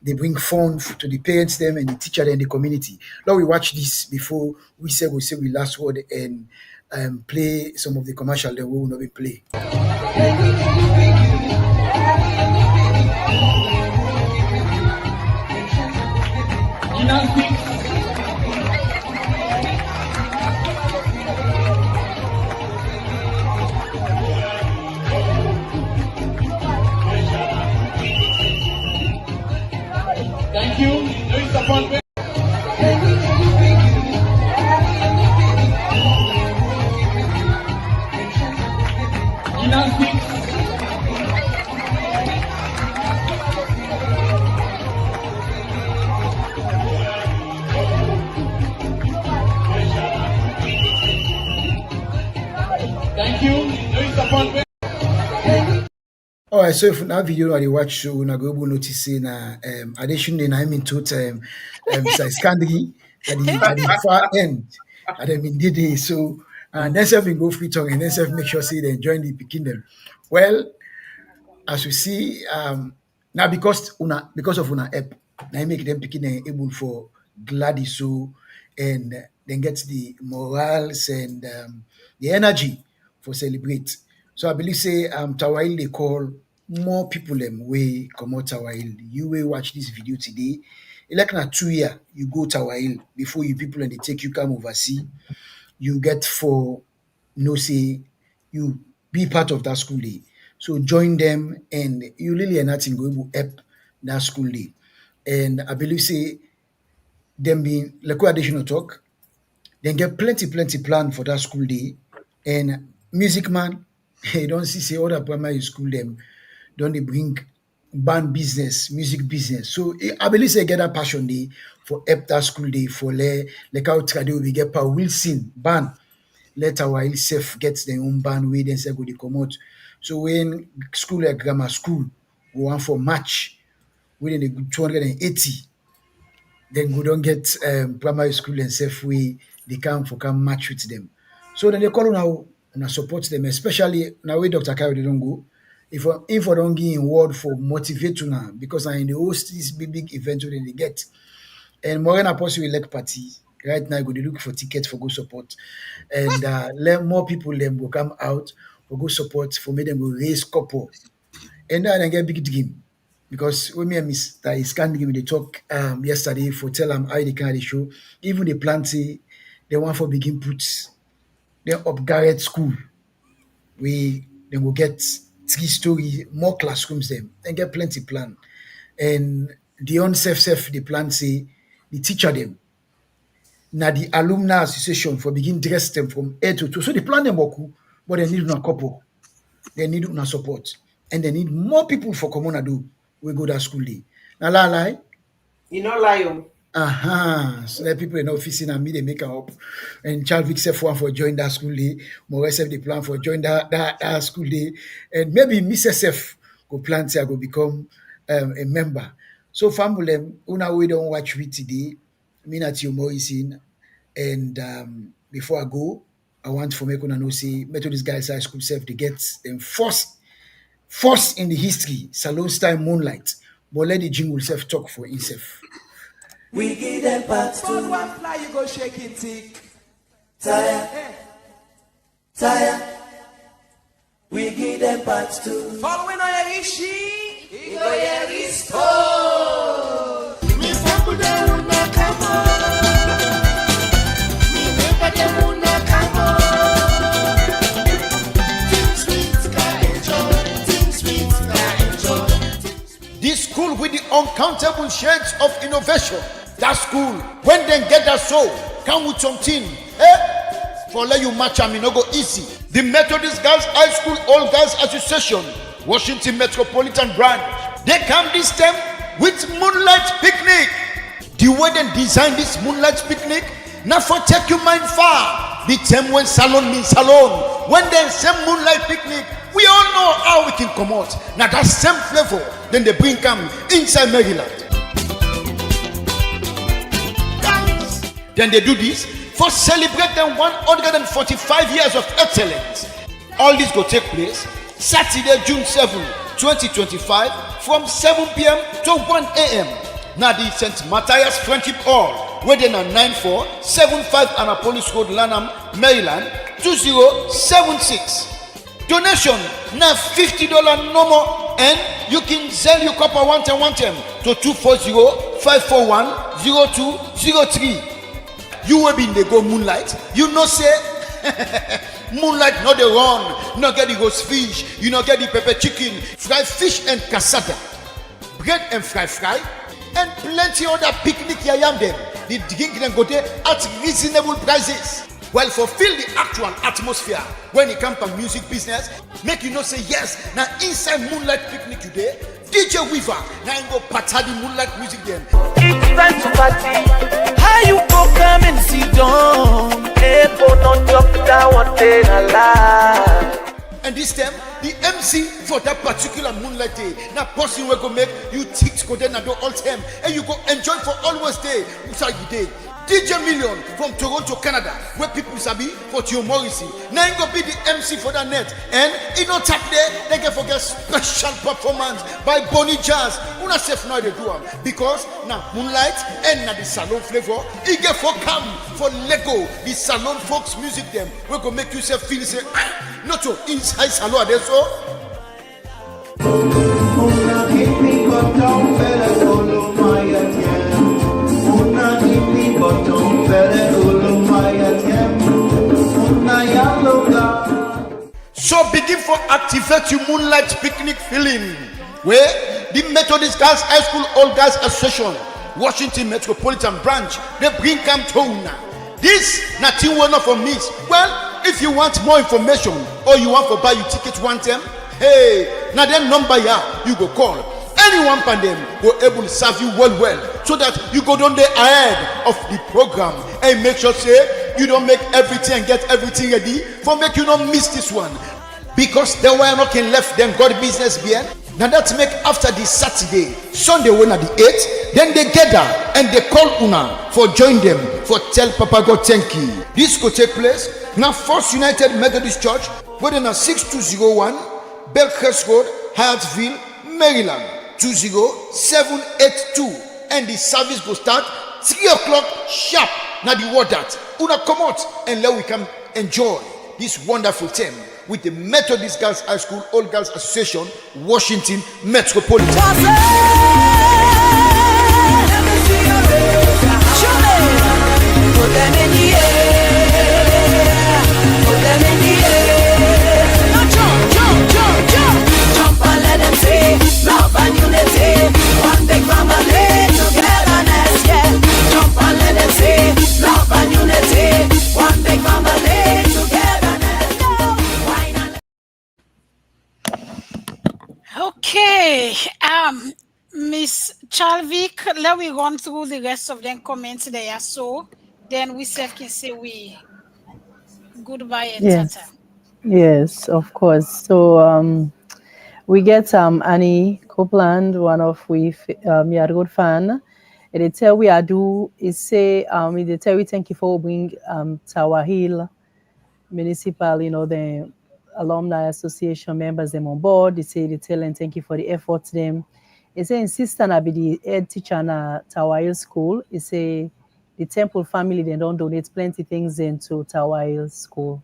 they bring fun to the parents them and the teacher and the community. Now we watch this before we say we last word and play some of the commercial that we will not be play. Thank you. Thank you. All right, so if now video I watch show, na go able notice say na addition I mean two time Scandinavy at the far end and then in day so and then self go free talk and then self make sure say they join the picking them. Well, as we see now because of una app, now make them picking them able for Gladys so and then get the morals and the energy for celebrate. So I believe say Tawail they call more people them way come out Tawail. You will watch this video today. Like na 2 year you go Tawail before you people and they take you come overseas. You get for say you be part of that school day. So join them and you really are nothing going to help that school day. And I believe say them being like additional talk, then get plenty plan for that school day. And music man, you don't see other primary school them don't they bring band business, music business. So I believe say get that passion day for help that school day for like how Trade we get Paul Wilson band. Let our self get their own band way then say go they come out. So when school like grammar school we want for match within the 280 then we don't get primary school and self way they come match with them. So then they call now support them, especially now way Dr. Carey they don't go. if I don't give a word for motivate now, because I in the host this big event where they get. And Morgan Apostle elect party. Right now, go to look for tickets for go support. And let more people them will come out for go support for me them will raise couple. And then I get big game. Because when me and Mr. Iskan give me the talk yesterday for tell them how they can the show. Even the planty, they want for begin puts they up Garrett School. We then will get 3-story more classrooms them and get plenty plan. And the self the plan say the teacher them. Now the alumni association for begin dress them from A to 2. So the plan them work, but they need a couple. They need una support. And they need more people for common do we go that school day. Now lie. You know lie. So that people in office and me they make up. And Charles Vic one for join that school day. More SF the plan for join that school day. And maybe Mrs. F go plan to go become a member. So family una we don't watch we today. Me not you more is in. And before I go, I want for me to know say Methodist Guys High School self they get them first in the history salon style moonlight. But let the jingle self talk for himself. We give them parts to one fly, you go shake it, tick. Tire. We give them parts to. Following on your ishi, we go your restore. Me sample them una come on. Me make them una come on. Think sweet, can enjoy. Think sweet, can enjoy. This school with the uncountable shades of innovation. That school, when they get that soul, come with something. For let you match and no go easy. The Methodist Girls High School All Girls Association, Washington Metropolitan Branch, they come this time with Moonlight Picnic. The way they design this Moonlight Picnic, now for take your mind far. The time when salon means salon. When they say Moonlight Picnic, we all know how we can come out. Now that same flavor, then they bring come inside Maryland. Then they do this for celebrating 145 years of excellence. All this will take place Saturday, June 7, 2025 from 7 p.m. to 1 a.m. Now the St. Matthias Friendship Hall, where they are 9475 Annapolis Road, Lanham, Maryland 2076. Donation now $50 no more, and you can sell your copper one time to 240-541-0203. You will be in the go moonlight. You know say moonlight not the run, not get the roast fish, you not get the pepper chicken, fried fish and cassata, bread and fry, and plenty other picnic yam them. The drink then go there at reasonable prices. Well, fulfill the actual atmosphere when it comes to music business. Make you know say yes. Now inside Moonlight Picnic today, DJ Weaver now go party the Moonlight music them. It's time to party. How you go come and sit down? Echo not talk that one day alive. And this time, the MC for that particular Moonlight day, now person will go make you teach go then and do all time, and you go enjoy for always day inside the day. DJ Million from Toronto, Canada, where people sabi for Tio Morrissey. Now you go be the MC for that net. And in no tap there, they can forget special performance by Bonnie Jazz. Una safe now they do them. Because now Moonlight and now the salon flavor, it get for come for Lego, the salon folks music them. We go make yourself feel say, not to inside salon there so. So begin for activate your Moonlight Picnic feeling, where the Methodist Girls High School All Girls Association, Washington Metropolitan Branch, they bring come to this nothing will not for miss. Well, if you want more information or you want to buy your ticket one time, hey, now then number here you go call. Anyone can them go able to serve you well, so that you go down there ahead of the program and make sure say you don't make everything and get everything ready for make you not miss this one, because there were not can left them got business behind. Now that's make after the Saturday, Sunday when at the 8th, then they gather and they call Una for join them for tell Papa God thank you. This could take place now First United Methodist Church, where they are 6201 Belcrest Road, Hyattsville, Maryland, 20782. And the service will start 3 o'clock sharp. Now the word that una come out and let we can enjoy this wonderful time with the Methodist Girls High School All Girls Association, Washington Metropolitan. Put them in the air. Put them in the air. Now jump, jump, jump, jump. Jump and let them see love and unity. One big family, togetherness, yeah. Jump and let them see love and unity. One big family, togetherness. Why not? Okay, Miss Chalvik, let me run through the rest of them comments there, so then we self can say we goodbye and Yes. tata. Yes, of course. So we get Annie Copeland, one of we a good fan. And they tell we are do is say they tell we thank you for bring Tower Hill Municipal, the Alumni Association members them on board. They say they tell and thank you for the efforts them. They say insist on be the head teacher na Tower Hill School. They say the Temple family they don't donate plenty things into Tower Hill School.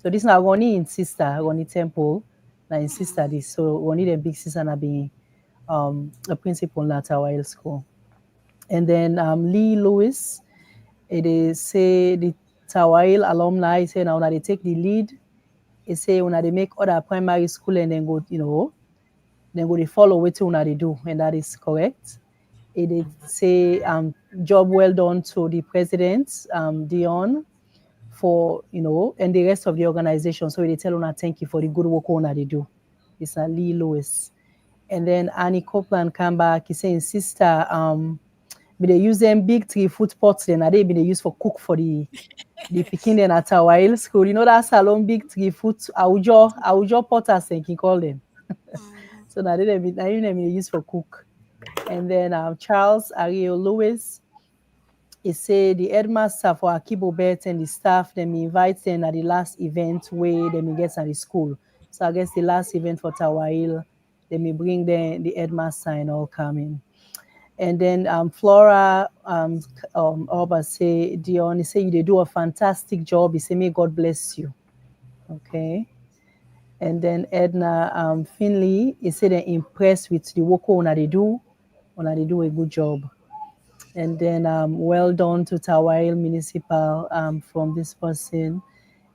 So this now going in sister, going Temple, na in sister this. So we need a big sister na be a principal na Tower Hill School. And then Lee Lewis, it is say the Tower Hill alumni say now they take the lead. It say when they make other primary school and then go, then go they follow what they do, and that is correct. It is say job well done to the president, Dion, for and the rest of the organization. So they tell una thank you for the good work they do. It's Lee Lewis. And then Annie Copeland come back, he's saying sister, but they use them big 3-foot pots then they been use for cook for the picking them at Tower Hill School. That salon big 3-foot Aujo potters they can call them. So now they use for cook. And then Charles Ariel Lewis, he say the headmaster for Akibo Bet and the staff them invite them at the last event where they get at the school. So I guess the last event for Tower Hill, they may bring the headmaster and all coming. And then Flora Oba say, Dion, he say they do a fantastic job. He say, may God bless you. Okay. And then Edna Finley, he said they're impressed with the work they do. They do a good job. And then well done to Tower Hill Municipal from this person.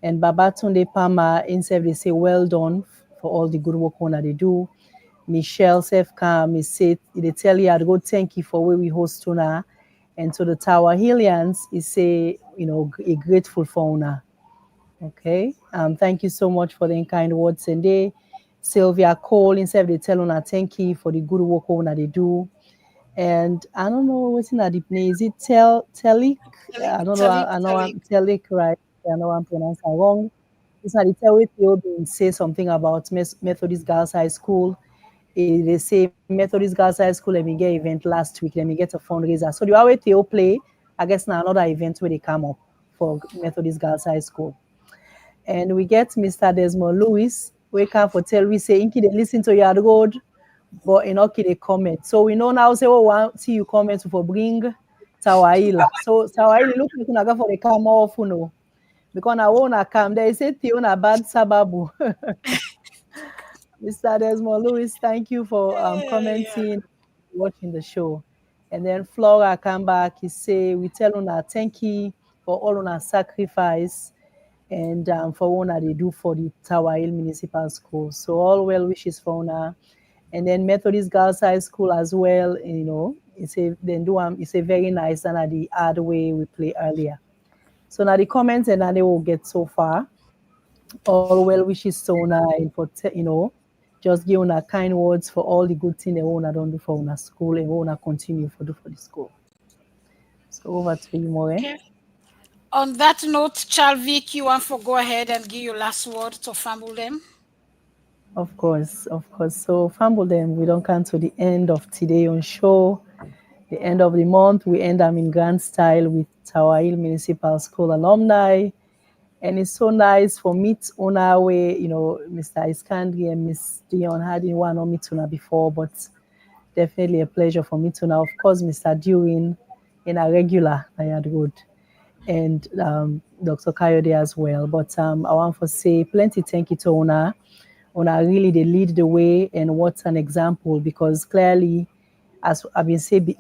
And Babatunde Pama, instead they say well done for all the good work they do. Michelle Sefka, me say they tell you I'd go thank you for where we host tuna. And to the Tower Hillians, he say, a grateful for una. Okay. Thank you so much for the kind words. And they Sylvia Cole, instead they tell una thank you for the good work they do. And I don't know what's in that name. Is it Telik? I don't know. I know I'm Telik, right? I know I'm pronouncing wrong. It's not the Telik. They say something about Methodist Girls High School. They say Methodist Girls High School. Let me get event last week. Let me get a fundraiser. So the way they play, I guess now another event where they come up for Methodist Girls High School. And we get Mr. Desmond Lewis. We come for tell we say Inky they listen to your road. But okay, they comment. So we know now, say, want see you comment for bring Tower Hill. So Tower Hill look like you go for the come off, because I want to come. They say, you a bad sababu. Mr. Desmond Lewis, thank you for commenting, watching the show. And then Flora come back, he say, we tell una thank you for all una sacrifice and for what they do for the Tower Hill Municipal School. So all well wishes for una. And then Methodist Girls High School as well, it's a very nice and the hard way we play earlier. So now the comments and now they will get so far. All well wishes so now for just give una kind words for all the good thing they wanna don't do for una school and wanna continue for do for the school. So over to you, More. Okay. On that note, Chalvik, you want to go ahead and give your last word to Fumble them? Of course. So Fumble them, we don't come to the end of today on show. The end of the month, we end up in grand style with Tower Hill Municipal School alumni. And it's so nice for meet Una way, Mr. Iskandri and Miss Dion had in one or meet Una before, but definitely a pleasure for me to now. Of course, Mr. Dewin in a regular, I had good. And Dr. Coyote as well. But I want to say plenty thank you to Una. Una really, they lead the way, and what's an example, because clearly, as I've been saying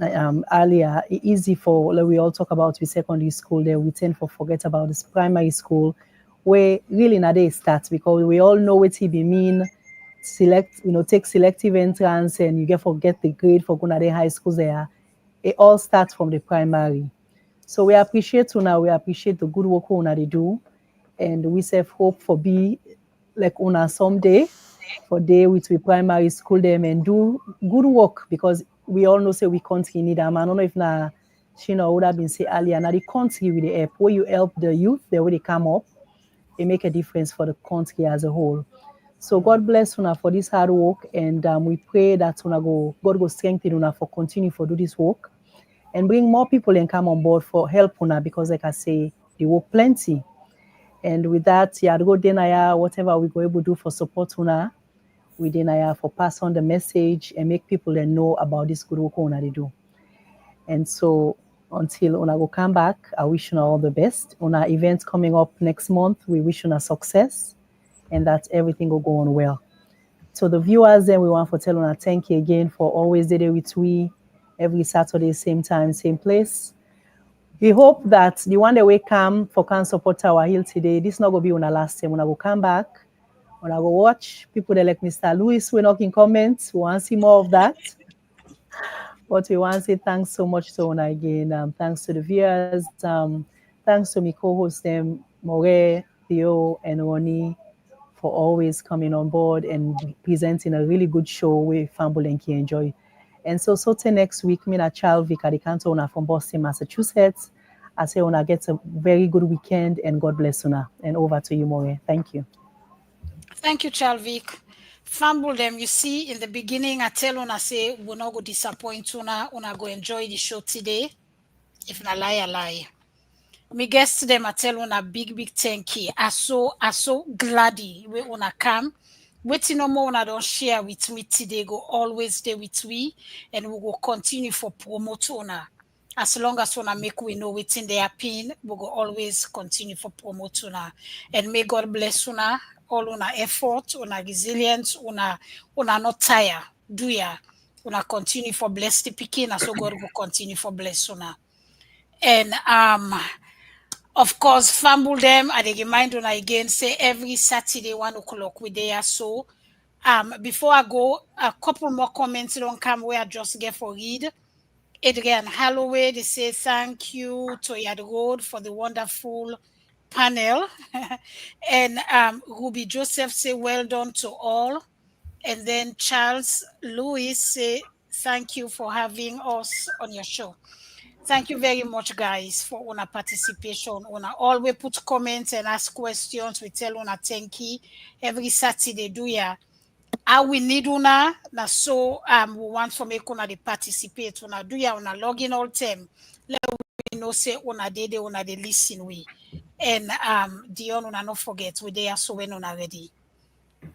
earlier, it's easy for, like we all talk about with secondary school there, we tend to forget about this primary school, where really now they start, because we all know what it be mean, take selective entrance, and you forget the grade for going to the high schools there. It all starts from the primary. So we appreciate Una, we appreciate the good work Una they do, and we have hope for be like Una someday, for day with we primary school them and do good work, because we all know say we country need them. I don't know if na Shina would have been say earlier, now the country with the help, where you help the youth, the way they come up, it make a difference for the country as a whole. So God bless Una for this hard work, and we pray that God go strengthen Una for continue for do this work, and bring more people and come on board for help Una, because like I say, they work plenty. And with that, go deny whatever we go able to do for support Una, we deny for pass on the message and make people then know about this good work Una they do. And so until Una go come back, I wish Una all the best. Una events coming up next month, we wish Una success, and that everything will go on well. So the viewers, then we want to tell Una thank you again for always there with we every Saturday, same time, same place. We hope that the one that we come for can support Tower Hill today, this not going to be Una last time. Una go come back, Una go watch people that like Mr. Lewis, we knock in comments, we want to see more of that. But we want to say thanks so much to Una again. Thanks to the viewers. Thanks to my co-hosts, More, Theo, and Ronnie, for always coming on board and presenting a really good show where Famble and Key enjoy. And so till next week, me and Charles Vic at the Canto Una from Boston, Massachusetts. I say Una get a very good weekend, and God bless Una. And over to you, More. Thank you. Thank you, Charles Vic. Famble them, you see, in the beginning, I tell Una say, we're not going to disappoint Una go enjoy the show today. If na lie, I lie. Me guess them, I tell Una big thank you. I so glad we Una come. Waiting no more Una don't share with me today, go always stay with we, and we will continue for promote Una. As long as Una make we know within their pin, we will always continue for promote Una. And may God bless Una, all Una effort, Una resilience, Una not tire. Do ya? Una continue for bless the picking, and so God will continue for bless Una. And of course, Famble them, I remind Una again, say every Saturday, 1 o'clock, we there. So before I go, a couple more comments don't come where I just get for read. Adrian Holloway, they say thank you to Yad Road for the wonderful panel. And Ruby Joseph say well done to all. And then Charles Lewis say thank you for having us on your show. Thank you very much, guys, for Una participation. Una always put comments and ask questions. We tell Una thank you every Saturday. Do ya? How we need Una, na so we want to make Una de participate. Una do ya Una log in all time. Let we know say Una de listen we. And Dion Una not forget we there so when Una ready.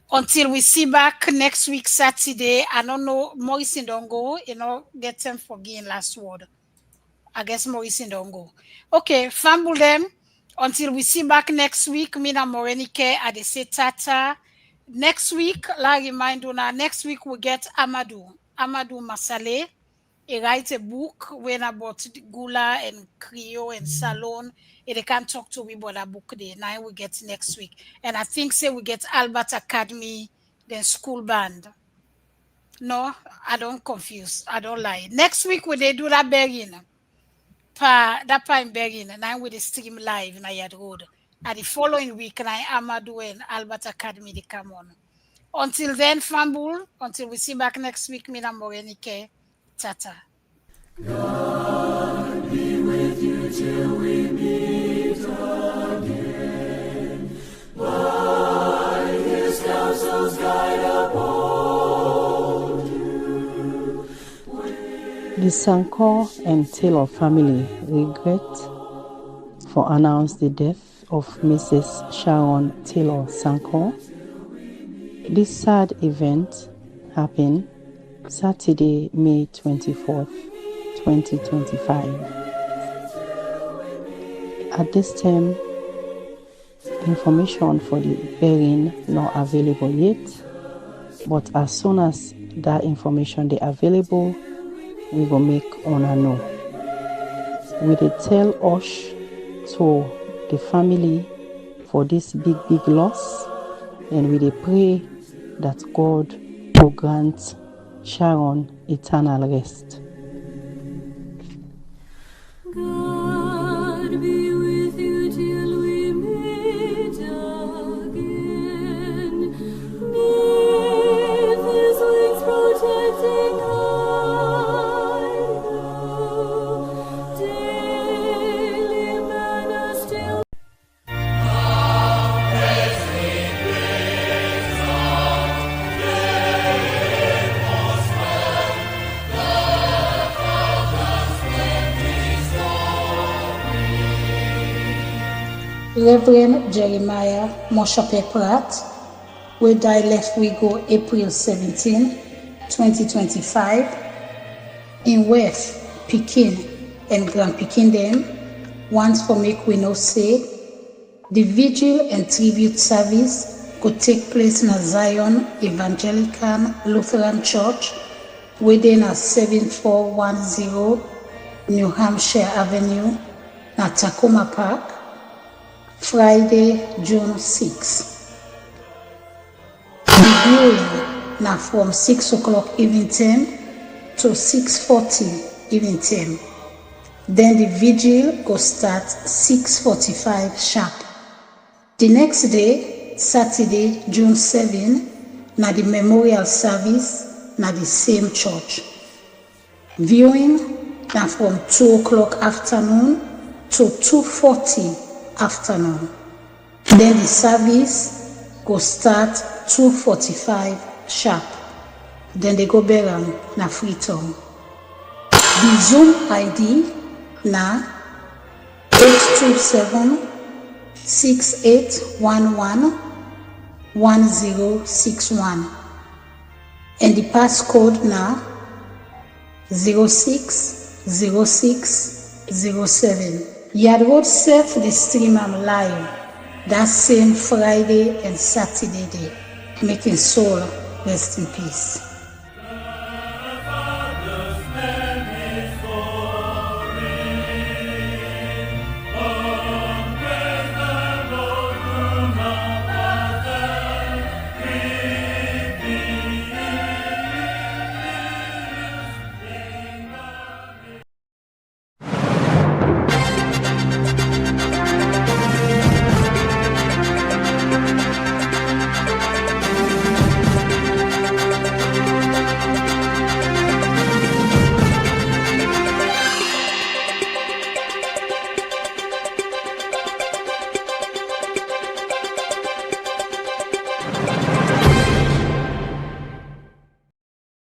Until we see back next week Saturday. I don't know Maurice don't go, get them for getting last word. I guess Maurice don't go. Okay, Famble them. Until we see back next week, Mina Morenike at the Tata. Next week, la remind Una, next week we get Amadou Masale. He writes a book when about Gula and Creole and Salon. They can't talk to me about a book day. Now we get next week. And I think say we get Albert Academy, then school band. No, I don't confuse. I don't lie. Next week we they do that begging. That time begging, and I'm with the stream live in Yard Road. And the following week, I Amadou and Albert Academy they come on. Until then, Famble, until we see back next week, Mina Morenike, Tata. God be with you till we meet again. By his counsel's guide uphold you. The Sanko and Taylor family regret for announce the death of Mrs. Sharon Taylor Sanko. This sad event happened Saturday, May 24th, 2025. At this time, information for the burying not available yet, but as soon as that information is available, we will make honor know. We dey tell us to the family for this big loss, and we dey pray that God will grant Sharon eternal rest. God be with you till we meet again. Neath His wings protecting hide, daily manna still. Reverend Jeremiah Moshape Pratt, we die left we go April 17, 2025, in West, Pekin and Grand Pekin them, once for make we know say, the vigil and tribute service could take place in a Zion Evangelical Lutheran Church within a 7410 New Hampshire Avenue, na Tacoma Park, Friday, June 6. The viewing now from 6 o'clock evening time to 6:40 evening time. Then the vigil go start 6:45 sharp. The next day, Saturday, June 7, na the memorial service na the same church. Viewing now from 2 o'clock afternoon to 2:40 afternoon. Then the service go start 2:45 sharp. Then they go bury am na Freetown. The Zoom ID na 827-6811-1061 and the passcode na 060607. Yard Road Self the stream am live that same Friday and Saturday day, making soul rest in peace.